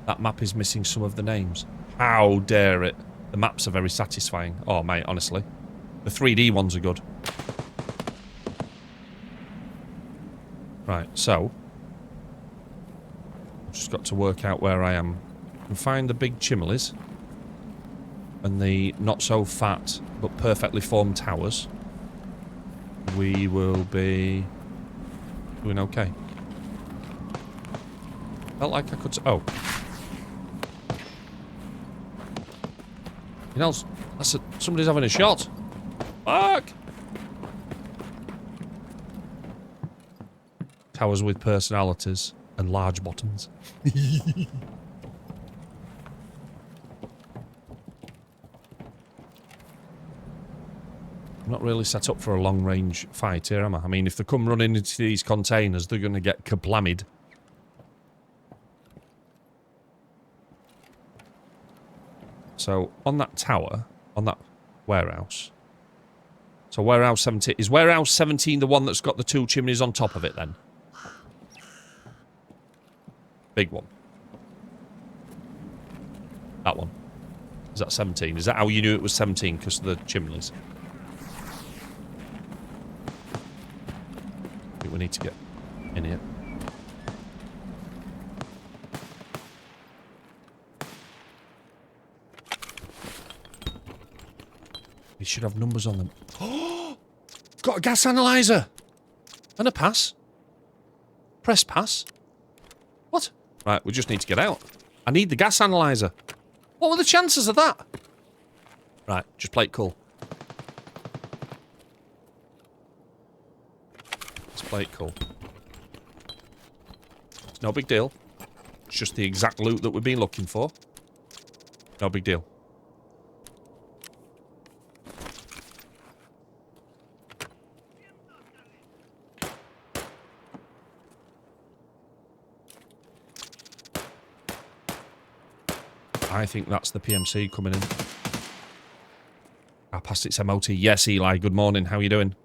That map is missing some of the names. How dare it? The maps are very satisfying. Oh, mate, honestly. The 3D ones are good. Right, so... I've just got to work out where I am. And find the big chimneys and the not so fat but perfectly formed towers. We will be doing okay. Felt like I could. Oh, you know, somebody's having a shot. Fuck! Towers with personalities and large bottoms. I'm not really set up for a long-range fight here, am I? I mean, if they come running into these containers, they're going to get kablammied. So, on that tower, on that warehouse... So, warehouse 17... Is warehouse 17 the one that's got the two chimneys on top of it, then? Big one. That one. Is that 17? Is that how you knew it was 17? Because of the chimneys? We need to get in here. We should have numbers on them. Oh! Got a gas analyzer! And a pass. Press pass. What? Right, we just need to get out. I need the gas analyzer. What were the chances of that? Right, just play it cool. Play it cool. It's no big deal. It's just the exact loot that we've been looking for. No big deal. I think that's the PMC coming in. I passed its MOT. Yes, Eli, good morning. How are you doing?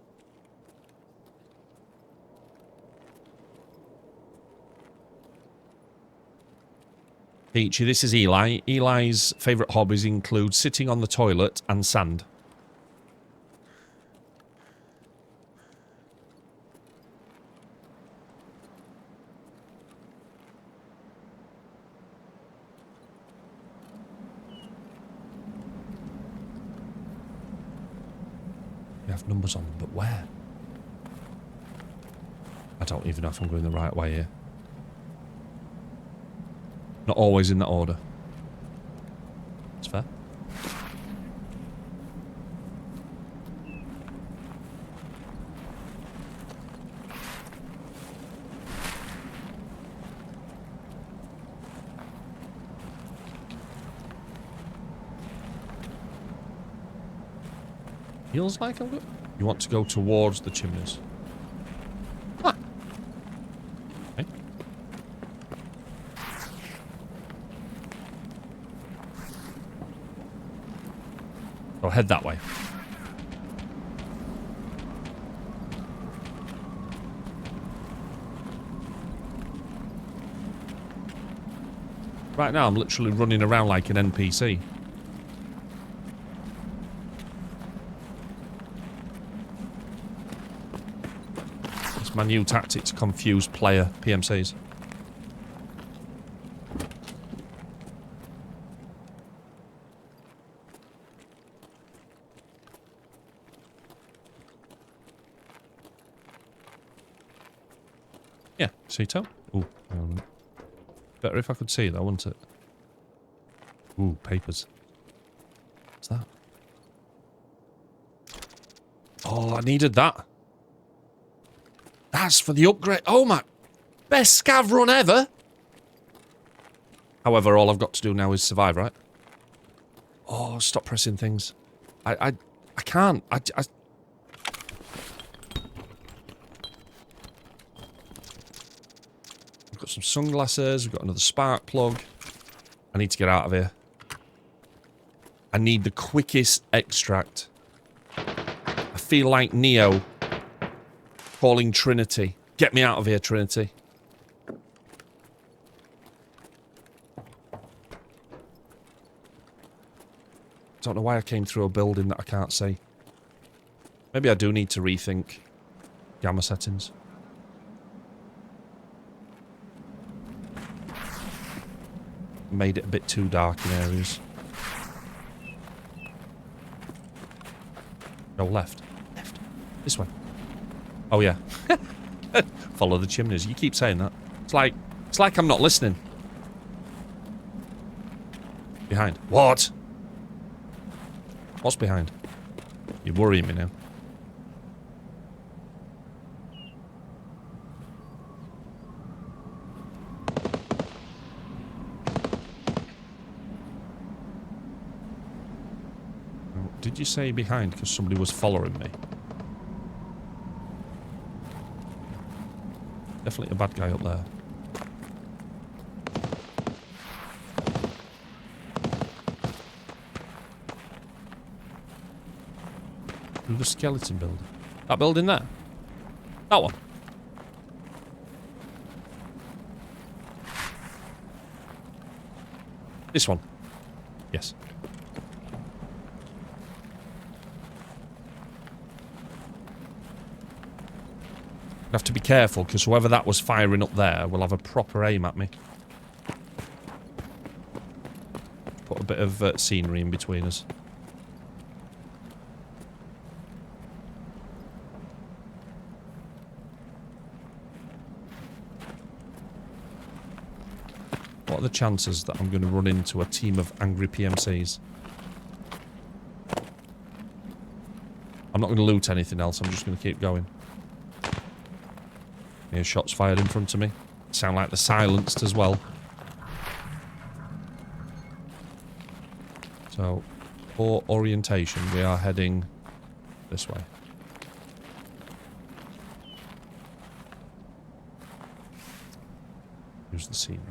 Peachy, this is Eli. Eli's favourite hobbies include sitting on the toilet and sand. We have numbers on them, but where? I don't even know if I'm going the right way here. Not always in that order. It's fair. Feels like I'm good. You want to go towards the chimneys. Ah. Okay. I'll head that way. Right now I'm literally running around like an NPC. It's my new tactic to confuse player PMCs. Yeah, see Tom? Ooh, better if I could see though, wouldn't it? Ooh, papers. What's that? Oh, I needed that. That's for the upgrade. Oh my, best scav run ever. However, all I've got to do now is survive, right? Oh, stop pressing things. I can't. I've got some sunglasses. We've got another spark plug. I need to get out of here. I need the quickest extract. I feel like Neo calling Trinity. Get me out of here, Trinity. Don't know why I came through a building that I can't see. Maybe I do need to rethink gamma settings. Made it a bit too dark in areas. Go left. Left. This way. Oh yeah. Follow the chimneys. You keep saying that. It's like I'm not listening. Behind. What? What's behind? You're worrying me now. Did you say behind because somebody was following me? Definitely a bad guy up there. Through the skeleton building. That building there? That one? This one? Yes. I have to be careful because whoever that was firing up there will have a proper aim at me. Put a bit of scenery in between us. What are the chances that I'm going to run into a team of angry PMCs? I'm not going to loot anything else, I'm just going to keep going. Hear shots fired in front of me. Sound like they're silenced as well. So, for orientation, we are heading this way. Here's the scenery.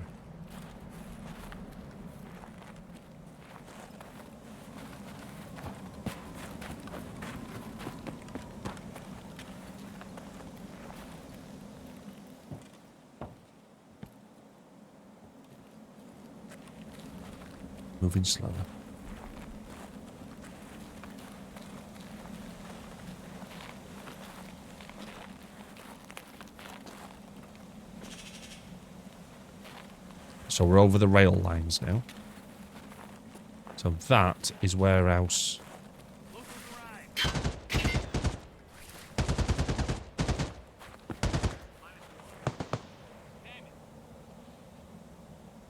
Moving slower. So we're over the rail lines now. So that is warehouse.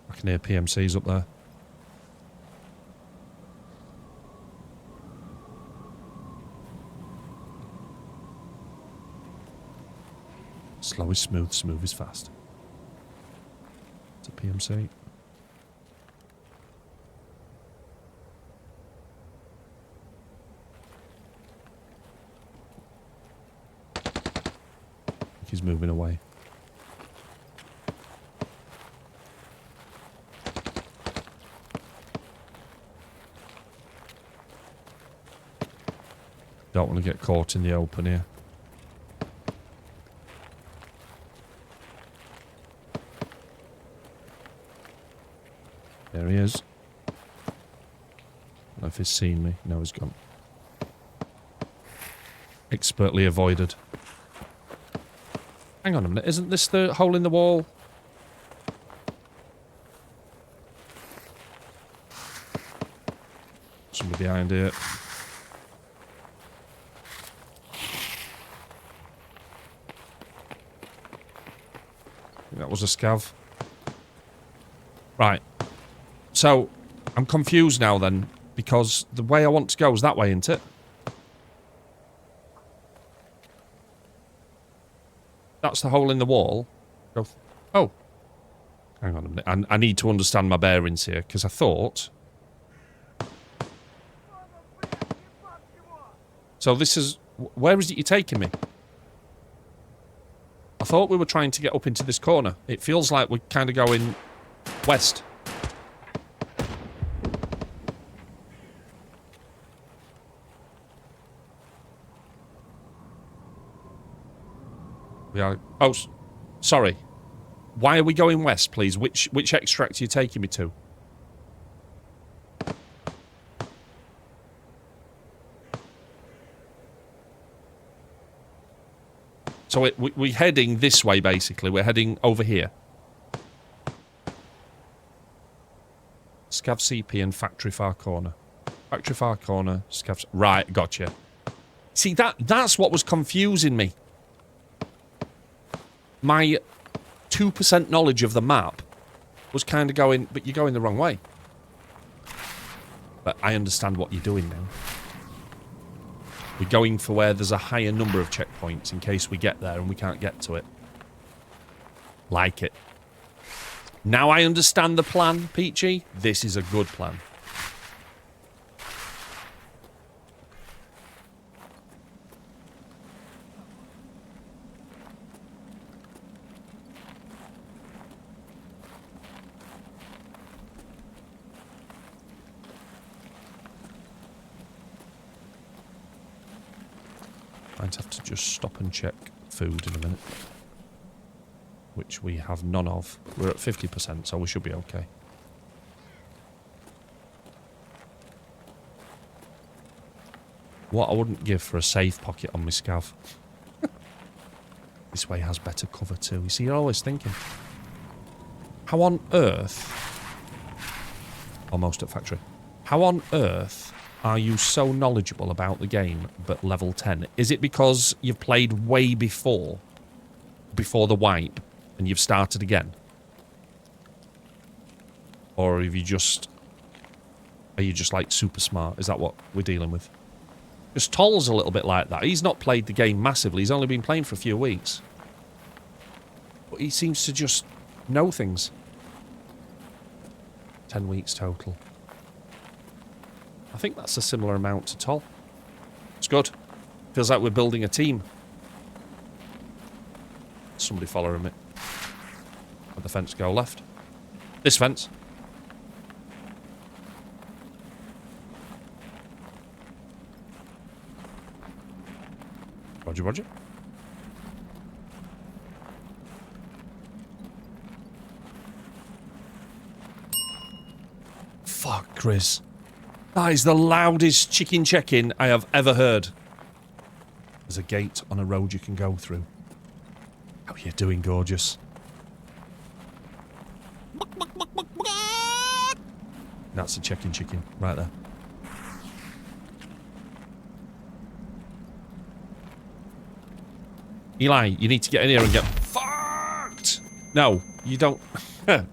I can hear PMCs up there. Slow is smooth, smooth is fast. It's a PMC. He's moving away. Don't want to get caught in the open here. There he is. I don't know if he's seen me. No, he's gone. Expertly avoided. Hang on a minute. Isn't this the hole in the wall? Somebody behind it. That was a scav. Right. So, I'm confused now then, because the way I want to go is that way, isn't it? That's the hole in the wall. Go. Oh. Hang on a minute. I need to understand my bearings here, because I thought... So this is... Where is it you're taking me? I thought we were trying to get up into this corner. It feels like we're kind of going west. We are... Oh, sorry. Why are we going west, please? Which extract are you taking me to? So we're heading this way, basically. We're heading over here. Scav CP and Factory Far Corner. Factory Far Corner, Scav... Right, gotcha. See, that's what was confusing me. My 2% knowledge of the map was kind of going, but you're going the wrong way. But I understand what you're doing now. We're going for where there's a higher number of checkpoints in case we get there and we can't get to it. Like it. Now I understand the plan, Peachy. This is a good plan. I'd have to just stop and check food in a minute. Which we have none of. We're at 50%, so we should be okay. What I wouldn't give for a safe pocket on my scav. This way has better cover too. You see, you're always thinking. How on earth... Almost at factory. How on earth... are you so knowledgeable about the game, but level 10? Is it because you've played way before the wipe, and you've started again? Or have you just... Are you just, like, super smart? Is that what we're dealing with? Because Toll's a little bit like that. He's not played the game massively. He's only been playing for a few weeks. But he seems to just know things. 10 weeks total. I think that's a similar amount to Toll. It's good. Feels like we're building a team. Somebody following me. Where'd the fence go? Left. This fence. Roger, roger. Fuck, Chris. That is the loudest chicken check-in I have ever heard. There's a gate on a road you can go through. How are you doing, gorgeous? That's a check-in chicken, right there. Eli, you need to get in here and get fucked! No, you don't...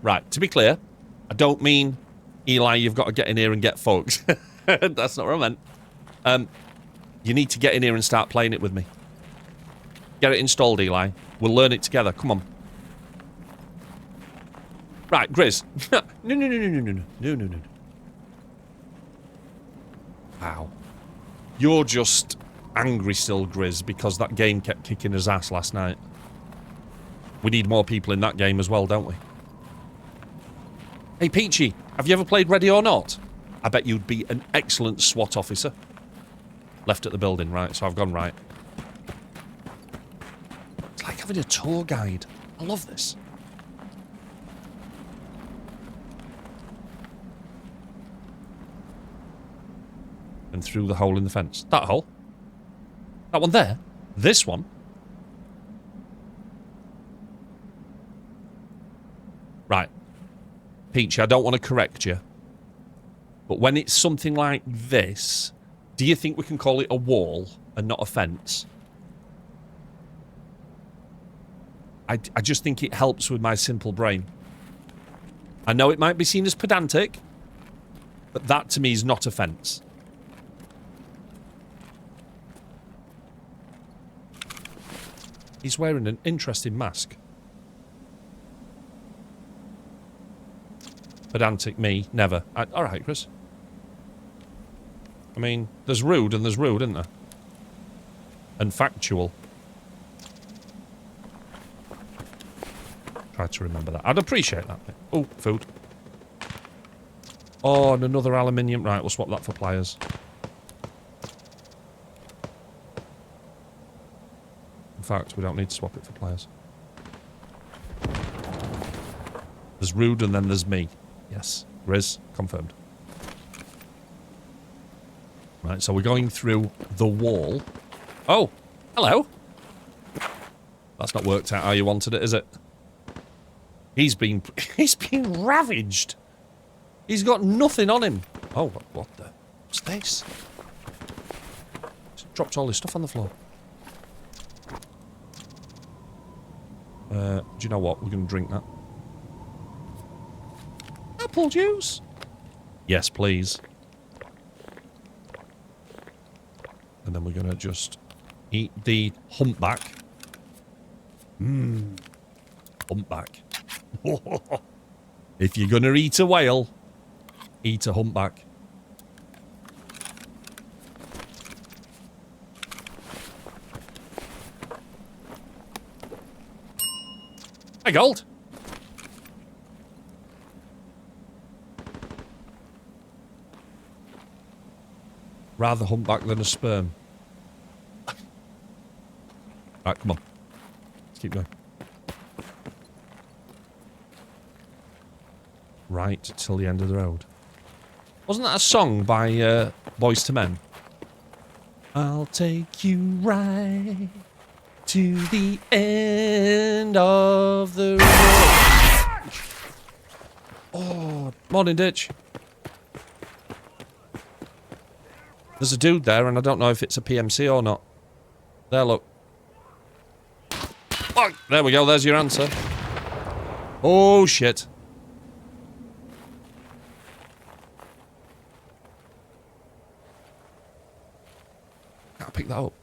Right, to be clear, I don't mean... Eli, you've got to get in here and get fucked. That's not what I meant. You need to get in here and start playing it with me. Get it installed, Eli. We'll learn it together. Come on. Right, Grizz. No. Wow. You're just angry still, Grizz, because that game kept kicking his ass last night. We need more people in that game as well, don't we? Hey, Peachy, have you ever played Ready or Not? I bet you'd be an excellent SWAT officer. Left at the building, right, so I've gone right. It's like having a tour guide. I love this. And through the hole in the fence. That hole? That one there? This one? Peachy, I don't want to correct you. But when it's something like this, do you think we can call it a wall and not a fence? I just think it helps with my simple brain. I know it might be seen as pedantic, but that to me is not a fence. He's wearing an interesting mask. Pedantic me, never. Alright, Chris. I mean, there's rude and there's rude, isn't there? And factual. Try to remember that. I'd appreciate that. Oh, food. Oh, and another aluminium. Right, we'll swap that for pliers. In fact, we don't need to swap it for pliers. There's rude and then there's me. Yes. Riz, confirmed. Right, so we're going through the wall. Oh, hello. That's not worked out how you wanted it, is it? He's been ravaged. He's got nothing on him. Oh, what the? What's this? He's dropped all his stuff on the floor. Do you know what? We're going to drink that. Apple juice? Yes, please. And then we're going to just eat the humpback. Mmm. Humpback. If you're going to eat a whale, eat a humpback. Hey, gold. Rather humpback than a sperm. Right, come on. Let's keep going. Right till the end of the road. Wasn't that a song by Boys to Men? I'll take you right to the end of the road. Oh, morning, Ditch. There's a dude there, and I don't know if it's a PMC or not. There, look. Oh, there we go, there's your answer. Oh, shit. Gotta pick that up.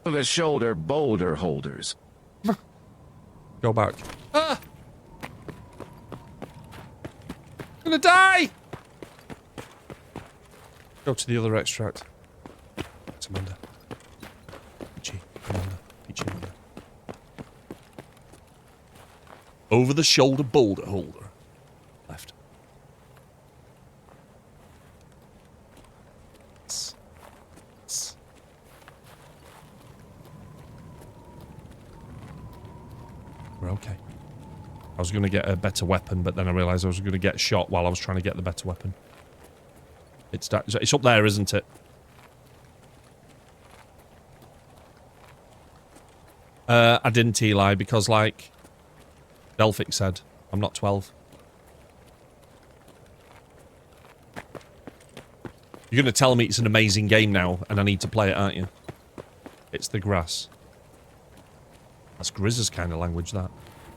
The shoulder boulder holders. Go back. Ah! I'm gonna die! Go to the other extract. It's Amanda. Peachy, Amanda. Peachy, Amanda. Over the shoulder boulder holder. Left. We're okay. I was going to get a better weapon, but then I realised I was going to get shot while I was trying to get the better weapon. It's up there, isn't it? I didn't, Eli, because, like Delphic said, I'm not 12. You're going to tell me it's an amazing game now, and I need to play it, aren't you? It's the grass. That's Grizz's kind of language, that.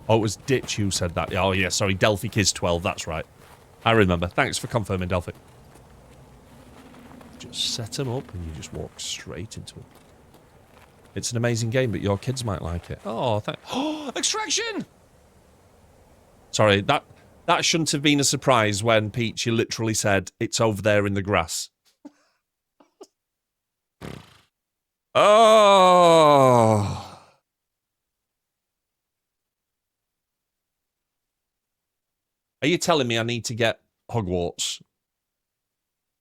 Oh, it was Ditch who said that. Oh, yeah, sorry, Delphic is 12, that's right. I remember. Thanks for confirming, Delphic. Just set them up, and you just walk straight into it. It's an amazing game, but your kids might like it. Oh, oh, extraction! Sorry, that shouldn't have been a surprise when Peachy literally said, it's over there in the grass. Oh... Are you telling me I need to get Hogwarts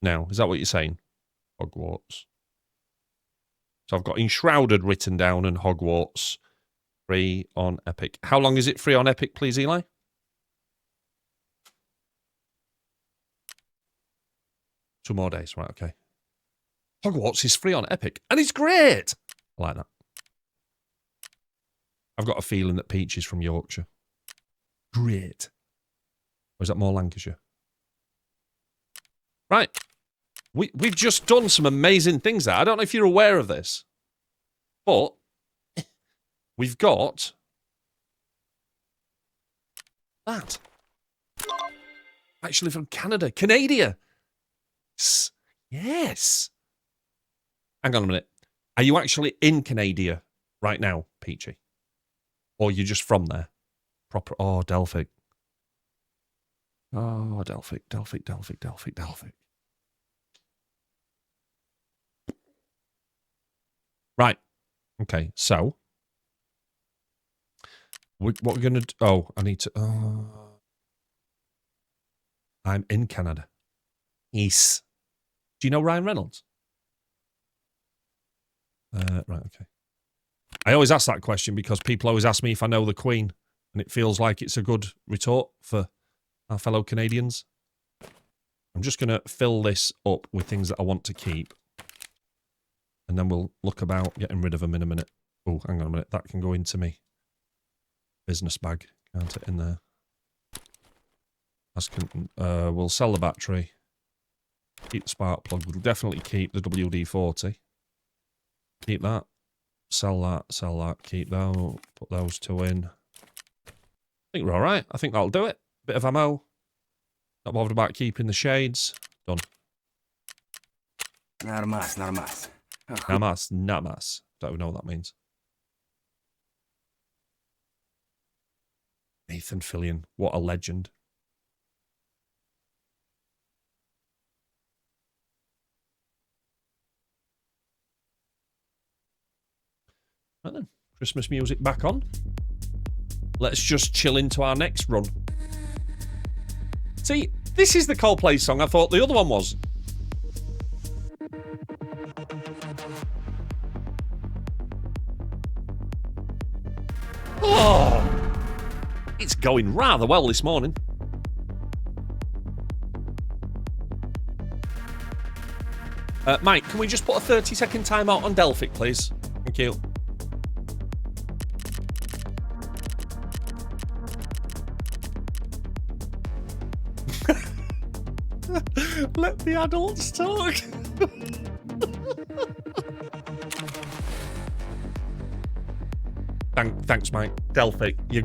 now? Is that what you're saying? Hogwarts. So I've got Enshrouded written down and Hogwarts free on Epic. How long is it free on Epic, please, Eli? Two more days. Right, okay. Hogwarts is free on Epic, and it's great! I like that. I've got a feeling that Peach is from Yorkshire. Great. Or is that more Lancashire? Right. We've just done some amazing things there. I don't know if you're aware of this, but we've got that. Actually from Canada. Canada. Yes. Hang on a minute. Are you actually in Canada right now, Peachy? Or you're just from there? Proper. Oh, Delphic. Oh, Delphic. Right. Okay, so. What we're going to do. Oh, I need to. I'm in Canada. Yes. Do you know Ryan Reynolds? Right, okay. I always ask that question because people always ask me if I know the Queen, and it feels like it's a good retort for our fellow Canadians. I'm just going to fill this up with things that I want to keep. And then we'll look about getting rid of them in a minute. Oh, hang on a minute. That can go into me business bag. Can't it in there? We'll sell the battery. Keep the spark plug. We'll definitely keep the WD-40. Keep that. Sell that. Keep those. Put those two in. I think we're alright. I think that'll do it. Bit of ammo. Not bothered about keeping the shades. Done. Nada más, nada más. Namas. Don't even know what that means. Nathan Fillion. What a legend. Right then. Christmas music back on. Let's just chill into our next run. See, this is the Coldplay song I thought the other one was. Oh, it's going rather well this morning. Mike, can we just put a 30-second timeout on Delphic, please? Thank you. Let the adults talk. Thanks, mate. Delphic, you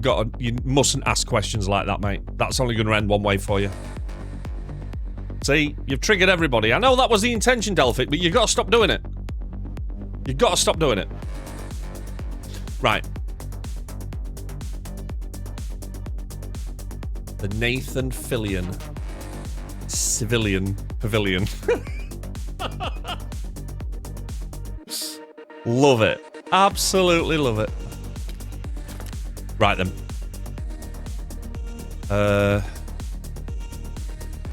mustn't ask questions like that, mate. That's only going to end one way for you. See, you've triggered everybody. I know that was the intention, Delphic, but you've got to stop doing it. You've got to stop doing it. Right. The Nathan Fillion Civilian Pavilion. Love it. Absolutely love it. Right then.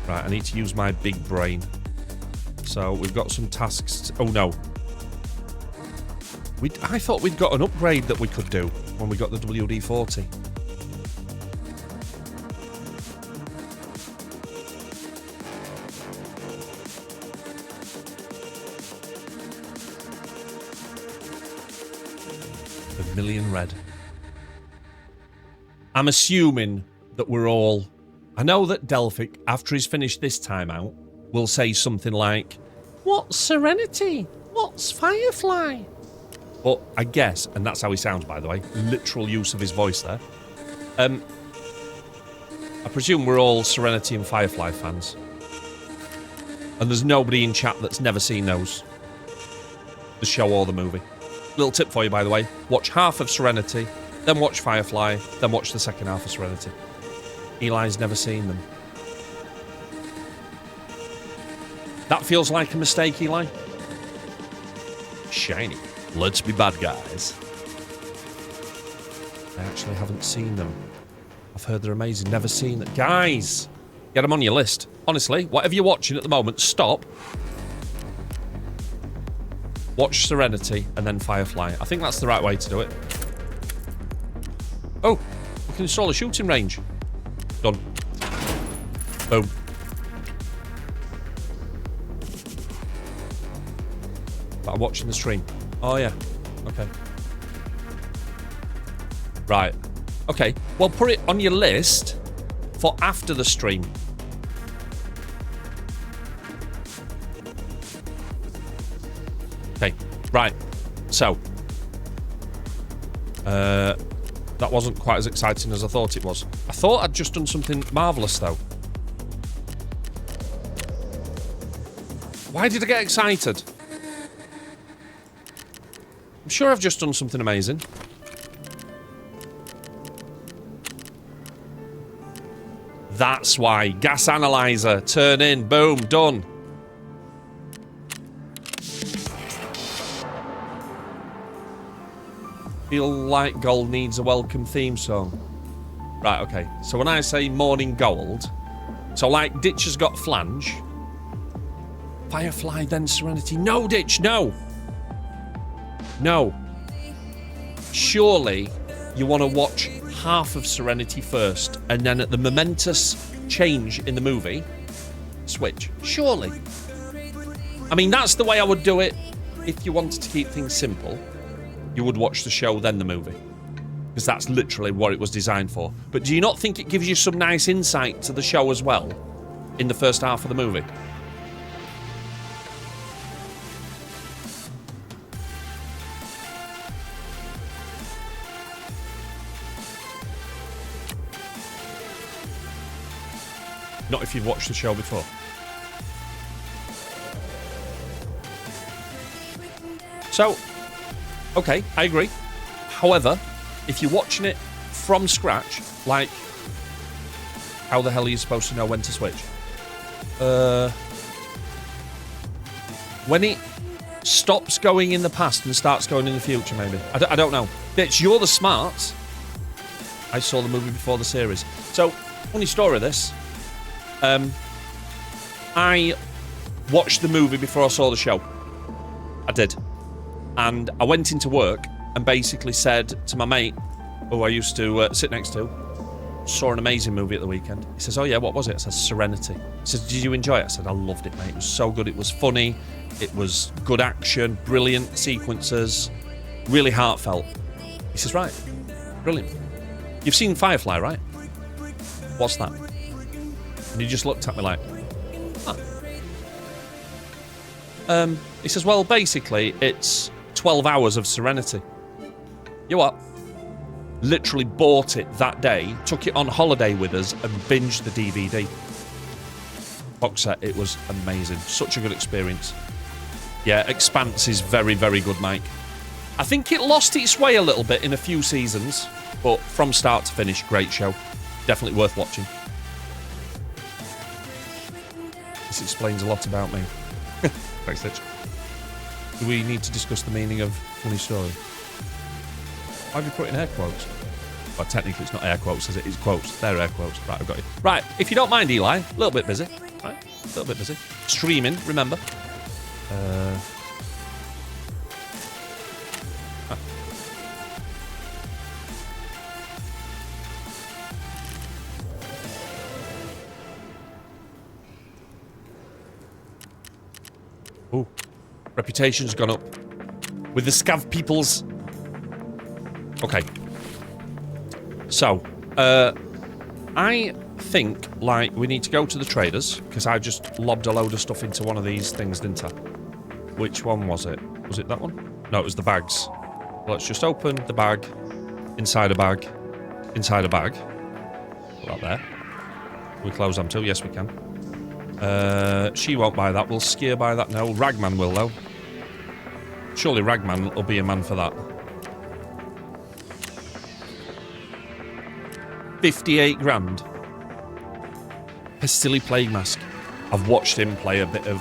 Right, I need to use my big brain. So we've got some tasks. Oh no. I thought we'd got an upgrade that we could do when we got the WD-40. Million red. I'm assuming that we're all... I know that Delphic, after he's finished this timeout, will say something like, "What's Serenity? What's Firefly?" But I guess, and that's how he sounds, by the way, literal use of his voice there. I presume we're all Serenity and Firefly fans. And there's nobody in chat that's never seen those. The show or the movie. Little tip for you, by the way. Watch half of Serenity, then watch Firefly, then watch the second half of Serenity. Eli's never seen them. That feels like a mistake, Eli. Shiny. Let's be bad guys. I actually haven't seen them. I've heard they're amazing. Never seen them. Guys! Get them on your list. Honestly, whatever you're watching at the moment, stop. Watch Serenity and then Firefly. I think that's the right way to do it. Oh, we can install a shooting range. Done. Boom. But I'm watching the stream. Oh, yeah. Okay. Right. Okay, well, put it on your list for after the stream. Okay, right. So, that wasn't quite as exciting as I thought it was. I thought I'd just done something marvellous, though. Why did I get excited? I'm sure I've just done something amazing. That's why. Gas analyzer. Turn in. Boom. Done. Feel like gold needs a welcome theme song. Right, okay. So when I say morning gold, so like Ditch has got flange. Firefly, then Serenity. No, Ditch, no! No. Surely you want to watch half of Serenity first, and then at the momentous change in the movie, switch. Surely. I mean, that's the way I would do it if you wanted to keep things simple. You would watch the show, then the movie. Because that's literally what it was designed for. But do you not think it gives you some nice insight to the show as well in the first half of the movie? Not if you've watched the show before. So, okay, I agree. However, if you're watching it from scratch, like, how the hell are you supposed to know when to switch? When it stops going in the past and starts going in the future, maybe. I don't know. Bitch, you're the smart. I saw the movie before the series. So, funny story this. I watched the movie before I saw the show. I did. And I went into work and basically said to my mate, who I used to sit next to, saw an amazing movie at the weekend. He says, oh yeah, what was it? I said, Serenity. He says, did you enjoy it? I said, I loved it, mate. It was so good. It was funny. It was good action, brilliant sequences, really heartfelt. He says, right, brilliant. You've seen Firefly, right? What's that? And he just looked at me like, huh. He says, well, basically, it's 12 hours of Serenity. You know what? Literally bought it that day, took it on holiday with us, and binged the DVD. Box set, it was amazing. Such a good experience. Yeah, Expanse is very, very good, Mike. I think it lost its way a little bit in a few seasons, but from start to finish, great show. Definitely worth watching. This explains a lot about me. Thanks, Stitch. Do we need to discuss the meaning of funny story? Why have you put in air quotes? Well, technically it's not air quotes, is it? It's quotes. They're air quotes. Right, I've got you. Right, if you don't mind, Eli, a little bit busy. Right, a little bit busy. Streaming, remember. Ooh, reputation's gone up with the scav peoples. Okay. So, I think, like, we need to go to the traders, because I just lobbed a load of stuff into one of these things, didn't I? Which one was it? Was it that one? No, it was the bags. Let's just open the bag, inside a bag, inside a bag. Put that there. Can we close them too? Yes, we can. She won't buy that. Will Skier buy that? No. Ragman will, though. Surely Ragman will be a man for that. 58 grand. Pestily Plague Mask. I've watched him play a bit of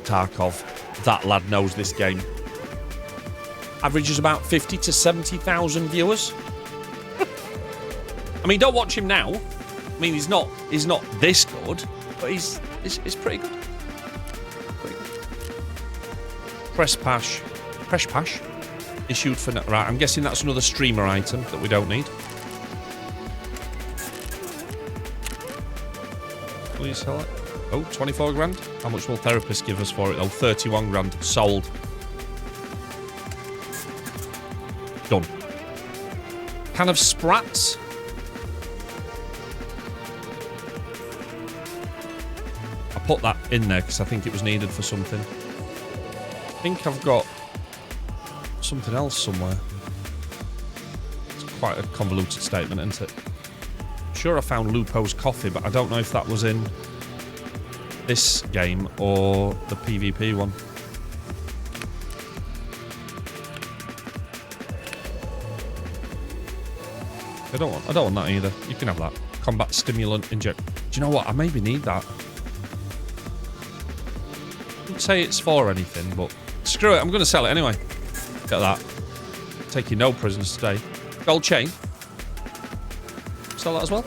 Tarkov. That lad knows this game. Averages about 50 to 70,000 viewers. I mean, don't watch him now. I mean, he's not this good, but he's pretty good. Press Pash. Issued for... Right, I'm guessing that's another streamer item that we don't need. Please sell it. Oh, 24 grand. How much will Therapist give us for it? Oh, 31 grand. Sold. Done. Can of Sprats. I put that in there because I think it was needed for something. I think I've got something else somewhere. It's quite a convoluted statement, isn't it? Sure, I found Lupo's coffee, but I don't know if that was in this game or the PvP one. I don't want that either. You can have that. Combat stimulant inject. Do you know what? I maybe need that. I wouldn't say it's for anything, but screw it. I'm going to sell it anyway. Get that. Taking no prisoners today. Gold chain. Sell that as well.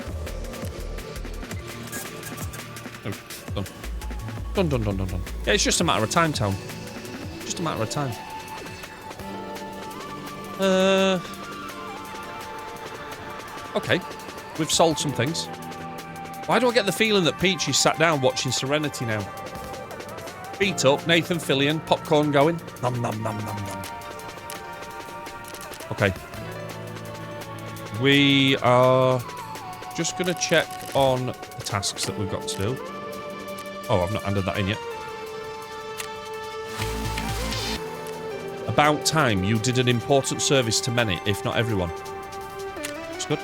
Oh, done. Done. Yeah, it's just a matter of time, Town. Just a matter of time. Okay, we've sold some things. Why do I get the feeling that Peachy's sat down watching Serenity now? Feet up, Nathan Fillion, popcorn going. Nom nom nom nom nom. Okay. We are just going to check on the tasks that we've got to do. Oh, I've not handed that in yet. About time you did an important service to many, if not everyone. That's good.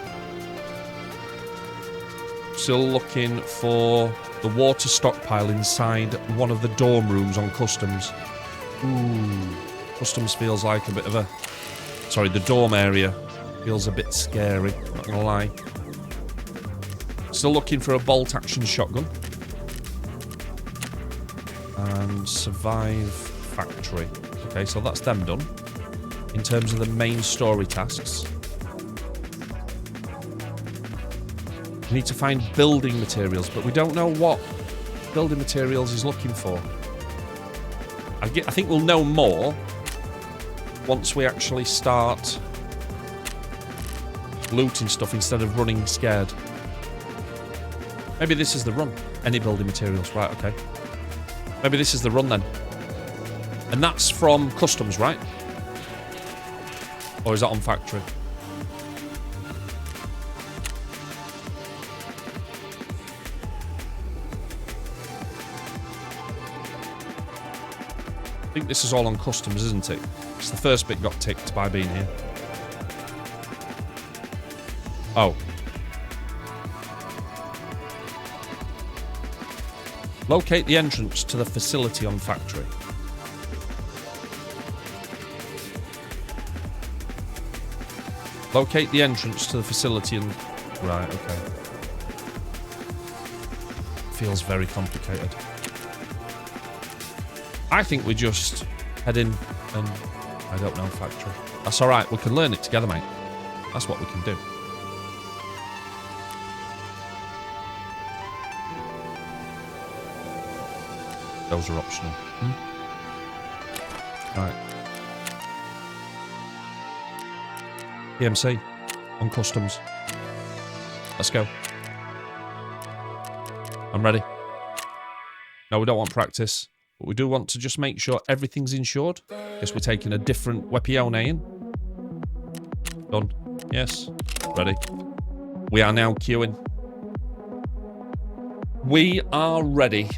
Still looking for the water stockpile inside one of the dorm rooms on Customs. Ooh. Customs feels like a bit of a... Sorry, the dorm area feels a bit scary, not gonna lie. Still looking for a bolt-action shotgun. And survive factory. Okay, so that's them done. In terms of the main story tasks. We need to find building materials, but we don't know what building materials he's looking for. I think we'll know more once we actually start looting stuff instead of running scared. Maybe this is the run. Any building materials, right, okay. Maybe this is the run then. And that's from Customs, right? Or is that on factory? I think this is all on Customs, isn't it? Because the first bit got ticked by being here. Oh. Locate the entrance to the facility on factory. Locate the entrance to the facility and... Right, okay. Feels very complicated. I think we just head in and... I don't know, factory. That's alright, we can learn it together, mate. That's what we can do. Those are optional. Right. PMC on Customs. Let's go. I'm ready. No, we don't want practice. But we do want to just make sure everything's insured. Guess we're taking a different Wepione in. Done. Yes. Ready. We are now queuing. We are ready.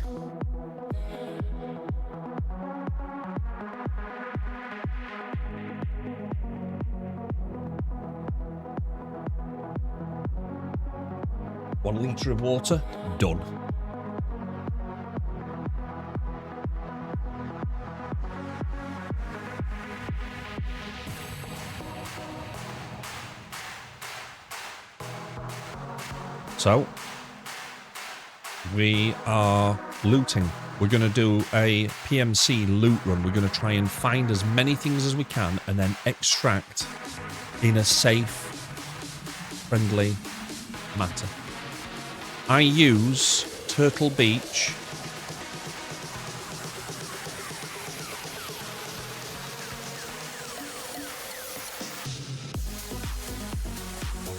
One litre of water. Done. So, we are looting. We're going to do a PMC loot run. We're going to try and find as many things as we can and then extract in a safe, friendly manner. I use Turtle Beach.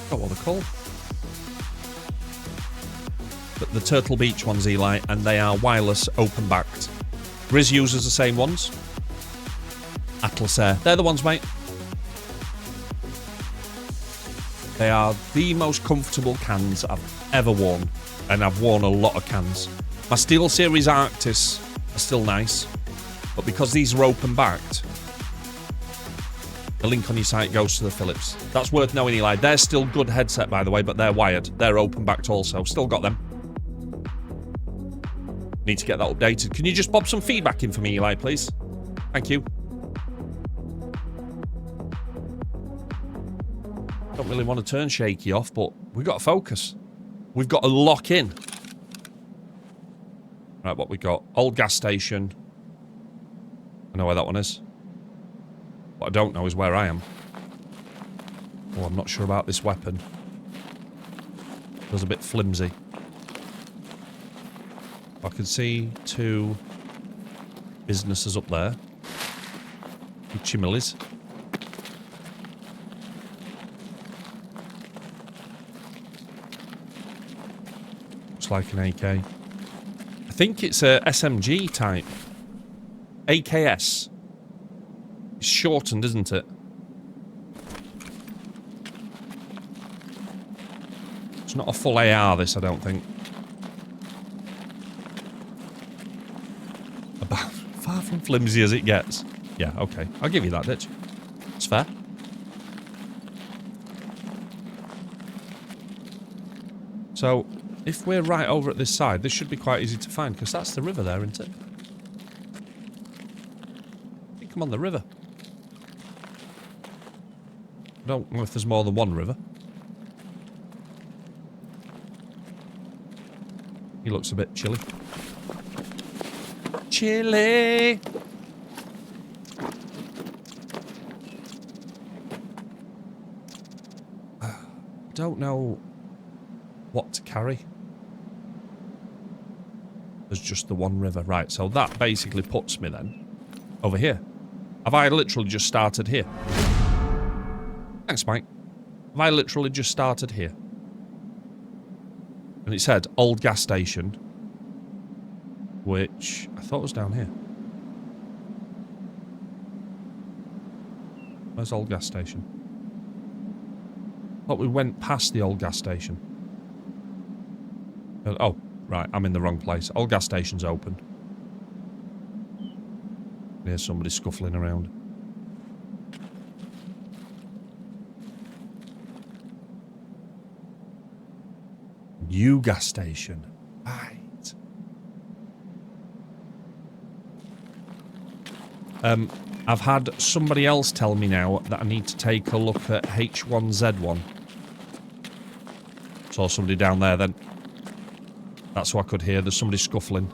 Got what they're called. But the Turtle Beach ones, Eli, and they are wireless, open-backed. Grizz uses the same ones. Atlas Air. They're the ones, mate. They are the most comfortable cans I've ever worn, and I've worn a lot of cans. My Steel Series Arctis are still nice, but because these are open-backed, the link on your site goes to the Philips. That's worth knowing, Eli. They're still good headset, by the way, but they're wired. They're open-backed also. Still got them. Need to get that updated. Can you just bob some feedback in for me, Eli, please? Thank you. Don't really want to turn shaky off, but we've got to focus. We've got to lock in. Right, what we got? Old gas station. I know where that one is. What I don't know is where I am. Oh, I'm not sure about this weapon. Feels a bit flimsy. I can see 2 businesses up there. 2 chimneys. Looks like an AK. I think it's a SMG type. AKS. It's shortened, isn't it? It's not a full AR, this, I don't think. About far from flimsy as it gets. Yeah, okay. I'll give you that, Ditch. It's fair. So, if we're right over at this side, this should be quite easy to find, because that's the river there, isn't it? I think I'm on the river. I don't know if there's more than one river. He looks a bit chilly. Chilly! Don't know what to carry. There's just the one river. Right, so that basically puts me then over here. Have I literally just started here? Thanks, Mike. Have I literally just started here? And it said old gas station, which I thought was down here. Where's old gas station? Thought we went past the old gas station. Oh, right, I'm in the wrong place. Old gas station's open. There's somebody scuffling around. New gas station. Right. I've had somebody else tell me now that I need to take a look at H1Z1. Saw somebody down there then. That's what I could hear. There's somebody scuffling.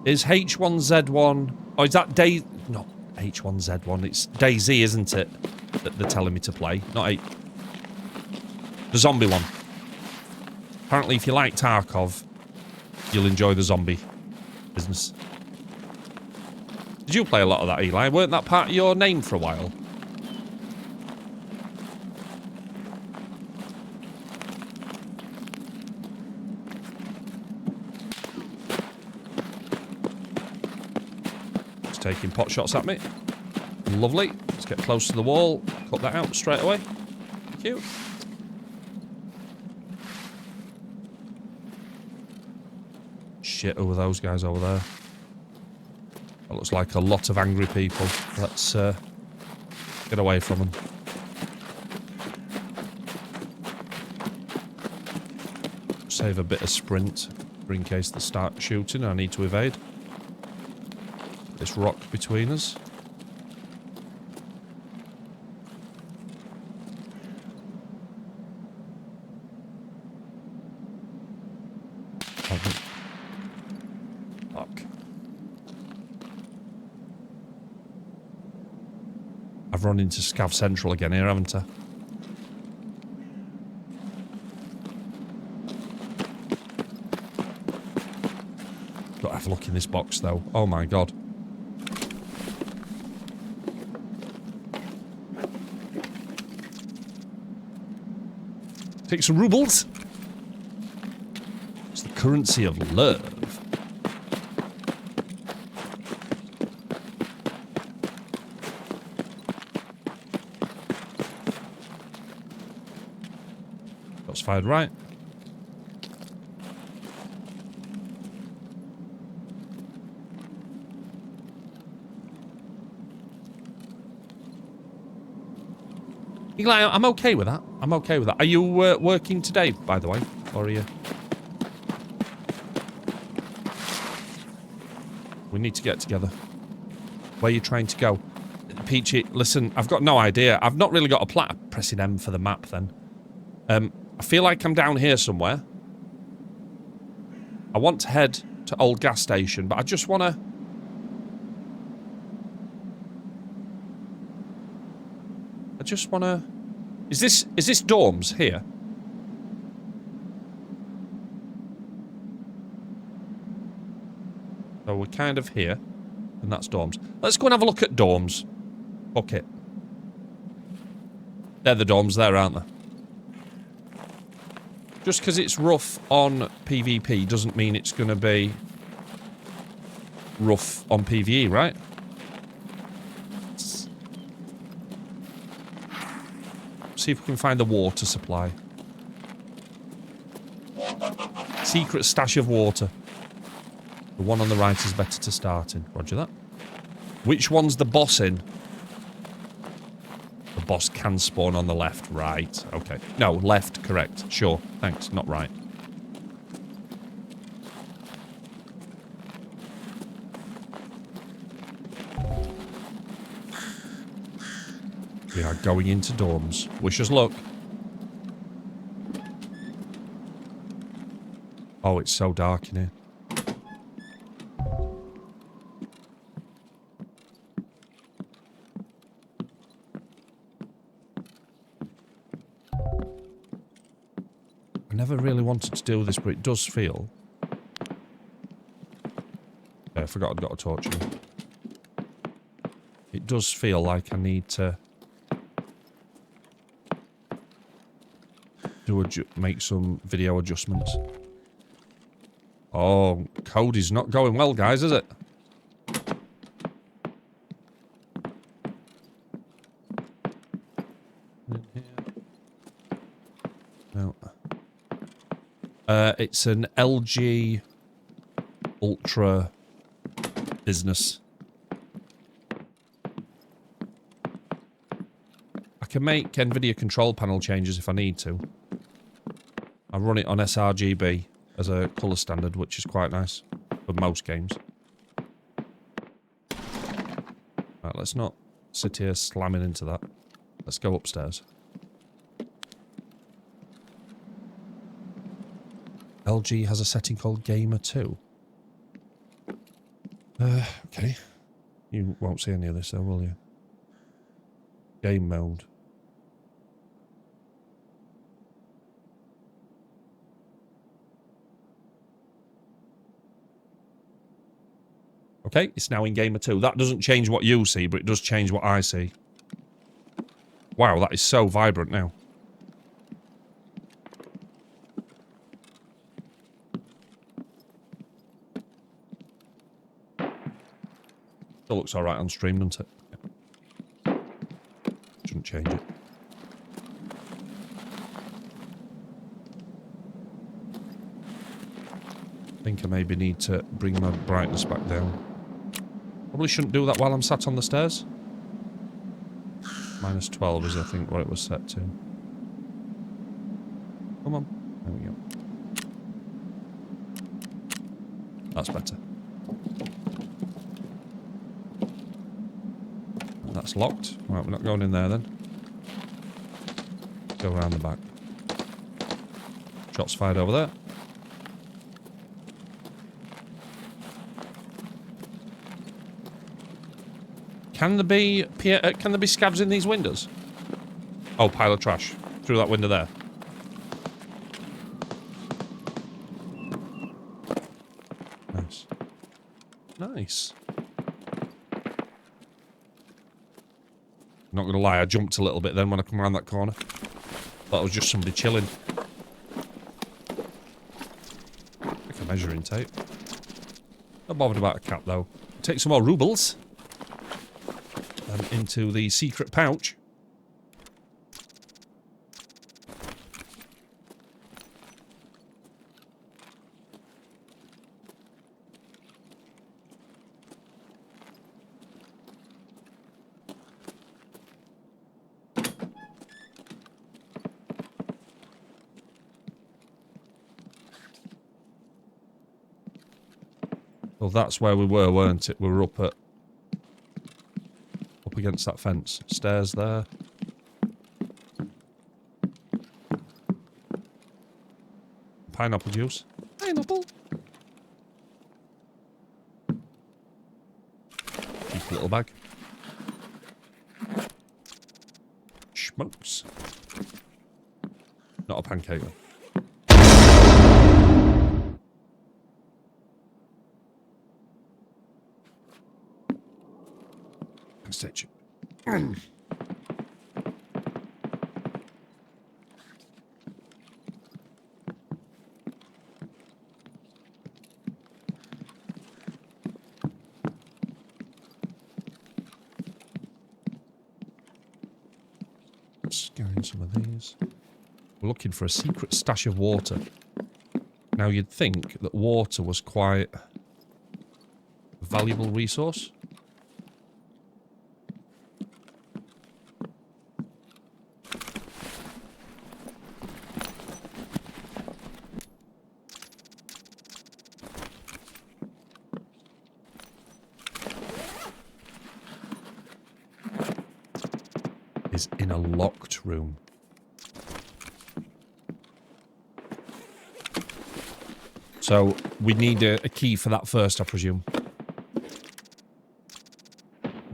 Is H1Z1... Oh, is that Day... Not H1Z1. It's DayZ, isn't it? That they're telling me to play. Not H... The zombie one. Apparently, if you like Tarkov, you'll enjoy the zombie business. Did you play a lot of that, Eli? Weren't that part of your name for a while? Just taking pot shots at me. Lovely. Let's get close to the wall. Cut that out straight away. Thank you. Shit, who are those guys over there? That looks like a lot of angry people. Let's get away from them. Save a bit of sprint for in case they start shooting. I need to evade. This rock between us. I've run into Scav Central again here, haven't I? Got to have a look in this box, though. Oh my god. Take some rubles. It's the currency of love. Shots fired right. Eli, I'm okay with that. I'm okay with that. Are you working today, by the way? Or are you... We need to get together. Where are you trying to go? Peachy, listen, I've got no idea. I've not really got a plan. Pressing M for the map, then. I feel like I'm down here somewhere. I want to head to Old Gas Station, but I just want to... I just want to... Is this dorms here? So we're kind of here. And that's dorms. Let's go and have a look at dorms. Fuck it. They're the dorms there, aren't they? Just because it's rough on PvP doesn't mean it's going to be rough on PvE, right? See if we can find the water supply. Secret stash of water. The one on the right is better to start in. Roger that. Which one's the boss in? The boss can spawn on the left. Right. Okay. No, left. Correct. Sure. Thanks. Not right. We are going into dorms. Wish us luck. Oh, it's so dark in here. I never really wanted to do this, but it does feel... I forgot I'd got a torch in. It does feel like I need to... make some video adjustments. Oh, code is not going well, guys, is it? No. It's an LG Ultra business. I can make NVIDIA control panel changes if I need to. I run it on sRGB as a colour standard, which is quite nice for most games. Right, let's not sit here slamming into that. Let's go upstairs. LG has a setting called Gamer 2. Okay. You won't see any of this though, will you? Game mode. Okay, it's now in Gamer 2. That doesn't change what you see, but it does change what I see. Wow, that is so vibrant now. Still looks alright on stream, doesn't it? Yeah. Shouldn't change it. I think I maybe need to bring my brightness back down. Probably shouldn't do that while I'm sat on the stairs. Minus 12 is, I think, what it was set to. Come on. There we go. That's better. And that's locked. Right, we're not going in there then. Go around the back. Shots fired over there. Can there be scavs in these windows? Oh, pile of trash. Through that window there. Nice. Nice. Not gonna lie, I jumped a little bit then when I come around that corner. Thought it was just somebody chilling. Like a measuring tape. Not bothered about a cat though. Take some more rubles. Into the secret pouch. Well, that's where we were, weren't it? We were up against that fence. Stairs there. Pineapple juice. Pineapple. Cheeky little bag. Smokes. Not a pancake though. Stitch. Scanning some of these. We're looking for a secret stash of water. Now you'd think that water was quite a valuable resource. Is in a locked room. So we need a key for that first, I presume.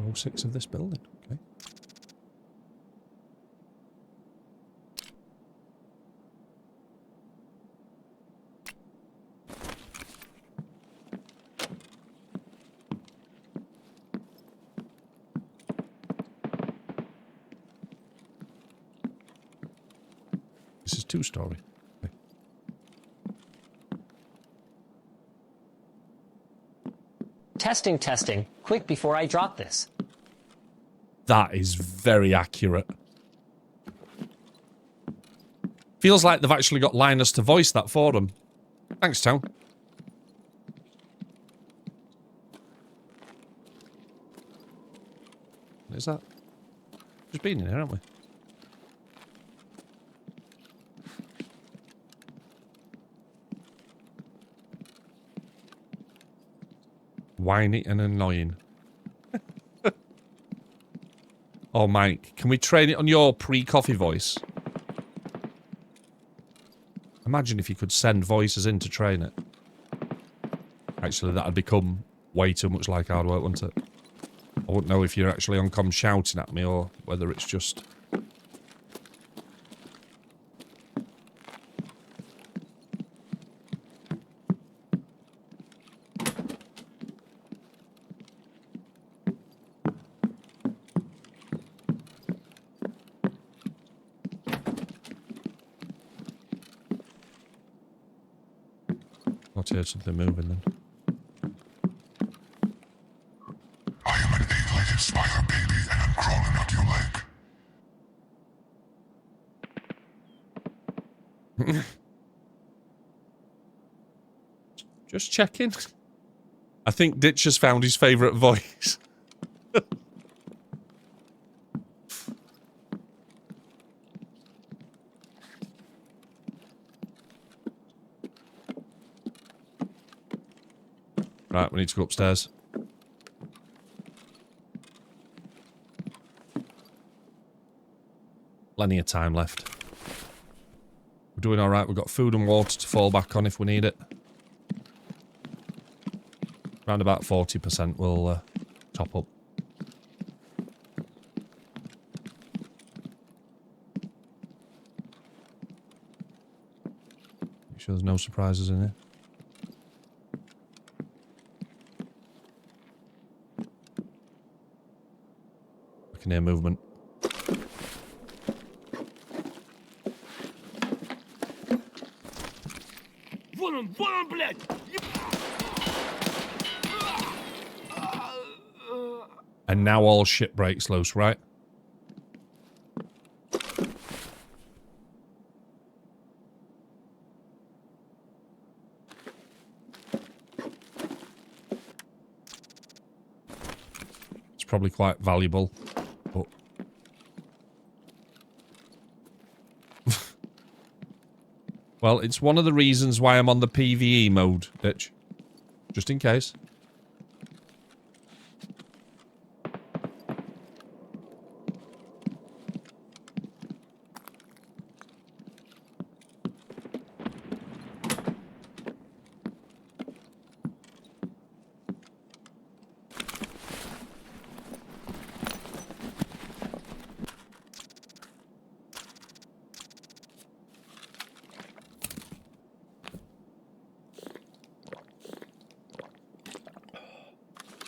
All 6 of this building. Okay. This is 2-story. Okay. Testing, testing. Quick before I drop this. That is very accurate. Feels like they've actually got Linus to voice that for them. Thanks, Tom. What is that? Just been in here, haven't we? Whiny and annoying. Oh, Mike, can we train it on your pre-coffee voice? Imagine if you could send voices in to train it. Actually, that'd become way too much like hard work, wouldn't it? I wouldn't know if you're actually on comm shouting at me or whether it's just... I heard something moving then. I am an 8-legged spider baby and I'm crawling up your leg. Just checking. I think Ditch has found his favourite voice. Right, we need to go upstairs. Plenty of time left. We're doing alright. We've got food and water to fall back on if we need it. Around about 40% we'll top up. Make sure there's no surprises in here. I can hear movement. And now all shit breaks loose, right? It's probably quite valuable, but... Well, it's one of the reasons why I'm on the PVE mode, bitch. Just in case.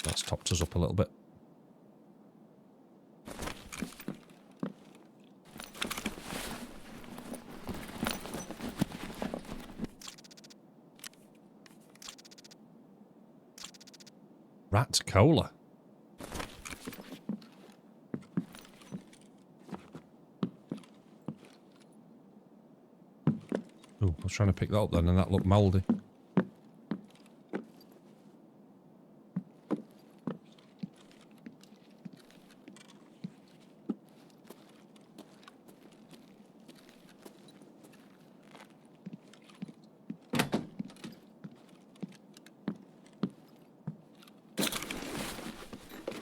That's topped us up a little bit. Rat cola. Oh, I was trying to pick that up then and that looked mouldy.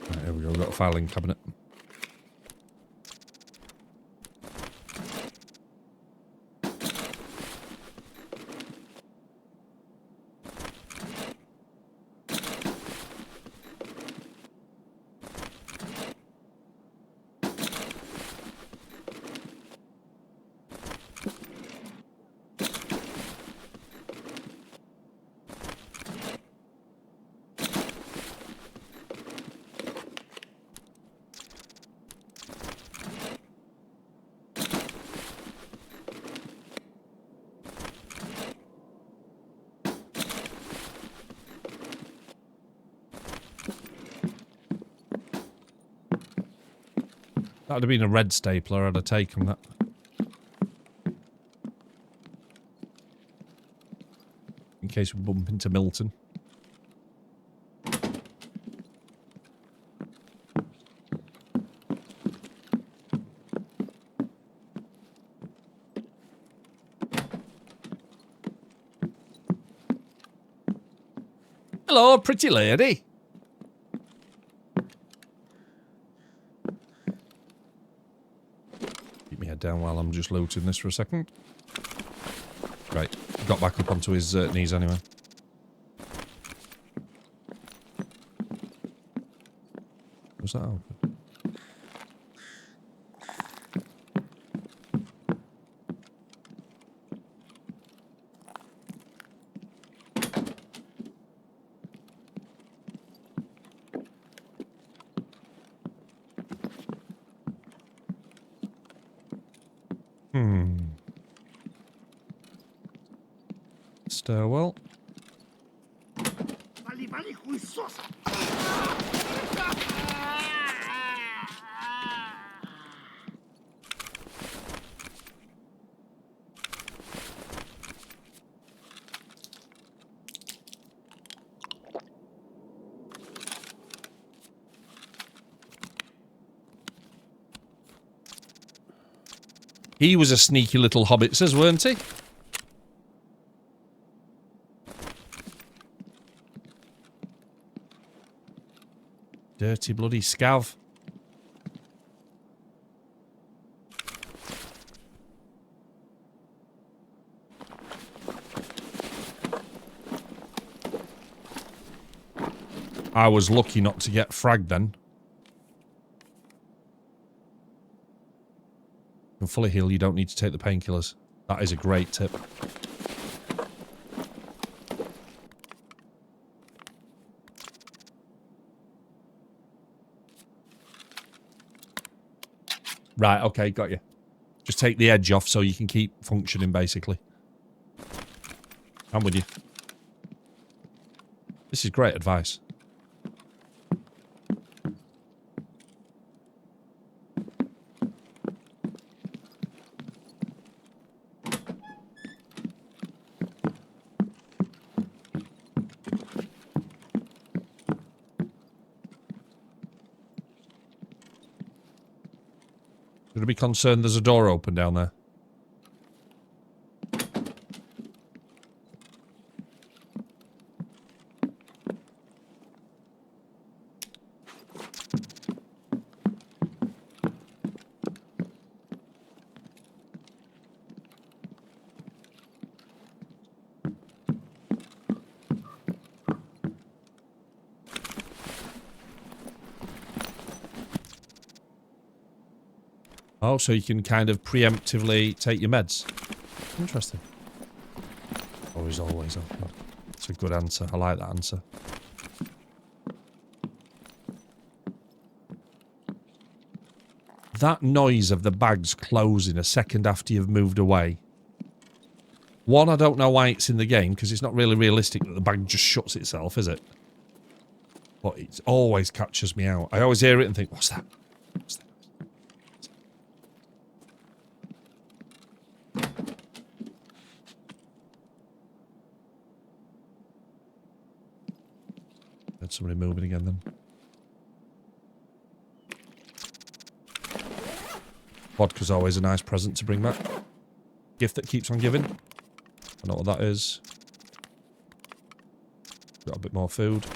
Right, here we go, we've got a filing cabinet. That'd have been a red stapler, I'd have taken that. In case we bump into Milton. Hello, pretty lady. Keep my head down while I'm just looting this for a second. Right, got back up onto his knees anyway. Was that open? Stairwell. He was a sneaky little hobbit, says, weren't he? Dirty bloody scav. I was lucky not to get fragged then. And fully heal, you don't need to take the painkillers. That is a great tip. Right, okay, got you. Just take the edge off so you can keep functioning, basically. I'm with you. This is great advice. Should I be concerned there's a door open down there? Oh, so you can kind of preemptively take your meds. Interesting. Always open. It's a good answer. I like that answer. that noise of the bags closing a second after you've moved away. One, I don't know why it's in the game, because it's not really realistic that the bag just shuts itself, is it? But it always catches me out. I always hear it and think, what's that? What's that? Heard somebody moving again then. Vodka's always a nice present to bring back. Gift that keeps on giving. I know what that is. Got a bit more food.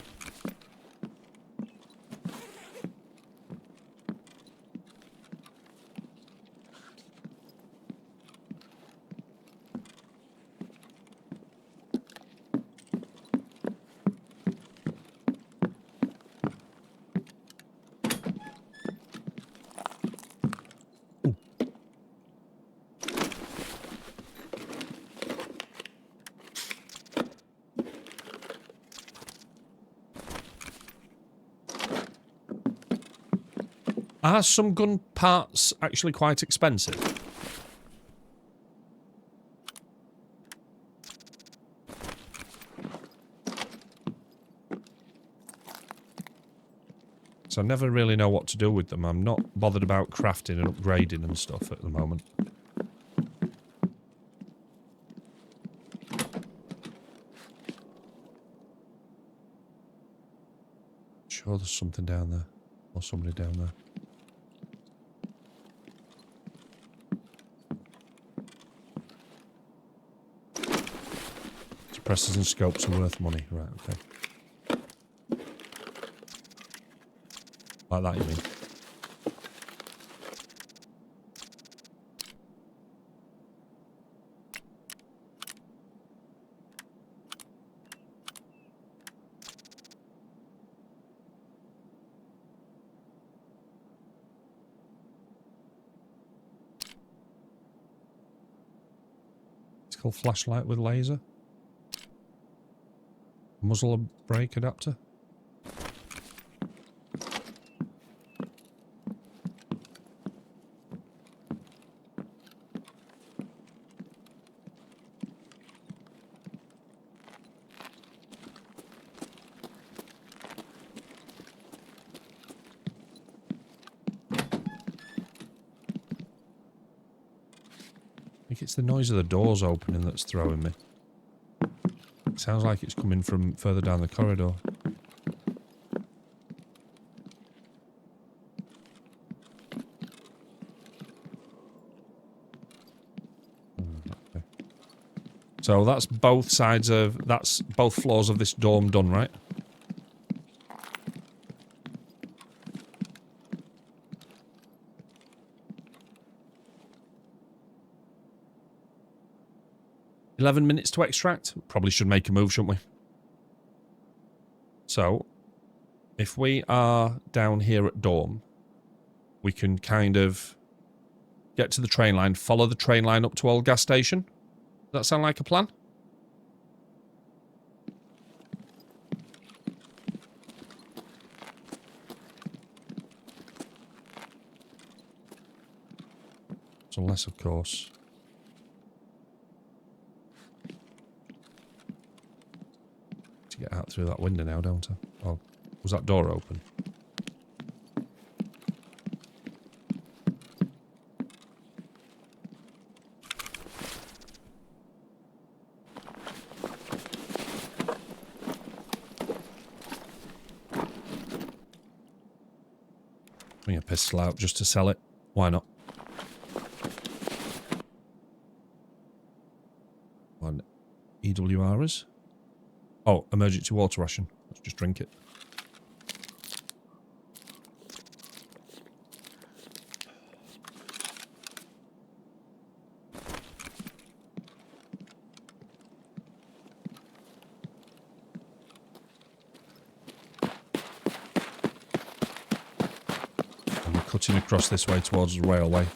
Are some gun parts actually quite expensive? So I never really know what to do with them. I'm not bothered about crafting and upgrading and stuff at the moment. Sure there's something down there. Or somebody down there. Suppressors and scopes are worth money. Right, okay. Like that, you mean? It's called flashlight with laser. Muzzle brake adapter. I think it's the noise of the doors opening that's throwing me. Sounds like it's coming from further down the corridor. Okay. So that's both sides of... That's both floors of this dorm done, right? $11 minutes to extract. Probably should make a move, shouldn't we? So, if we are down here at dorm, we can kind of get to the train line, follow the train line up to old gas station. Does that sound like a plan? So unless, of course... Get out through that window now, don't I? Oh, was that door open? Bring a pistol out just to sell it. Why not? One EWRs. Oh, emergency water ration. Let's just drink it. And we're cutting across this way towards the railway.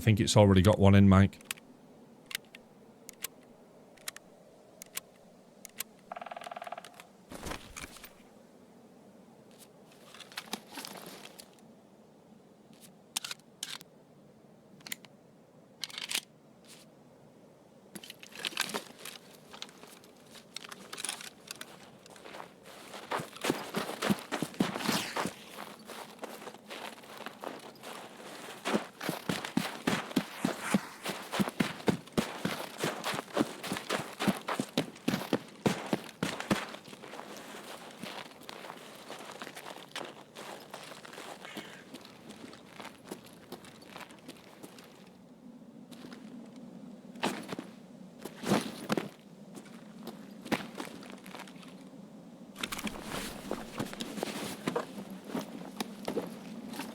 I think it's already got one in, Mike.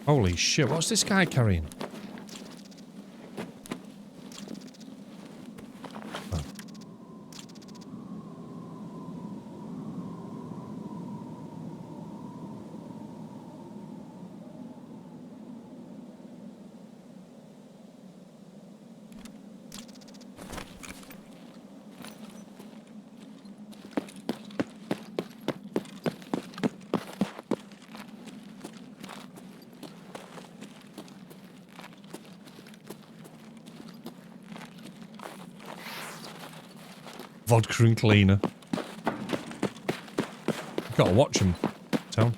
Holy shit, what's this guy carrying? Oh. Vodka and cleaner. You've got to watch him, Tom.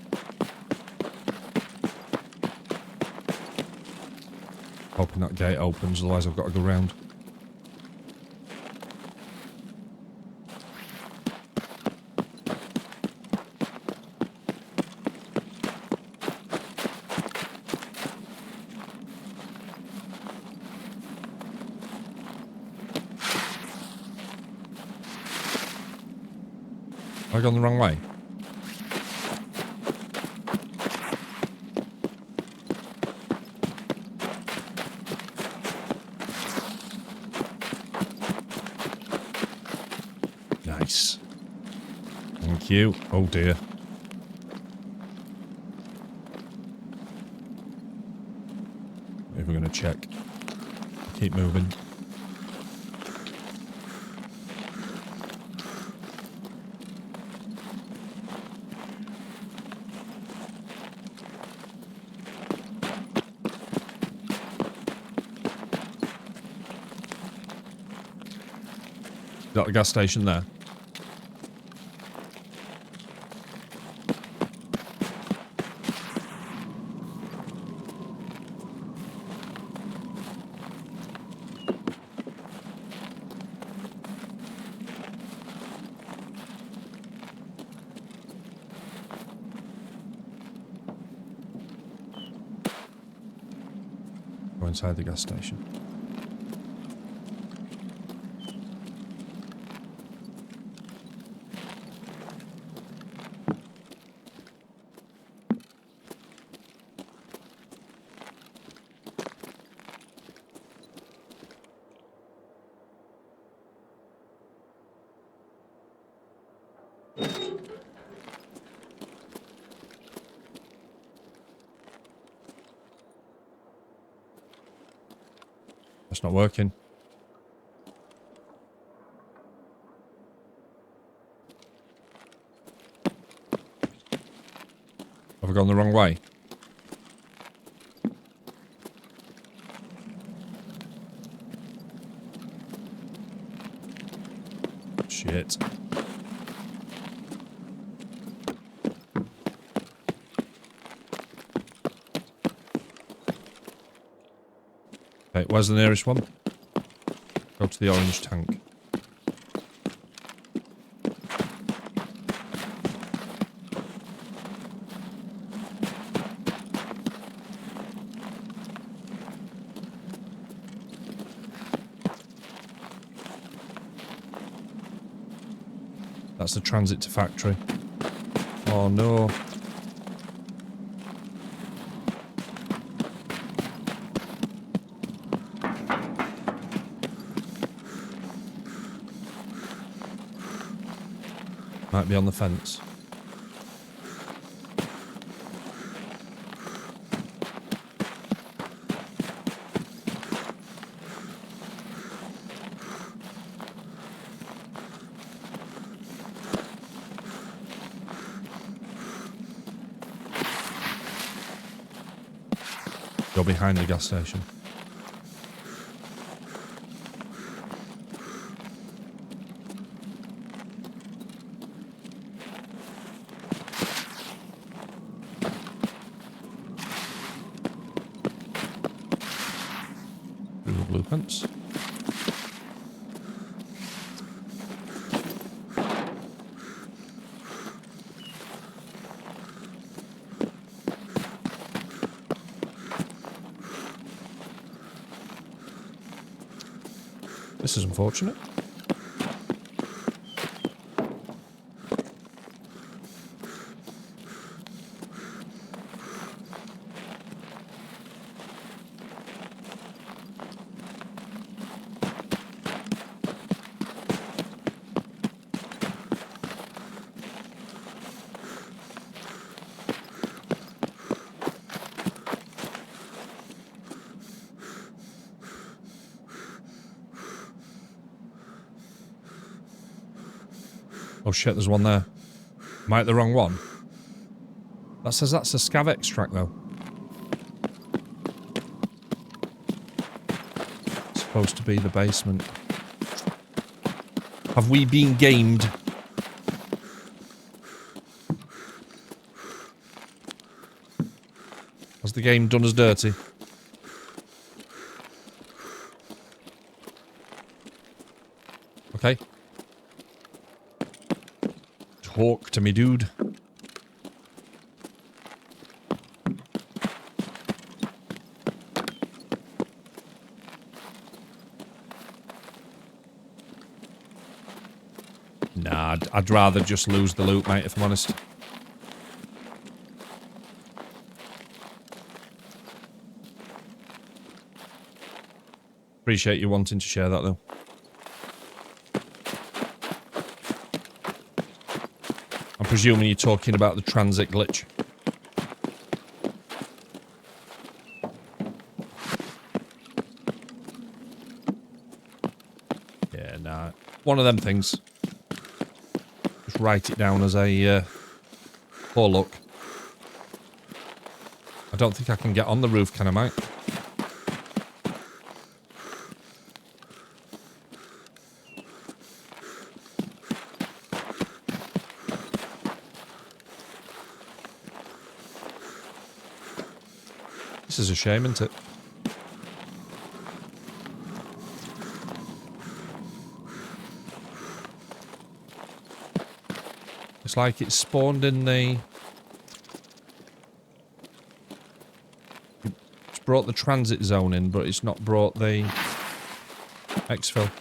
Hoping that gate opens, otherwise I've got to go round. Have I gone the wrong way? Nice. Thank you. Oh dear. If we're going to check. Keep moving. Got the gas station there. Go inside the gas station. That's not working. Have I gone the wrong way? Shit. Okay, where's the nearest one? Go to the orange tank. That's the transit to factory. Oh no. Might be on the fence. Go behind the gas station. Through the blueprints. This is unfortunate. Oh shit, there's one there. Am I at the wrong one? That says that's a scav extract though. It's supposed to be the basement. Have we been gamed? Has the game done us dirty? Okay. Talk to me, dude. Nah, I'd rather just lose the loot, mate, if I'm honest. Appreciate you wanting to share that, though. I'm presuming you're talking about the transit glitch. Yeah, nah. One of them things. Just write it down as a poor luck. I don't think I can get on the roof, can I, mate? This is a shame, isn't it? It's like it's spawned in the... It's brought the transit zone in, but it's not brought the exfil.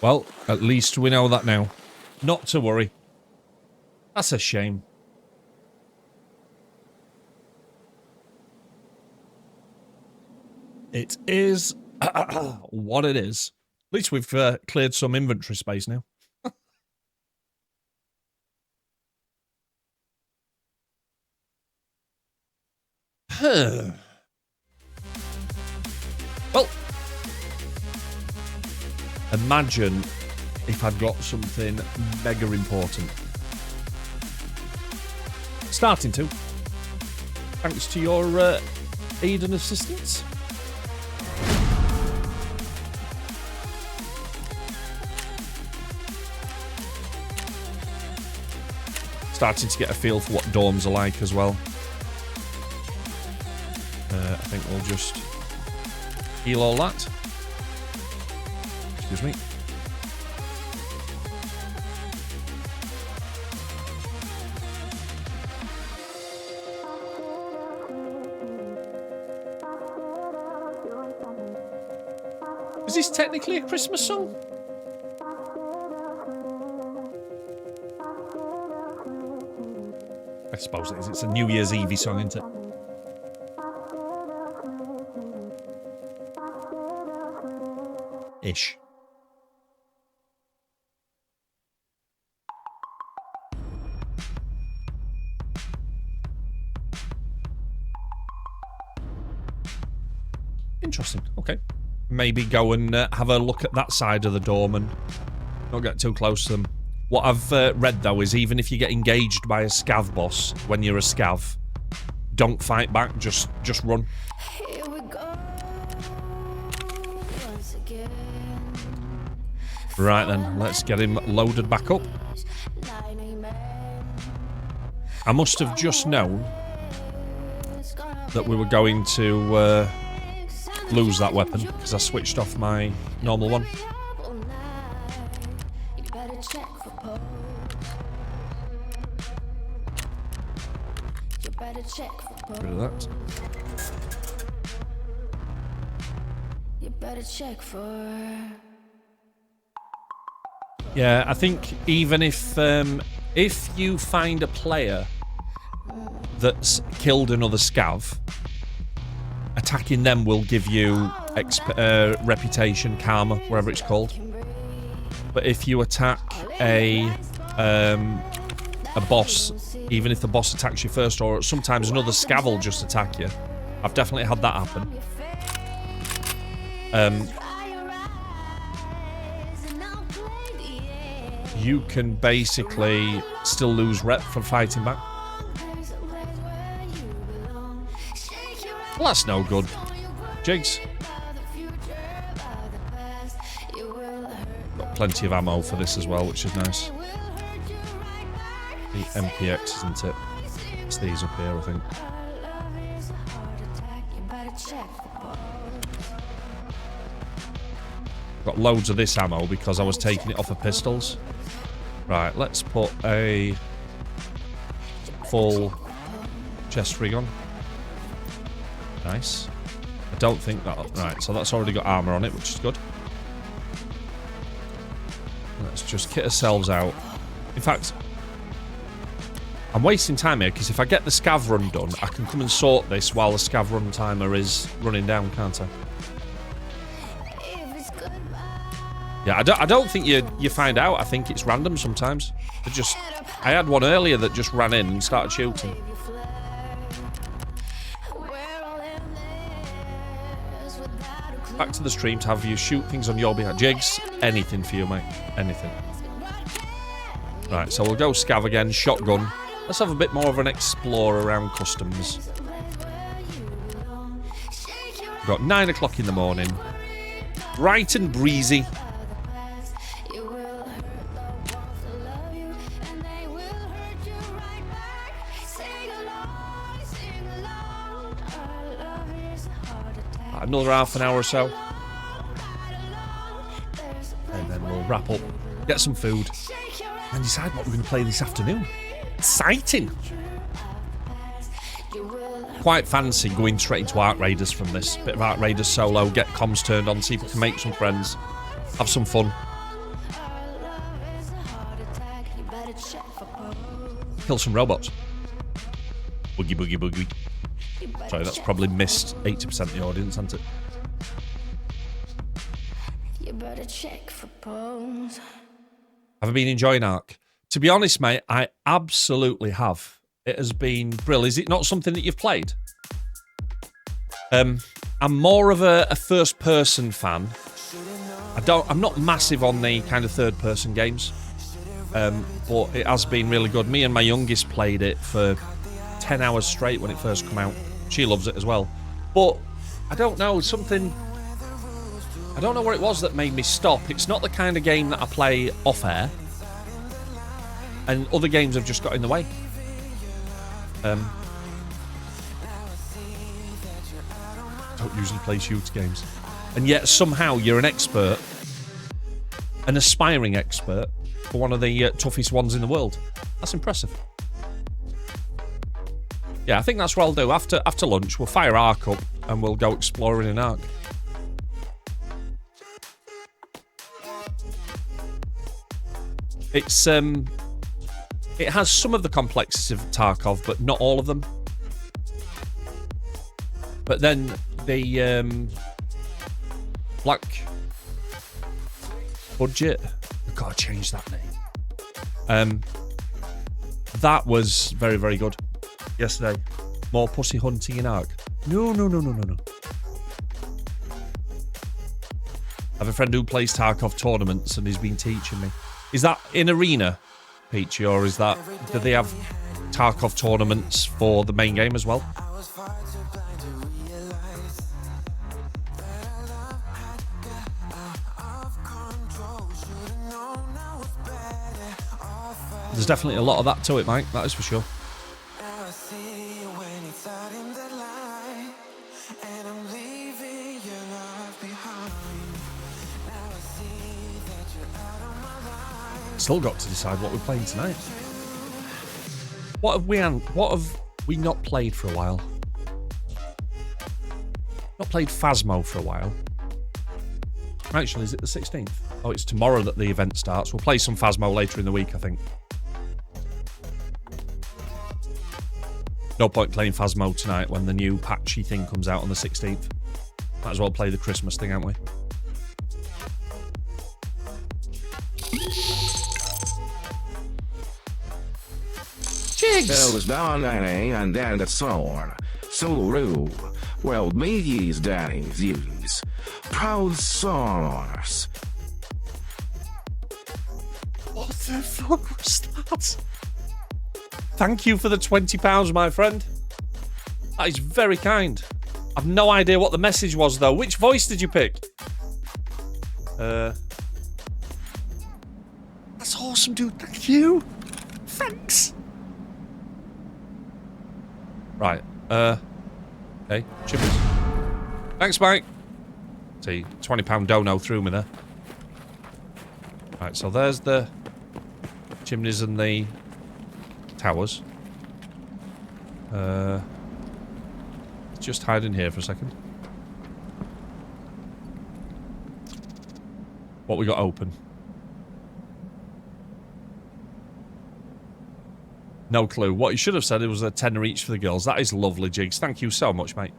Well, at least we know that now. Not to worry. That's a shame. It is what it is. At least we've cleared some inventory space now. Well, imagine if I'd got something mega important. Starting to. Thanks to your aid and assistance. Starting to get a feel for what dorms are like as well. I think we'll just heal all that. Excuse me. Is this technically a Christmas song? I suppose it is. It's a New Year's Eve song, isn't it? Ish. Interesting. Okay. Maybe go and have a look at that side of the dorm and not get too close to them. What I've read, though, is even if you get engaged by a scav boss when you're a scav, don't fight back, just run. Here we go once again. Right then, let's get him loaded back up. I must have just known that we were going to lose that weapon because I switched off my normal one. Get rid of that. You better check for. Yeah, I think even if you find a player that's killed another scav, attacking them will give you reputation, karma, whatever it's called. But if you attack a boss, even if the boss attacks you first, or sometimes another scav will just attack you. I've definitely had that happen. You can basically still lose rep from fighting back. Well, that's no good. Jigs. Got plenty of ammo for this as well, which is nice. The MPX, isn't it? It's these up here, I think. Got loads of this ammo because I was taking it off of pistols. Right, let's put a full chest rig on. Nice. I don't think that... Right, so that's already got armour on it, which is good. Let's just kit ourselves out. In fact, I'm wasting time here, because if I get the scav run done, I can come and sort this while the scav run timer is running down, can't I? Yeah, I don't think you find out. I think it's random sometimes. I had one earlier that just ran in and started shooting. Back to the stream to have you shoot things on your behalf. Jigs, anything for you, mate. Anything. Right, so we'll go scav again. Shotgun. Let's have a bit more of an explore around customs. We've got 9 o'clock in the morning. Bright and breezy. Another half an hour or so. And then we'll wrap up, get some food, and decide what we're going to play this afternoon. Exciting! Quite fancy going straight into Ark Raiders from this. Bit of Ark Raiders solo, get comms turned on, see if we can make some friends, have some fun. Kill some robots. Boogie, boogie, boogie. Sorry, that's probably missed 80% of the audience, hasn't it? You better check for bones. Have I been enjoying Ark? To be honest, mate, I absolutely have. It has been brilliant. Is it not something that you've played? I'm more of a first-person fan. I'm not massive on the kind of third-person games, but it has been really good. Me and my youngest played it for 10 hours straight when it first came out. She loves it as well. But I don't know, I don't know what it was that made me stop. It's not the kind of game that I play off air. And other games have just got in the way. Don't usually play shooter games. And yet somehow you're an expert, an aspiring expert, for one of the toughest ones in the world. That's impressive. Yeah, I think that's what I'll do. After lunch, we'll fire Ark up and we'll go exploring in Ark. It's it has some of the complexities of Tarkov, but not all of them. But then the Black Budget, I've got to change that name. That was very, very good. Yesterday, more pussy hunting in Ark. No. I have a friend who plays Tarkov tournaments and he's been teaching me. Is that in Arena, Peachy, or is that... Do they have Tarkov tournaments for the main game as well? There's definitely a lot of that to it, Mike. That is for sure. Still got to decide what we're playing tonight. What have we not played for a while? Not played Phasmo for a while. Actually, is it the 16th? Oh, it's tomorrow that the event starts. We'll play some Phasmo later in the week, I think. No point playing Phasmo tonight when the new patchy thing comes out on the 16th. Might as well play the Christmas thing, aren't we? There was down and then the sword. So rude. Well, me these daddies use. Proud swords. What the fuck was that? Thank you for the £20, my friend. That is very kind. I've no idea what the message was, though. Which voice did you pick? That's awesome, dude. Thank you. Thanks. Right. Okay. Chippers. Thanks, Mike. See, £20 dono through me there. Right, so there's the chimneys and the towers. Just hide in here for a second. What we got open? No clue. What you should have said, it was a tenner each for the girls. That is lovely, Jigs. Thank you so much, mate.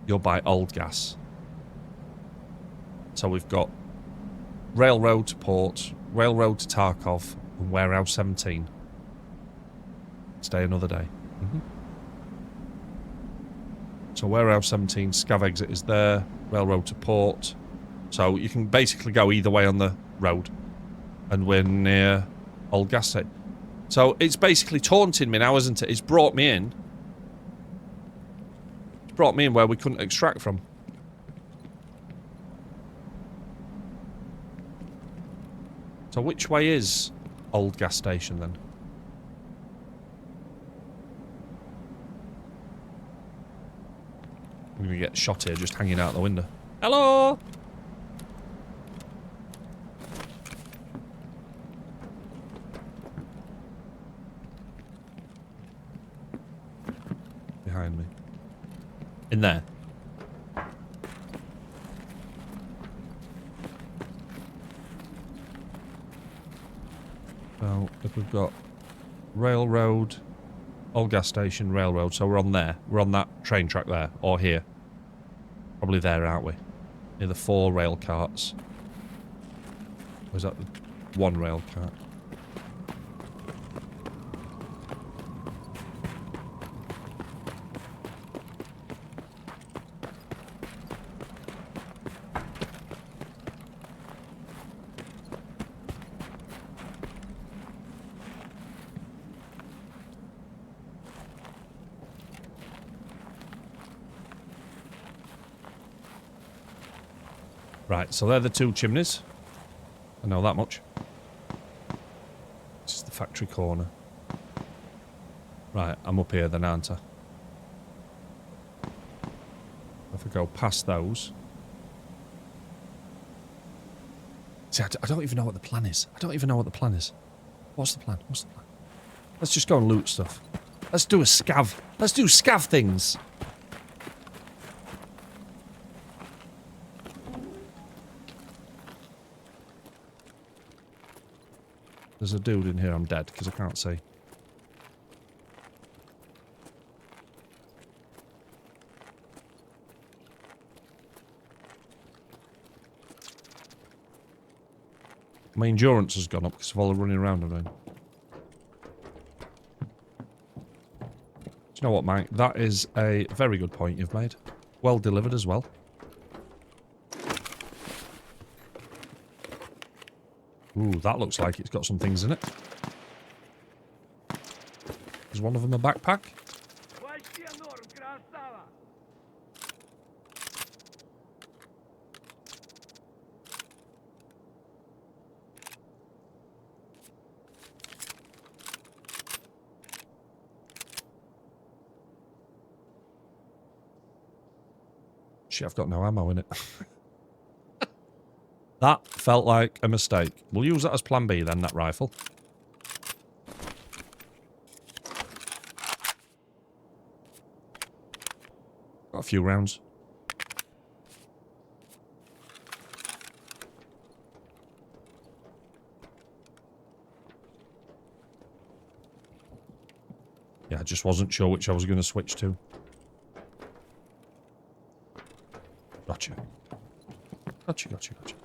You'll buy old gas. So we've got Railroad to Port, Railroad to Tarkov, and Warehouse 17. Stay another day. So Warehouse 17, Scav exit is there. Railroad to Port. So you can basically go either way on the road. And we're near Old Gas Station. So it's basically taunting me now, isn't it? It's brought me in. It's brought me in where we couldn't extract from. So which way is Old Gas Station then? I'm gonna get shot here just hanging out the window. Hello! Behind me. In there. Well, if we've got Railroad, Old Gas Station, Railroad, so we're on there. We're on that train track there, or here. Probably there, aren't we? Near the 4 rail carts. Or is that the 1 rail cart? Right, so they're the 2 chimneys. I know that much. This is the factory corner. Right, I'm up here then, aren't I? If I go past those... See, I don't even know what the plan is. I don't even know what the plan is. What's the plan? What's the plan? Let's just go and loot stuff. Let's do a scav. Let's do scav things. There's a dude in here. I'm dead because I can't see. My endurance has gone up because of all the running around I'm doing. Do you know what, Mike? That is a very good point you've made. Well delivered as well. Ooh, that looks like it's got some things in it. Is one of them a backpack? Shit, I've got no ammo in it. That felt like a mistake. We'll use that as plan B then, that rifle. Got a few rounds. Yeah, I just wasn't sure which I was going to switch to. Gotcha. Gotcha, gotcha, gotcha.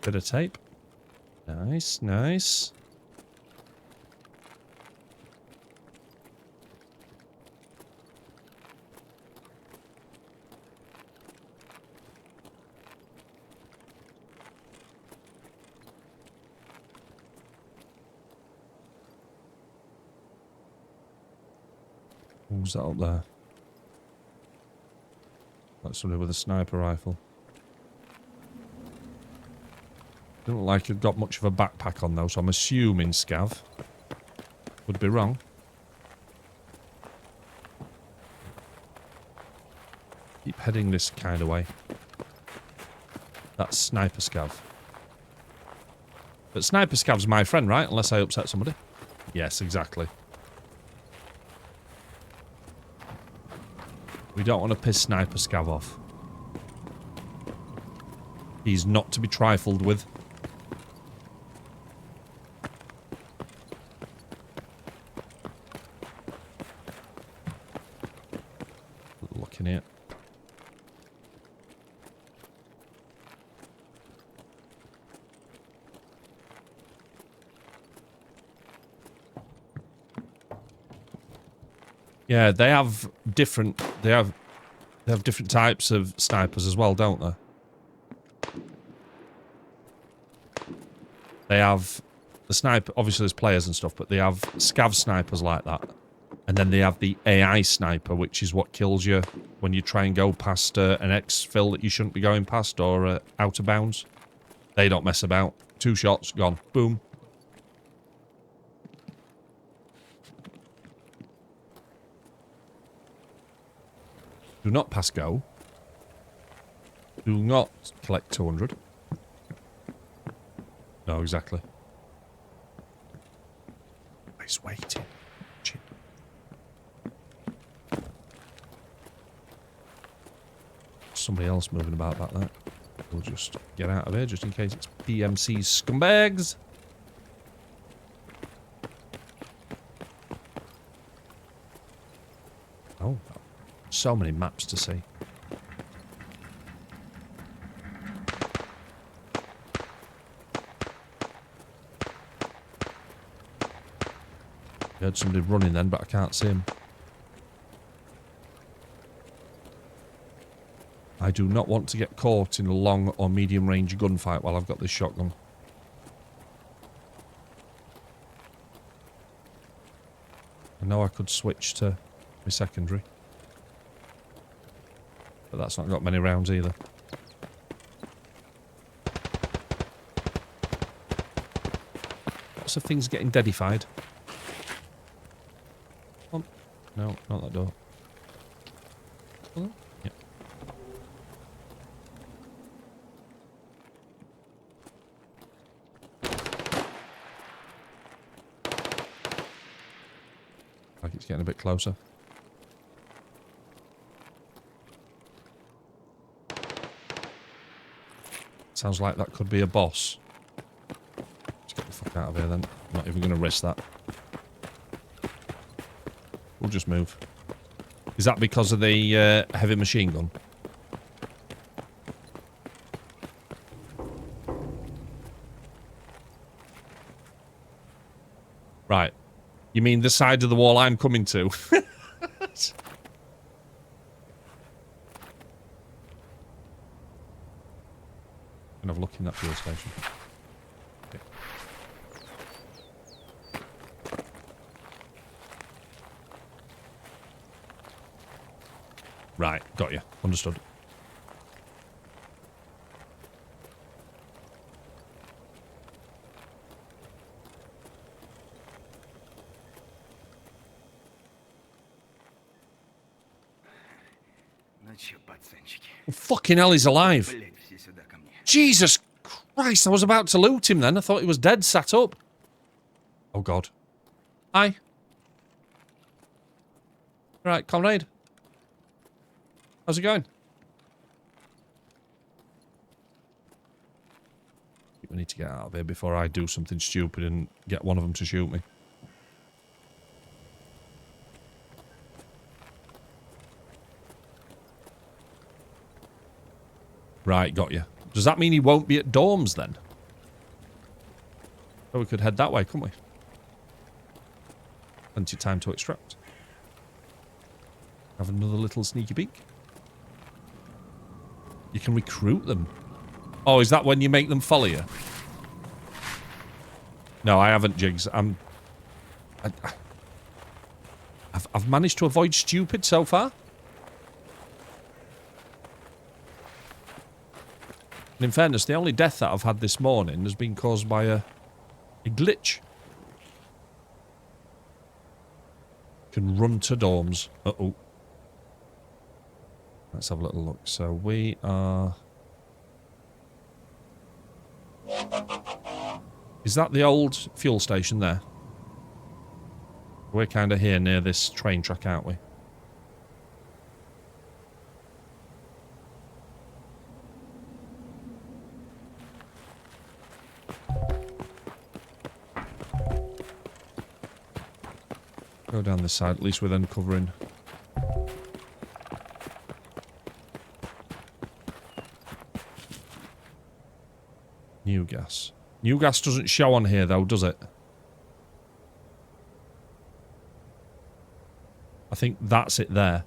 Bit of tape. Nice, nice. Who's that up there? That's somebody with a sniper rifle. Didn't look like you'd got much of a backpack on though, so I'm assuming scav. Would be wrong. Keep heading this kind of way. That's sniper scav. But sniper scav's my friend, right? Unless I upset somebody. Yes, exactly. We don't want to piss sniper scav off. He's not to be trifled with. Looking at. Yeah, they have different. They have different types of snipers as well, don't they? They have the sniper. Obviously, there's players and stuff, but they have scav snipers like that, and then they have the AI sniper, which is what kills you when you try and go past an exfil that you shouldn't be going past or out of bounds. They don't mess about. 2 shots, gone. Boom. Do not pass go. Do not collect 200. No, exactly. He's waiting. Shit. Somebody else moving about back there. We'll just get out of here just in case it's PMC scumbags. Oh, so many maps to see. I heard somebody running then, but I can't see him. I do not want to get caught in a long or medium range gunfight while I've got this shotgun. I know I could switch to my secondary. But that's not got many rounds either. Lots of things getting deadified. Oh, no, not that door. Oh, yeah. Like it's getting a bit closer. Sounds like that could be a boss. Let's get the fuck out of here then. I'm not even going to risk that. We'll just move. Is that because of the heavy machine gun? Right. You mean the side of the wall I'm coming to? Can have a look in that fuel station. Okay. Right, got you. Understood. Oh, fucking hell, he's alive. Jesus Christ, I was about to loot him then. I thought he was dead, sat up. Oh, God. Hi. Right, comrade. How's it going? We need to get out of here before I do something stupid and get one of them to shoot me. Right, got you. Does that mean he won't be at dorms then? Oh, we could head that way, couldn't we? Plenty of time to extract. Have another little sneaky peek. You can recruit them. Oh, is that when you make them follow you? No, I haven't, Jigs. I've managed to avoid stupid so far. And in fairness, the only death that I've had this morning has been caused by a glitch. Can run to dorms. Uh-oh. Let's have a little look. So we are... Is that the old fuel station there? We're kind of here near this train track, aren't we? Go down this side, at least we're then covering. New gas. New gas doesn't show on here though, does it? I think that's it there.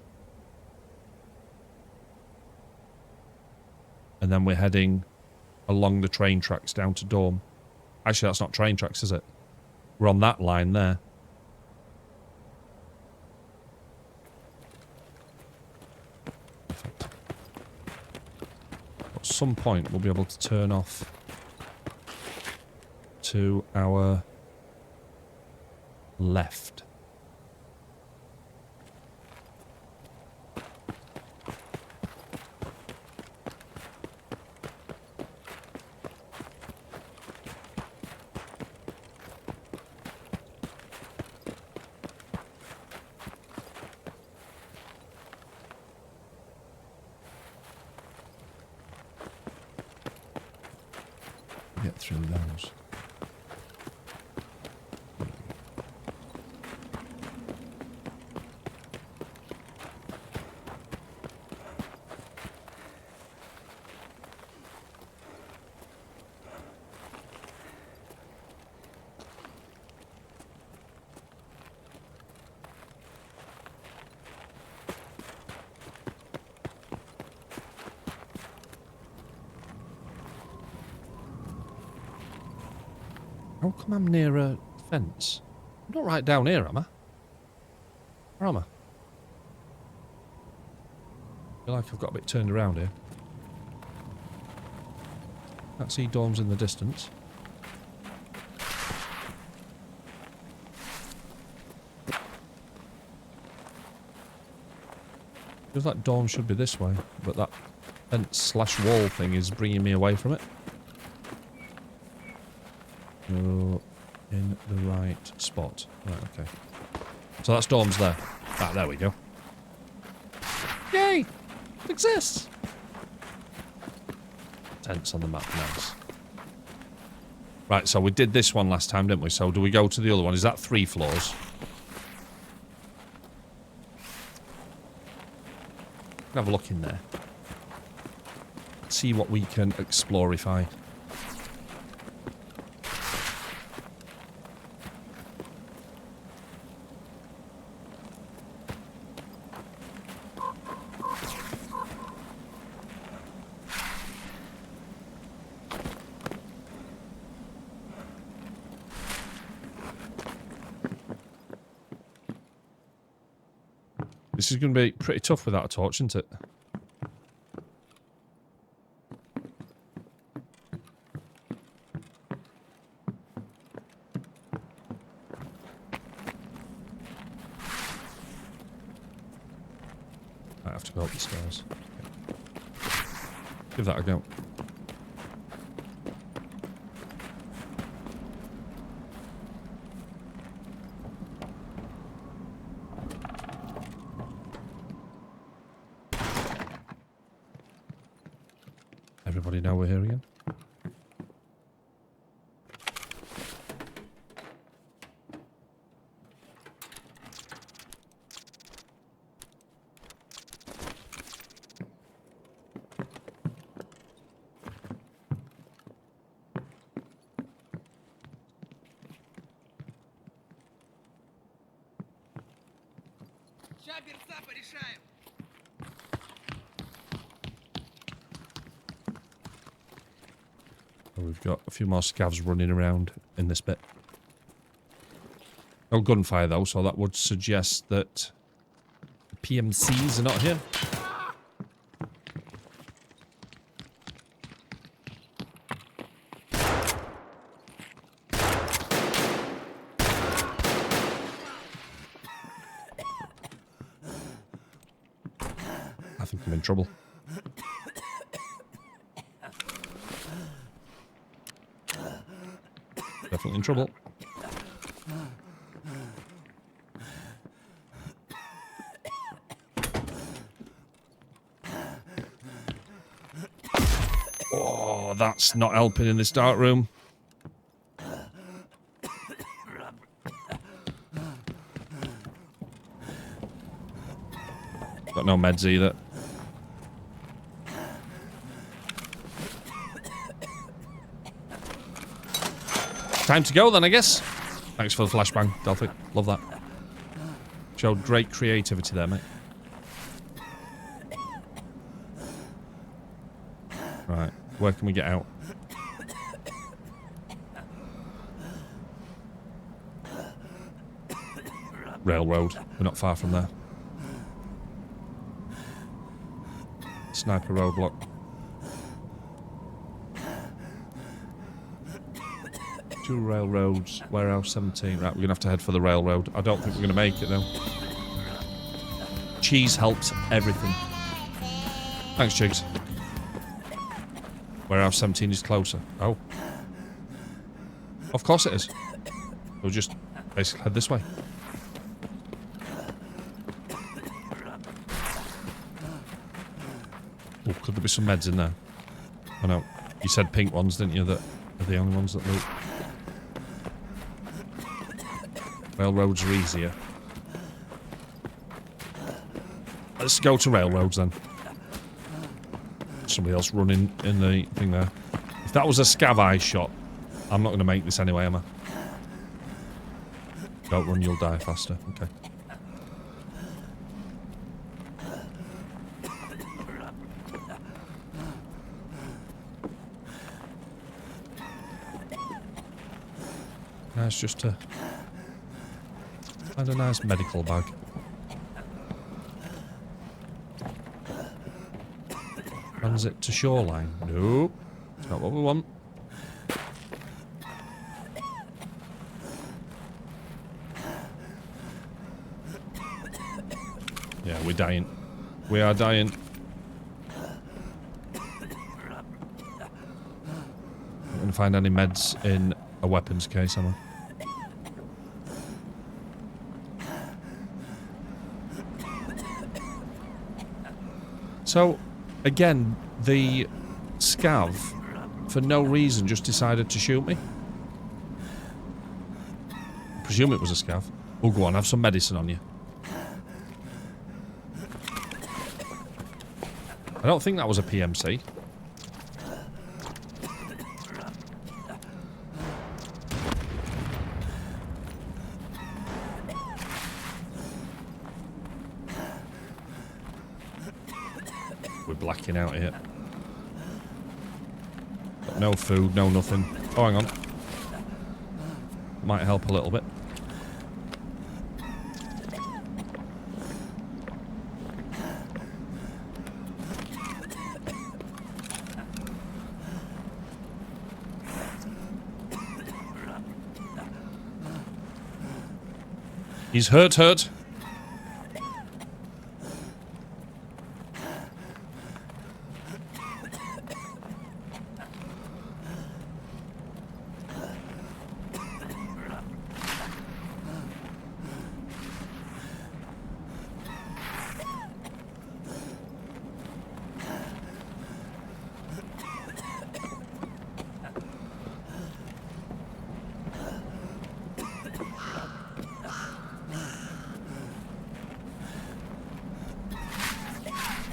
And then we're heading along the train tracks down to Dorm. Actually, that's not train tracks, is it? We're on that line there. Perfect. At some point, we'll be able to turn off to our left. Get through those. How come I'm near a fence? I'm not right down here, am I? Where am I? I feel like I've got a bit turned around here. Can't see dorms in the distance. Feels like dorms should be this way, but that fence/wall thing is bringing me away from it. You're in the right spot. Right, okay. So that's dorms there. Ah, there we go. Yay! It exists! Tents on the map, nice. Right, so we did this one last time, didn't we? So do we go to the other one? Is that 3 floors? Have a look in there. See what we can explorify. This is going to be pretty tough without a torch, isn't it? I have to go up the stairs. Give that a go. Everybody know we're here again? We've got a few more scavs running around in this bit. No gunfire though, so that would suggest that the PMCs are not here. I think I'm in trouble. Definitely in trouble. Oh, that's not helping in this dark room. Got no meds either. Time to go then, I guess. Thanks for the flashbang, Delphic. Love that. Showed great creativity there, mate. Right, where can we get out? Railroad. We're not far from there. Sniper roadblock. Two railroads. Warehouse 17. Right, we're going to have to head for the railroad. I don't think we're going to make it, though. Cheese helps everything. Thanks, Chigs. Warehouse 17 is closer. Oh. Of course it is. We'll just basically head this way. Oh, could there be some meds in there? Oh no. You said pink ones, didn't you, that are the only ones that loot? Railroads are easier. Let's go to railroads then. Somebody else running in the thing there. If that was a scav eye shot, I'm not going to make this anyway, am I? Don't run, you'll die faster. Okay. Nice just to find a nice medical bag. Transit to shoreline. Nope. It's not what we want. Yeah, we're dying. We are dying. Not gonna find any meds in a weapons case, am I? So, again, the scav, for no reason, just decided to shoot me. I presume it was a scav. Oh, go on, have some medicine on you. I don't think that was a PMC. We're blacking out here. Got no food, no nothing. Oh, hang on. Might help a little bit. He's hurt.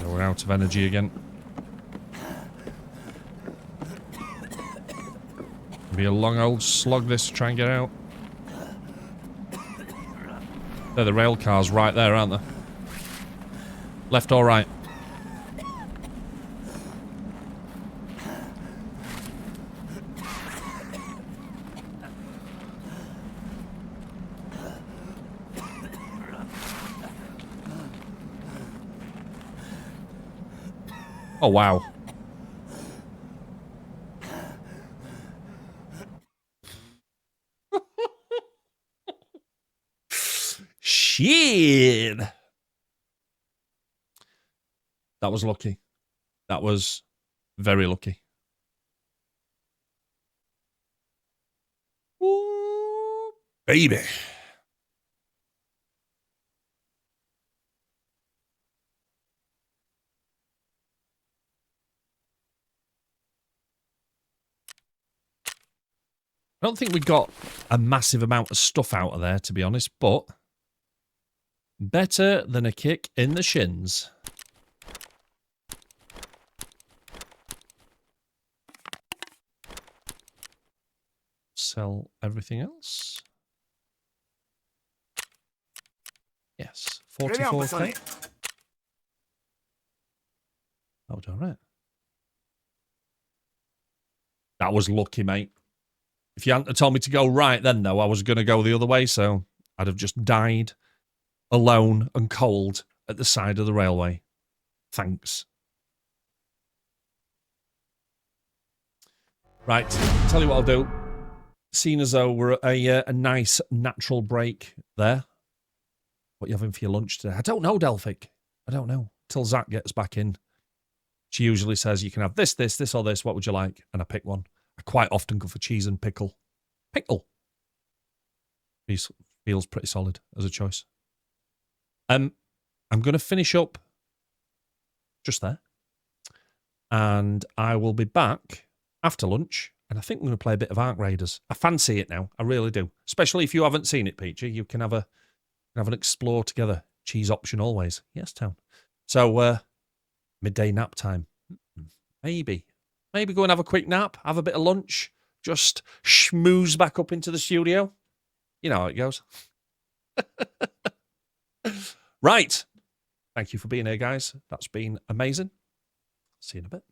We're out of energy again. Be a long old slog this to try and get out. They're the rail cars right there, aren't they? Left or right? Oh, wow. Shit. That was lucky. That was very lucky. Ooh, baby. I don't think we got a massive amount of stuff out of there, to be honest, but better than a kick in the shins. Sell everything else. Yes, 44k. That was all right. That was lucky, mate. If you hadn't told me to go right then, though, I was going to go the other way, so I'd have just died alone and cold at the side of the railway. Thanks. Right, tell you what I'll do. Seeing as though we're at a nice natural break there. What are you having for your lunch today? I don't know, Delphic. I don't know. Till Zach gets back in. She usually says, you can have this, or this. What would you like? And I pick one. I quite often go for cheese and pickle. Pickle. Feels pretty solid as a choice. I'm going to finish up just there. And I will be back after lunch. And I think I'm going to play a bit of Ark Raiders. I fancy it now. I really do. Especially if you haven't seen it, Peachy. You can have an explore together. Cheese option always. Yes, Town. So, midday nap time. Maybe go and have a quick nap. Have a bit of lunch. Just schmooze back up into the studio. You know how it goes. Right. Thank you for being here, guys. That's been amazing. See you in a bit.